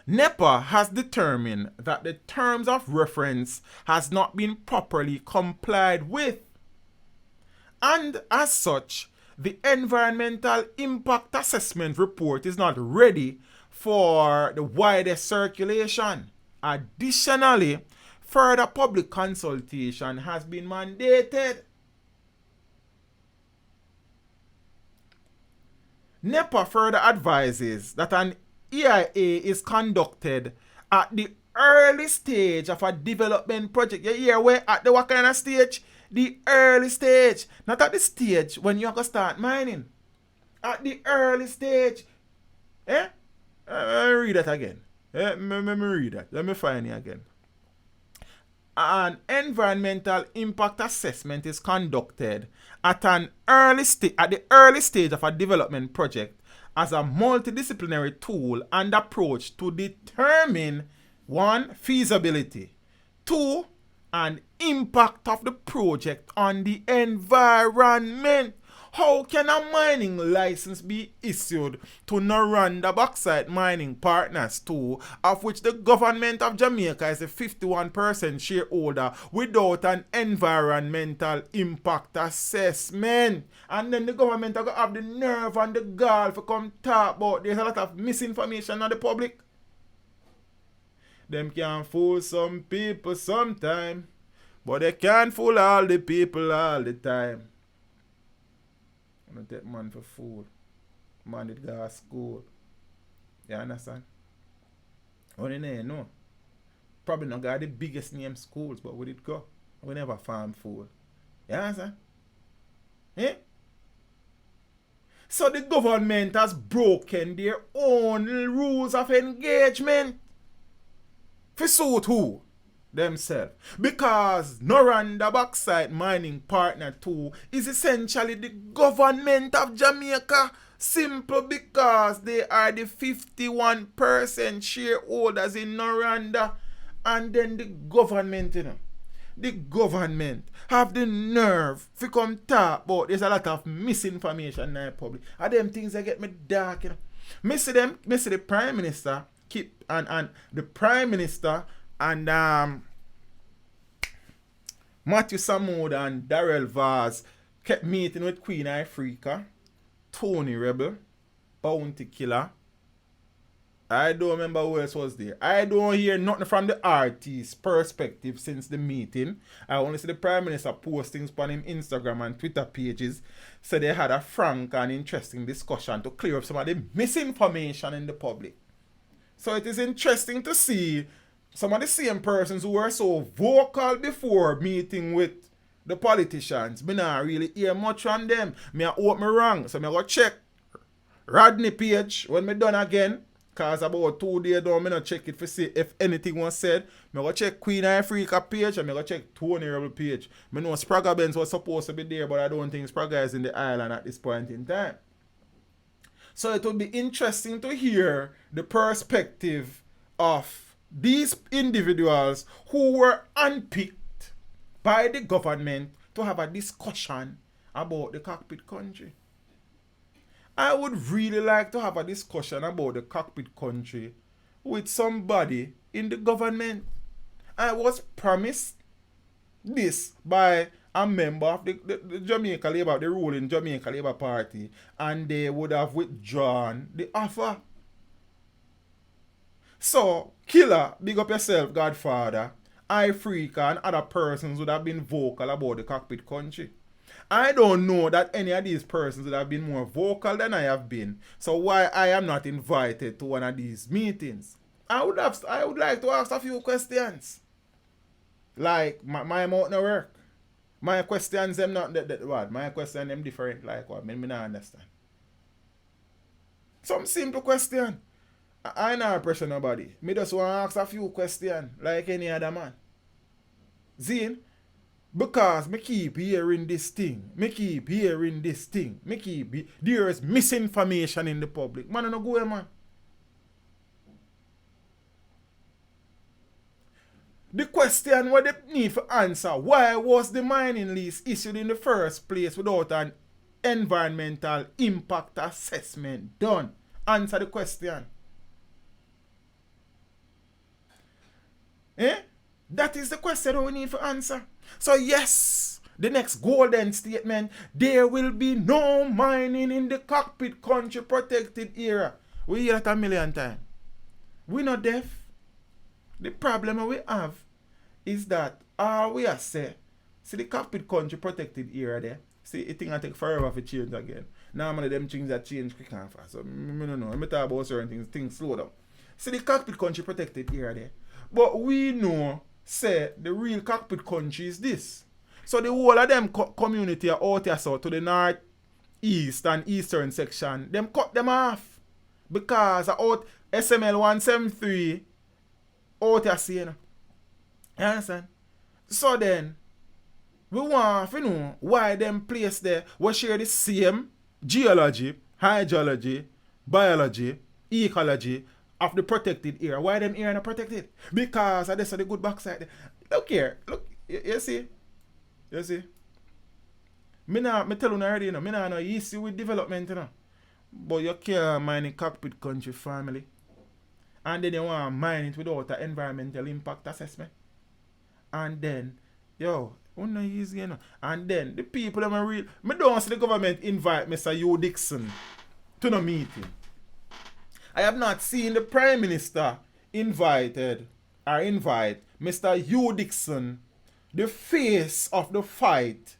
S1: NEPA has determined that the terms of reference has not been properly complied with, and as such, the environmental impact assessment report is not ready for the widest circulation. Additionally, further public consultation has been mandated. NEPA further advises that an EIA is conducted at the early stage of a development project. You hear where at the what kind of stage? The early stage. Not at the stage when you're going to start mining. At the early stage. Let me read that again. Let me read that. Let me find it again. An environmental impact assessment is conducted at the early stage of a development project as a multidisciplinary tool and approach to determine 1. Feasibility, 2. An impact of the project on the environment. How can a mining license be issued to Noranda Bauxite Mining Partners 2, of which the government of Jamaica is a 51% shareholder, without an environmental impact assessment? And then the government are going to have the nerve and the gall to come talk about there's a lot of misinformation on the public. Them can fool some people sometime, but they can't fool all the people all the time. I don't take man for fool. Man did go to school. You understand? Only no. Probably not got the biggest name schools, but we did go. We never found fool. You understand? Eh? So the government has broken their own rules of engagement. For suit who? Themselves. Because Noranda Bauxite Mining Partner 2 is essentially the government of Jamaica. Simple because they are the 51% shareholders in Noranda. And then the government, the government have the nerve to come talk about there's a lot of misinformation in the public. And them things that get me dark, Me see the Prime Minister keep and the Prime Minister and Matthew Samud and Darrell Vaz kept meeting with Queen Africa, Tony Rebel, Bounty Killer, I don't remember who else was there. I don't hear nothing from the artist's perspective since the meeting. I only see the Prime Minister postings on him Instagram and Twitter pages. So they had a frank and interesting discussion to clear up some of the misinformation in the public. So it is interesting to see some of the same persons who were so vocal before meeting with the politicians. Me not really hear much from them. Me I hope me wrong. So me go check Rodney page when me done again. Cause about 2 days down, me not check it for see if anything was said. Me go check Queen Africa page and me go check Tony Rebel page. Me know Sprague Benz was supposed to be there, but I don't think Sprague is in the island at this point in time. So it would be interesting to hear the perspective of these individuals who were unpicked by the government to have a discussion about the cockpit country. I would really like to have a discussion about the cockpit country with somebody in the government. I was promised this by a member of the Jamaica Labour, the ruling Jamaica Labour Party, and they would have withdrawn the offer. So, Killer, big up yourself, Godfather, Ifreaka, and other persons would have been vocal about the cockpit country. I don't know that any of these persons would have been more vocal than I have been. So why I am not invited to one of these meetings? I would like to ask a few questions. Like my amount no work. My questions them not that what? My questions them different like what? Me not understand. Some simple question. I not pressure nobody. Me just want to ask a few questions like any other man. Zine? Because me keep hearing this thing. There is misinformation in the public. Man, I no go, man. The question what they need for answer, why was the mining lease issued in the first place without an environmental impact assessment done? Answer the question. That is the question we need for answer. So yes, the next golden statement, there will be no mining in the cockpit country protected area. We hear that a million times. We not deaf. The problem we have is that all we are say, see the cockpit country protected area there, see it thing take forever to change again. Normally them things that change quick and fast. So I don't know. I talk about certain things slow down. See the cockpit country protected area there. But we know say the real cockpit country is this. So the whole of them community are out here so to the north, east and eastern section, them cut them off. Because out SML 173 out here see, you know. You understand? So then we want to know why them place there we share the same geology, hydrology, biology, ecology of the protected area. Why them area not protected? Because that's the good backside. Look here. Look. You see? You see? Me tell you already, you know. Me not no easy with development, you know. But you can't mine in cockpit country family. And then you want to mine it without an environmental impact assessment. And then, not easy, you know. And then the people them are real. Me don't see the government invite Mr. Hugh Dixon to no meeting. I have not seen the Prime Minister invite Mr. Hugh Dixon, the face of the fight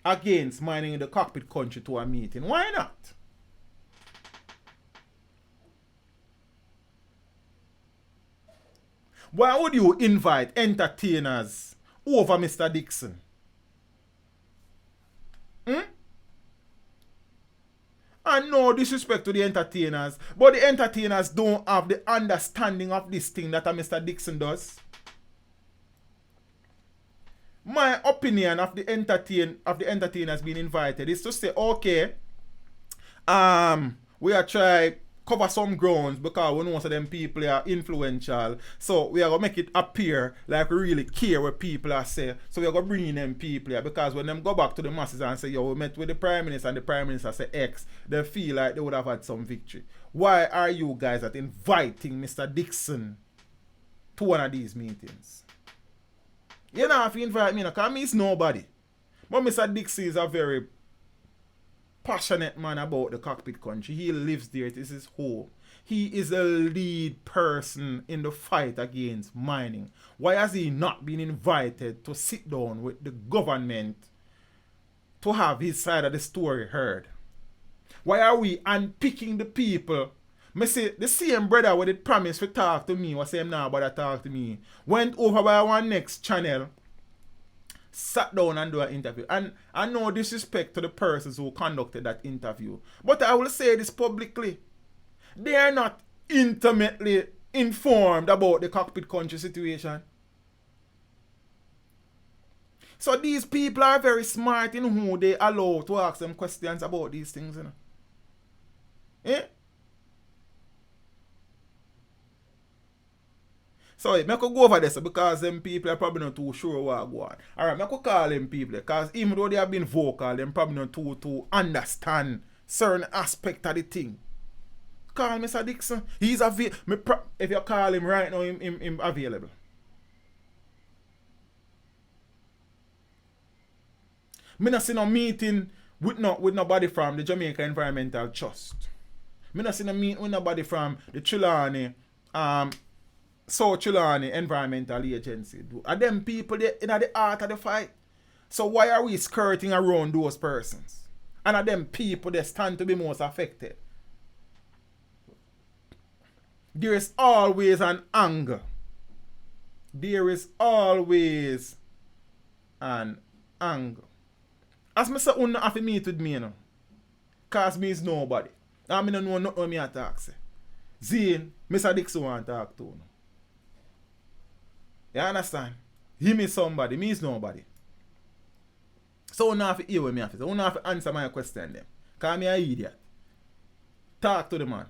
S1: against mining in the cockpit country, to a meeting. Why not? Why would you invite entertainers over Mr. Dixon? And no disrespect to the entertainers, but the entertainers don't have the understanding of this thing that Mr. Dixon does. My opinion of the entertainers being invited is to say, okay, we are trying cover some grounds because we know most of them people are influential. So we are going to make it appear like we really care what people are saying. So we are going to bring in them people here because when them go back to the masses and say, we met with the Prime Minister and the Prime Minister say X, they feel like they would have had some victory. Why are you guys at inviting Mr. Dixon to one of these meetings? You know, if you invite me, because me is nobody. But Mr. Dixon is a very passionate man about the cockpit country. He lives there. It is his home. He is a lead person in the fight against mining. Why has he not been invited to sit down with the government to have his side of the story heard? Why are we unpicking the people? Me say, the same brother with it promised to talk to me, was saying now about to talk to me, went over by one next channel, sat down and do an interview. And I no disrespect to the persons who conducted that interview, but I will say this publicly. They are not intimately informed about the Cockpit country situation. So these people are very smart in who they allow to ask them questions about these things, you know. Eh? So I could go over this because them people are probably not too sure what go on. Alright, I could call them people because even though they have been vocal, they're probably not too understand certain aspect of the thing. Call Mr. Dixon. He's available. If you call him right now, him available. Me not see no meeting with nobody from the Jamaica Environmental Trust. Me not see no meeting with nobody from the Trelawney, South Trelawney Environmental Agency. Are them people they in the heart of the fight? So why are we skirting around those persons? And are them people that stand to be most affected? There is always an angle. There is always an angle. As me say, you have to meet with me, you know. Cause me is nobody. And me don't know nothing me to talk say. Zane, Mr. Dixon want to talk to you. You understand? Him is somebody, me is nobody. So you have to hear what me have to say. You have to answer my question them. Cause me an idiot. Talk to the man.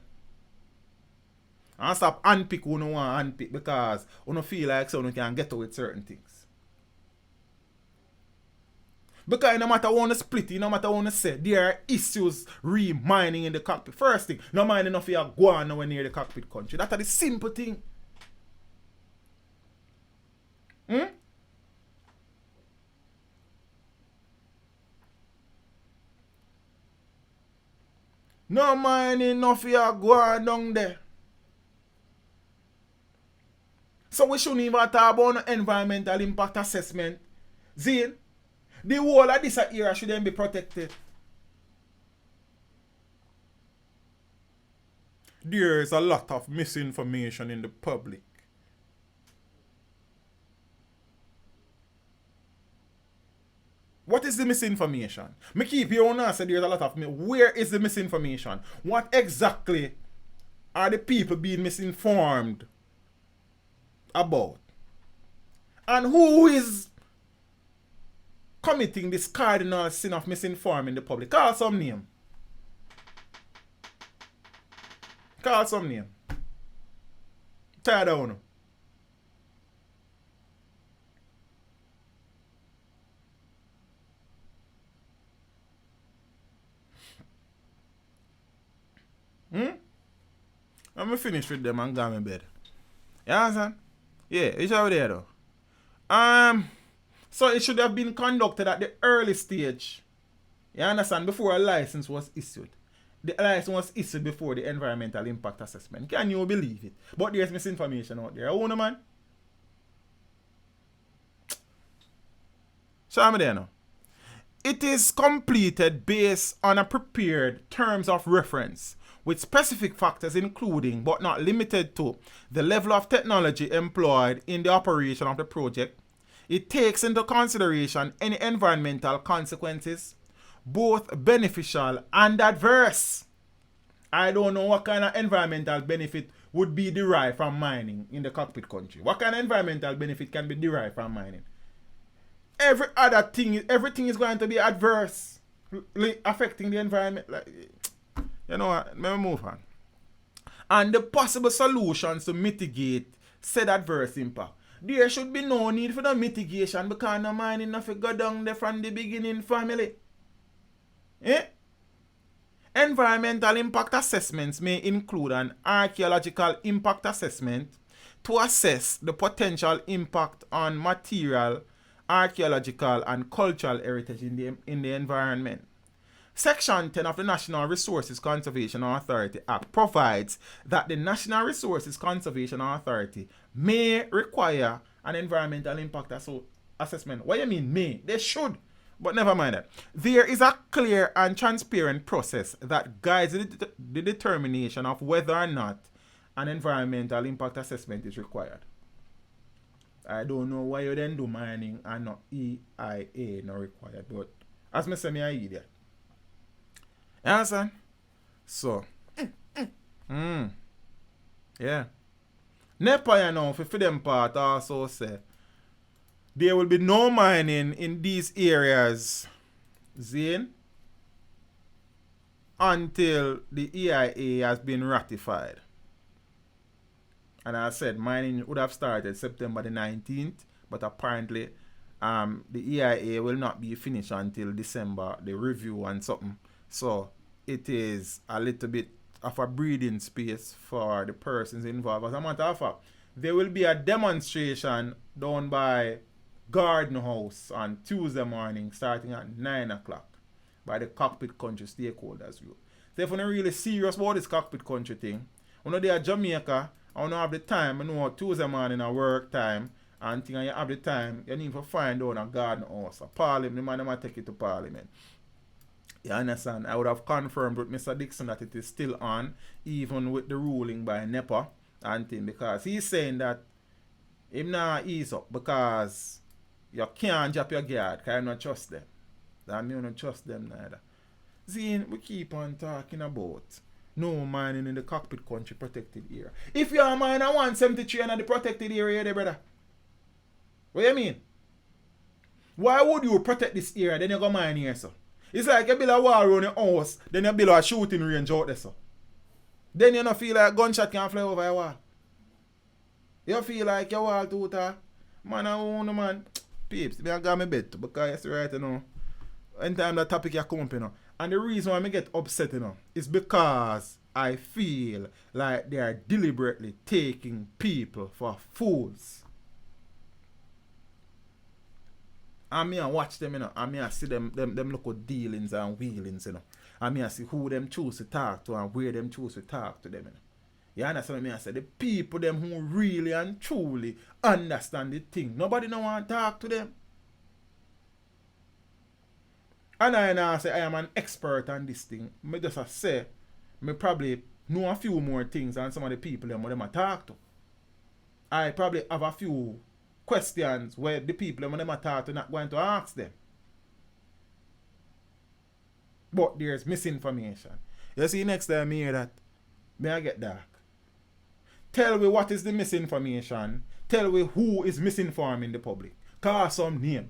S1: And stop unpick who no want unpick because you don't feel like so you can get away with certain things. Because no matter what you split, no matter what you say, there are issues re-mining in the cockpit. First thing, no mind enough you go on nowhere near the cockpit country. That's the simple thing. No mind enough you go on down there. So we shouldn't even talk about environmental impact assessment. Zane, the whole of this area should then be protected. There is a lot of misinformation in the public. What is the misinformation? Me keep your own answer. There's a lot of where is the misinformation? What exactly are the people being misinformed about? And who is committing this cardinal sin of misinforming the public? Call some name. Call some name. Tired of one. I'm gonna finish with them and go in bed. You understand? Yeah, it's over there though. So it should have been conducted at the early stage. You understand? Before a license was issued. The license was issued before the environmental impact assessment. Can you believe it? But there's misinformation out there. Oh no man. So I'm there now. It is completed based on a prepared terms of reference with specific factors including but not limited to the level of technology employed in the operation of the project. It takes into consideration any environmental consequences, both beneficial and adverse. I don't know what kind of environmental benefit would be derived from mining in the cockpit country. What kind of environmental benefit can be derived from mining? Every other thing, everything is going to be adverse, affecting the environment. Like, you know what? Let me move on. And the possible solutions to mitigate said adverse impact. There should be no need for the mitigation because no mining nothing go down there from the beginning, family. Environmental impact assessments may include an archaeological impact assessment to assess the potential impact on material, archaeological, and cultural heritage in the environment. Section 10 of the National Resources Conservation Authority Act provides that the National Resources Conservation Authority may require an environmental impact assessment. What do you mean may? They should. But never mind that. There is a clear and transparent process that guides the determination of whether or not an environmental impact assessment is required. I don't know why you then do mining and not EIA not required. But as me say, me I idiot. You understand? So. Yeah. NEPA, you know, for them part also say there will be no mining in these areas, Zane, until the EIA has been ratified. And I said mining would have started September the 19th, but apparently the EIA will not be finished until December, the review and something. So it is a little bit of a breathing space for the persons involved. As a matter of fact, there will be a demonstration down by Garden House on Tuesday morning starting at 9 o'clock by the Cockpit Country stakeholders group. So if you're really serious about this Cockpit Country thing, when you're at Jamaica, I don't have the time, I know Tuesday morning at work time, and you have the time, you need to find out a Garden House, a Parliament, the man might take it to Parliament. You understand? I would have confirmed with Mr. Dixon that it is still on, even with the ruling by NEPA and thing, because he's saying that him not ease up because you can't drop your guard because I don't trust them. That me don't trust them neither. Zine, we keep on talking about no mining in the Cockpit Country protected area. If you are mining at 173 and the protected area there, brother, what do you mean? Why would you protect this area then you go mine here, sir? It's like you build a wall around your house, then you build a shooting range out there, sir. Then you don't feel like a gunshot can fly over your wall. You feel like your wall too tall. Man, I own man. Peeps, I got my bed too, because you right, you know. Anytime that topic you come up, you know. And the reason why I get upset, you know, is because I feel like they are deliberately taking people for fools. And me I watch them, you know, and me I see them look at dealings and wheelings, you know. And me I see who them choose to talk to and where them choose to talk to them, you know. You understand what me I say? The people them who really and truly understand the thing. Nobody no want to talk to them. And I now say I am an expert on this thing. Me just say, me probably know a few more things than some of the people them I talk to. I probably have a few questions where the people them I talk to not going to ask them. But there's misinformation. You see next time I hear that, may I get dark. Tell me what is the misinformation. Tell me who is misinforming the public. Call some name.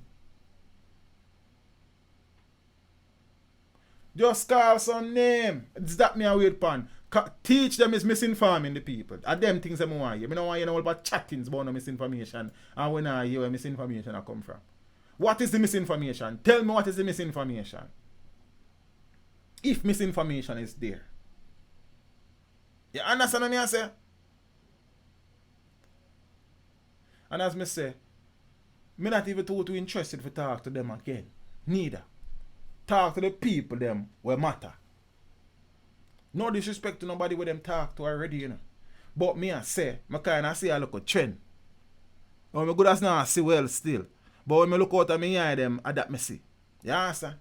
S1: Just call some name. It's that me a wait pan. Teach them is misinforming the people. And them things them want you. I don't want you know all about chattings about no misinformation. And when I hear where misinformation I come from. What is the misinformation? Tell me what is the misinformation. If misinformation is there. You understand what I say? And as me say, me not even too interested to talk to them again. Neither. Talk to the people them where matter. No disrespect to nobody with them talk to already, you know. But me I say, I kind of see a look a trend. But me good as now I see well still. But when me look out at me eye them, I that me see. You understand?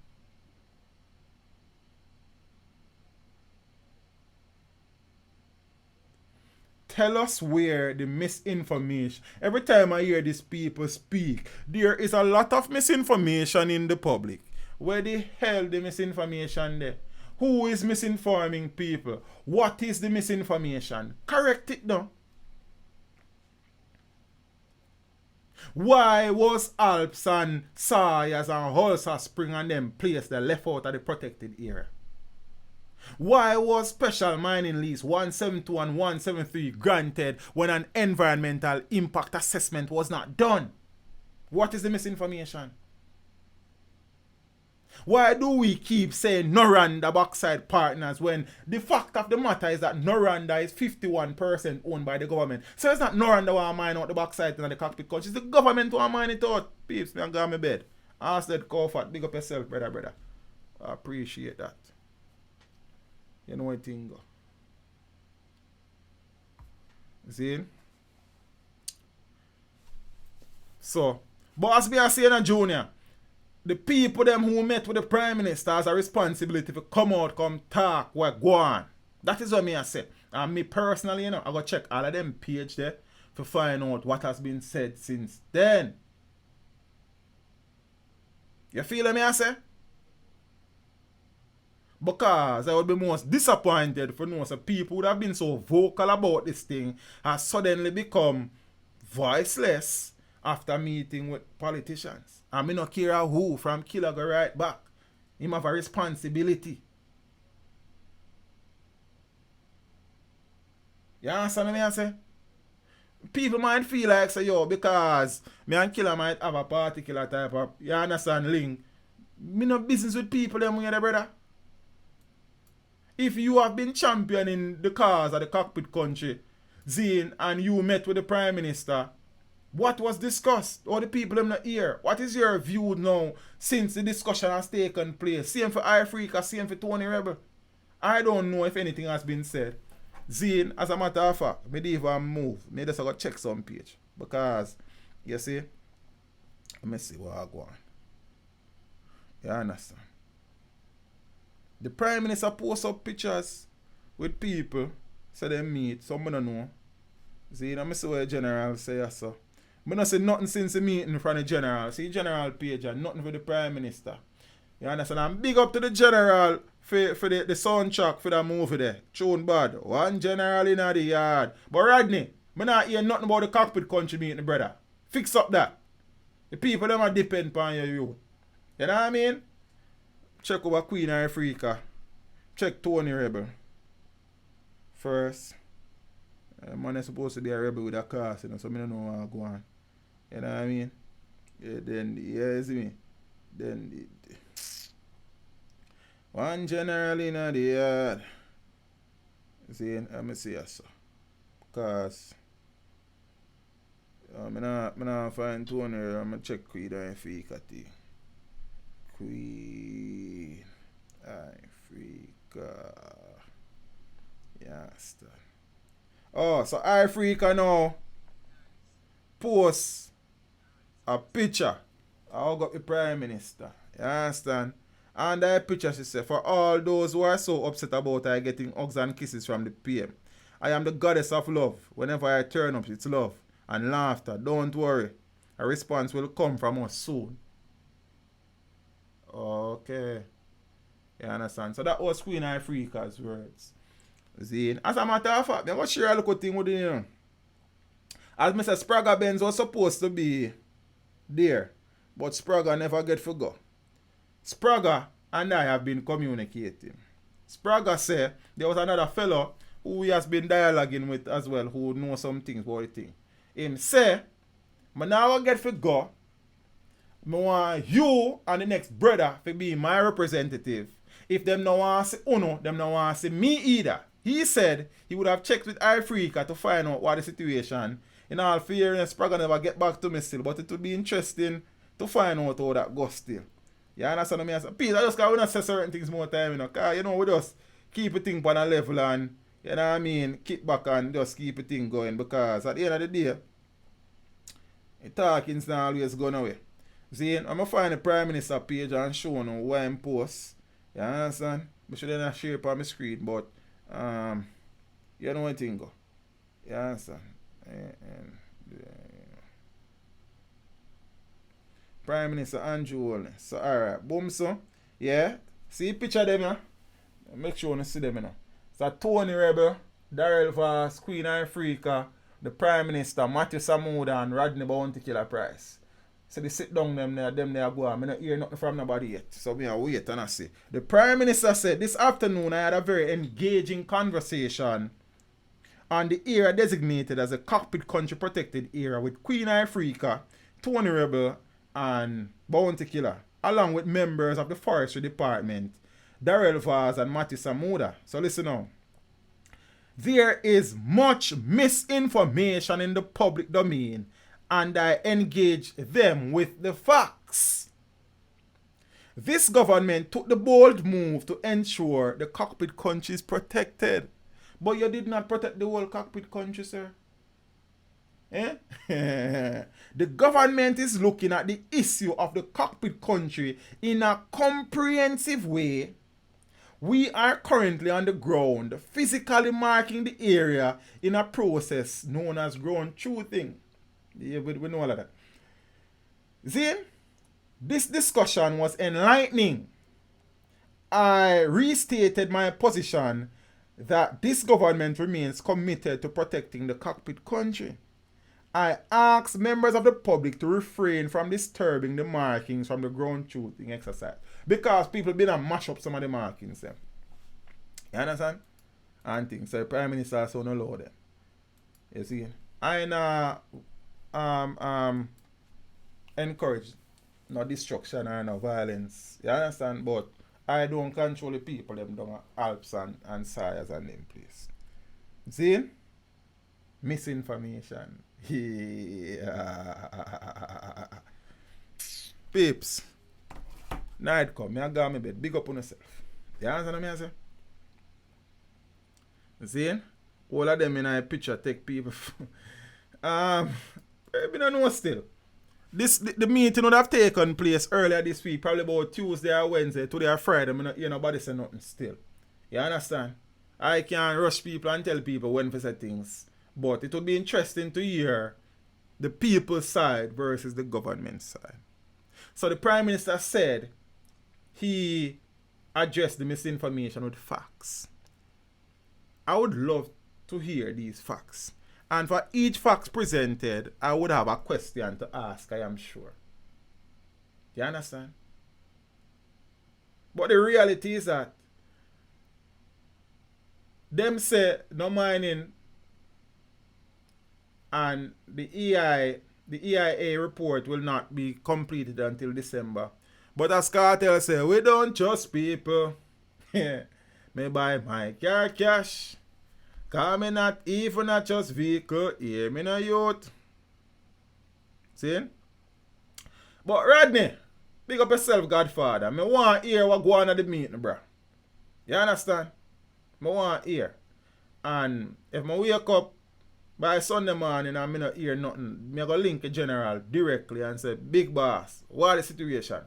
S1: Tell us where the misinformation. Every time I hear these people speak, there is a lot of misinformation in the public. Where the hell the misinformation there? Who is misinforming people? What is the misinformation? Correct it now. Why was Alps and Sawyers and Hulsa Spring and them placed there left out of the protected area? Why was special mining lease 172 and 173 granted when an environmental impact assessment was not done? What is the misinformation? Why do we keep saying Noranda Backside Partners when the fact of the matter is that Noranda is 51% owned by the government? So it's not Noranda who are mining out the backside in the Cockpit Country. It's the government who are mining it out. Peeps, me and go on my bed. I said, Comfort, big up yourself, brother. I appreciate that. You know what thing go. See? So, but as me are saying, Junior, the people them who met with the Prime Minister has a responsibility to come out, come talk, what go on. That is what me I say. And me personally, I go check all of them page there to find out what has been said since then. You feel me I say? Because I would be most disappointed for know some people would have been so vocal about this thing has suddenly become voiceless after meeting with politicians. And me not care who from killer go right back. Him have a responsibility. You understand me I say? People might feel like say yo because me and killer might have a particular type of, you understand, link. Me no business with people them with brother. If you have been championing the cause of the cockpit country, Zane, and you met with the Prime Minister, what was discussed? Or the people in the ear? What is your view now since the discussion has taken place? Same for Africa, same for Tony Rebel. I don't know if anything has been said. Zane, as a matter of fact, me didn't even move. Me just go check some page. Because, you see, let me see what I go on. You understand? The Prime Minister posts up pictures with people, so they meet, some I don't know. See, I see what the General say so. I don't say nothing since the meeting from the General. See, General page and nothing for the Prime Minister. You understand? I'm big up to the General for the soundtrack for that movie there. Tune bad. One General in the yard. But Rodney, I not hear nothing about the cockpit country meeting, brother. Fix up that. The people them are depend upon you. You know what I mean? Check over Queen Africa. Check Tony Rebel. First. Man is supposed to be a rebel with a class, so I don't know how to go on. You know what I mean? Yeah, then, you see me? Then, one general in the yard. See, let me see so. Because, I'm not find Tony Rebel, I'm going to check Queen Africa thing. Queen Africa. Yes. Oh, so Africa now post a picture. I got the Prime Minister. You understand? And that picture she said, for all those who are so upset about I getting hugs and kisses from the PM, I am the goddess of love. Whenever I turn up, it's love and laughter. Don't worry. A response will come from us soon. Okay. You understand? So that was Queen Africa's words. See, as a matter of fact, I'm going to share a little thing with you. As Mr. Sprague Benz was supposed to be there, but Sprague never get to go. Sprague and I have been communicating. Sprague said there was another fellow who he has been dialoguing with as well, who knows some things about the thing. Him say, I now get to go. I want you and the next brother to be my representative. If them no want to see Uno, them no want to see me either. He said he would have checked with Africa to find out what the situation. In all fairness, Sprague never get back to me still, but it would be interesting to find out how that goes still. You understand me? I say, Peter, I just can't say certain things more time, because, we just keep a thing on a level and, you know what I mean, kick back and just keep a thing going, because at the end of the day, the talking's not always going away. See, I'm going to find the Prime Minister page and show you why I'm post. You understand? I should not share it on my screen, but you know what thing go. You understand? Prime Minister Andrew Holness. So alright, boom so. Yeah. See picture them, yeah? Make sure you see them, you know. So Tony Rebel, Darrell Voss, Queen Africa, the Prime Minister, Matthew Samuda and Rodney Bounty Killer Price. So they sit down them there go on. I don't hear nothing from nobody yet. So me I wait and I see. The Prime Minister said this afternoon I had a very engaging conversation on the area designated as a cockpit country protected area with Queen Africa, Tony Rebel and Bounty Killer, along with members of the Forestry Department, Darrell Voss and Matthew Samuda. So listen now. There is much misinformation in the public domain and I engage them with the facts. This government took the bold move to ensure the cockpit country is protected. But you did not protect the whole cockpit country, sir. Eh? The government is looking at the issue of the cockpit country in a comprehensive way. We are currently on the ground, physically marking the area in a process known as ground truthing. Yeah, we know all of that. Zin, this discussion was enlightening. I restated my position that this government remains committed to protecting the cockpit country. I asked members of the public to refrain from disturbing the markings from the ground truthing exercise. Because people been and mash up some of the markings them. You understand? And things. So the Prime Minister also no law them. You see? I encourage no destruction or no violence. You understand? But I don't control the people them down Alps and Sires and them place. See? Misinformation. Yeah. Peeps. Night come. Me a go on my bed. Big up on yourself. You understand what I say? See? All of them in a picture take people. I don't know still. The meeting would have taken place earlier this week, probably about Tuesday or Wednesday, today or Friday. I not hear nobody say nothing still. You understand? I can't rush people and tell people when to say things. But it would be interesting to hear the people's side versus the government side. So the Prime Minister said he addressed the misinformation with facts. I would love to hear these facts. And for each fact presented, I would have a question to ask, I am sure. You understand? But the reality is that them say no mining and the EIA report will not be completed until December. But as Cartel say, we don't trust people. Me buy my car cash. Cause me not even not just vehicle. Hear me no youth. See? But Rodney, big up yourself, Godfather. Me want hear what go on at the meeting, bro. You understand? Me want hear. And if me wake up by Sunday morning and me not hear nothing, me go link a general directly and say, big boss, what is the situation?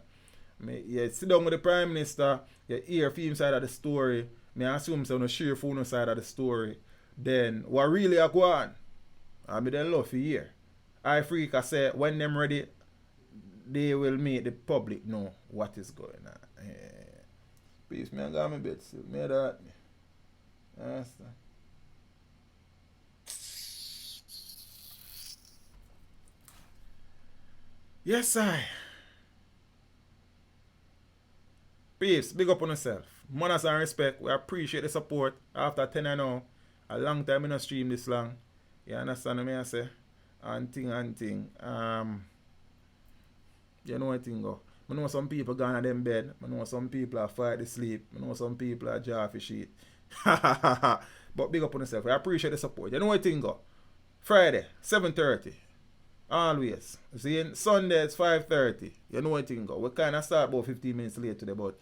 S1: You sit down with the Prime Minister, you hear him side of the story. Me assume so no share for no side of the story. Then what really a go on? I mean they love to hear. I freak I say when them ready, they will make the public know what is going on. Peace, me I got my bed still. Me that. Understand? Yes, I. Peace, big up on yourself. Manners and respect. We appreciate the support. After 10 and now, a long time in a stream this long. You understand what I say? And thing. You know what thing go. I know some people gone at them bed. I know some people are fight to sleep. I know some people are jar for shit. But big up on yourself. We appreciate the support. You know what thing go. Friday, 7:30. Always. See, Sunday it's 5:30. You know what thing go. We kind of start about 15 minutes late today, but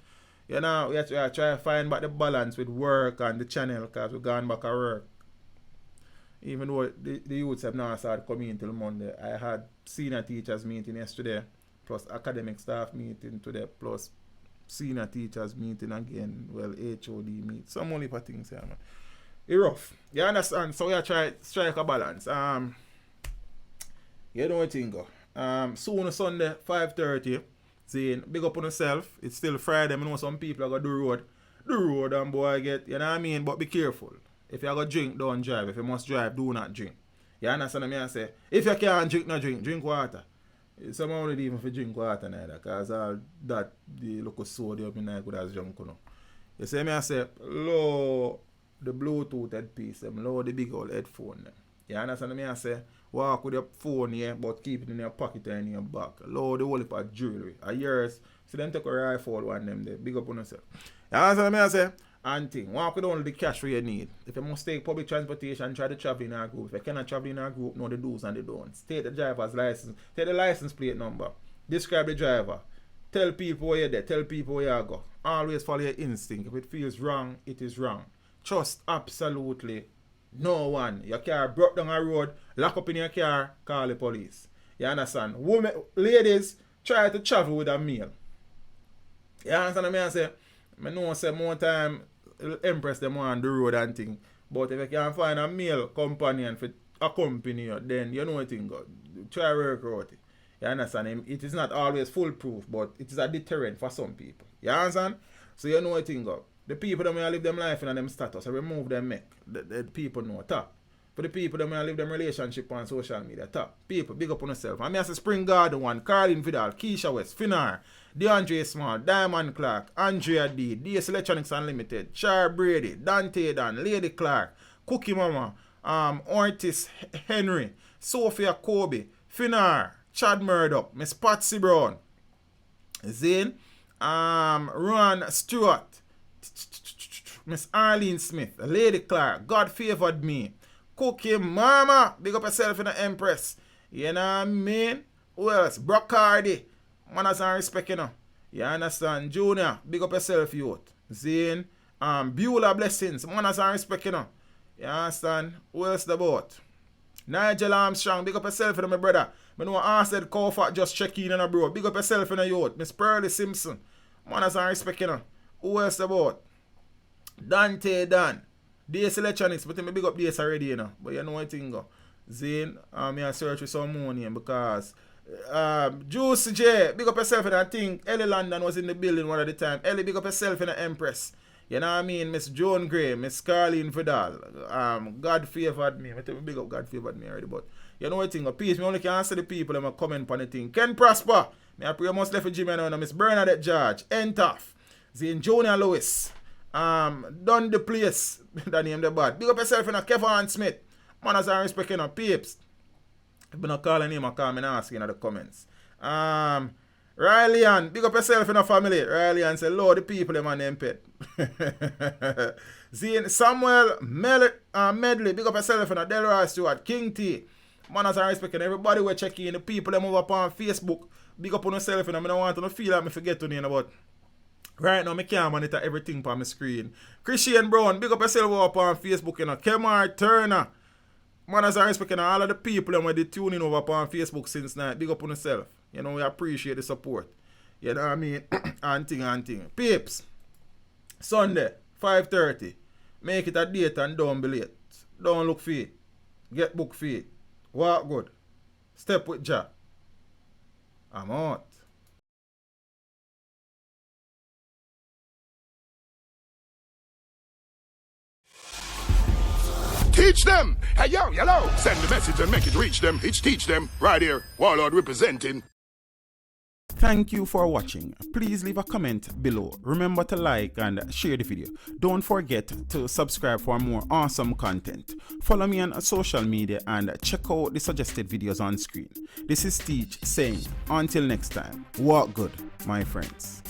S1: you know, we have to try to find back the balance with work and the channel because we're going back at work. Even though the youths have now started coming until Monday. I had senior teachers meeting yesterday, plus academic staff meeting today, plus senior teachers meeting again. Well, HOD meet. Some only for things here, man. It's rough. You understand? So we are trying to strike a balance. You know what thing go. Soon Sunday, 5:30. Saying, big up on yourself. It's still Friday. I know some people are going to do road. Do road and boy get, you know what I mean? But be careful. If you're going to drink, don't drive. If you must drive, do not drink. You understand what I say? If you can't drink, no drink. Drink water. Some only even if you drink water neither. Because all that, the local sodium in there good as junk. You know. You see me I say, low the Bluetooth headpiece, low the big old headphone. Them. You understand what I say? Walk with your phone here, but keep it in your pocket or in your back. Load the whole heap of jewelry. A years, so then take a rifle one them there. Big up on yourself. You understand what I say? And thing, walk with only the cash you need. If you must take public transportation, try to travel in our group. If you cannot travel in our group, know the do's and the don'ts. Take the driver's license. Take the license plate number. Describe the driver. Tell people where you're there. Tell people where you go. Always follow your instinct. If it feels wrong, it is wrong. Trust absolutely no one. Your car broke down a road, lock up in your car, call the police. You understand? Women, ladies, try to travel with a meal. You understand what I say? I know say more time impress them on the road and thing. But if you can find a male companion for accompany you, then you know what thing go. Try work out it. You understand? It is not always foolproof, but it is a deterrent for some people. You understand? So you know what thing go. The people that may live them life in them status, I remove them make. The people know top. For the people that may live them relationship on social media, top. People, big up on yourself. I mean, I say Spring Garden one, Carlin Vidal, Keisha West, Finar, DeAndre Small, Diamond Clark, Andrea D, DS Electronics Unlimited, Char Brady, Dante Dan, Lady Clark, Cookie Mama, Ortiz Henry, Sophia Kobe, Finar, Chad Murdoch, Miss Patsy Brown, Zane, Ron Stewart, Miss Arlene Smith, Lady Clark, God Favored Me, Cookie Mama, big up yourself in the Empress. You know what I mean? Who else? Brocardi. Manners and respect, you know. You understand? Junior, big up yourself, youth. Zane, Beulah Blessings, manners and respect, you know. You understand? Who else the boat? Nigel Armstrong, big up yourself, you know, my brother. I know Arsenal Kofat just check in, you know, bro. Big up yourself, you know, youth. Miss Pearly Simpson, manners and respect, you know. Who else the boat? Dante Dan. DS Electronics, but I big up DS already, you know. But you know what thing go. Zane, I search for some more name because Juicy J, big up yourself in that thing. Ellie London was in the building one at the time. Ellie, big up yourself in the Empress. You know what I mean? Miss Joan Gray, Miss Carlene Vidal, God Favored Me. I tell me big up God Favored Me already, but you know what thing go. Peace, me only can answer the people that comment on the thing. Ken Prosper, me I pray most left for Jim and Miss Bernadette George, Entaf, Zane Junior Lewis. Done the place. That name the bad. Big up yourself in a Kevin Smith. Manners and respect in a peeps. If you not call a name, I call me and ask in the comments. Riley Ann, big up yourself in a family. Riley Ann say, Lord, the people them on them pet. Zane Samuel Medley, big up yourself in a Delroy Stewart, King T. Manners and respect in everybody we check in. The people them over upon Facebook. Big up on yourself and I don't want to feel like I forget to name about. Right now, I can't monitor everything on my screen. Christian Brown, big up yourself up on Facebook, you know. Kemar Turner. Manners and respect, you know, all of the people that they tuning over on Facebook since night. Big up on yourself. You know, we appreciate the support. You know what I mean? and thing. Peeps. Sunday, 5:30. Make it a date and don't be late. Don't look for it. Get book for it. Walk good. Step with Jah. I'm out.
S2: Teach them. Hey, yo, hello. Send the message and make it reach them. It's teach them. Right here. Warlord representing.
S1: Thank you for watching. Please leave a comment below. Remember to like and share the video. Don't forget to subscribe for more awesome content. Follow me on social media and check out the suggested videos on screen. This is Teach saying, until next time, walk good, my friends.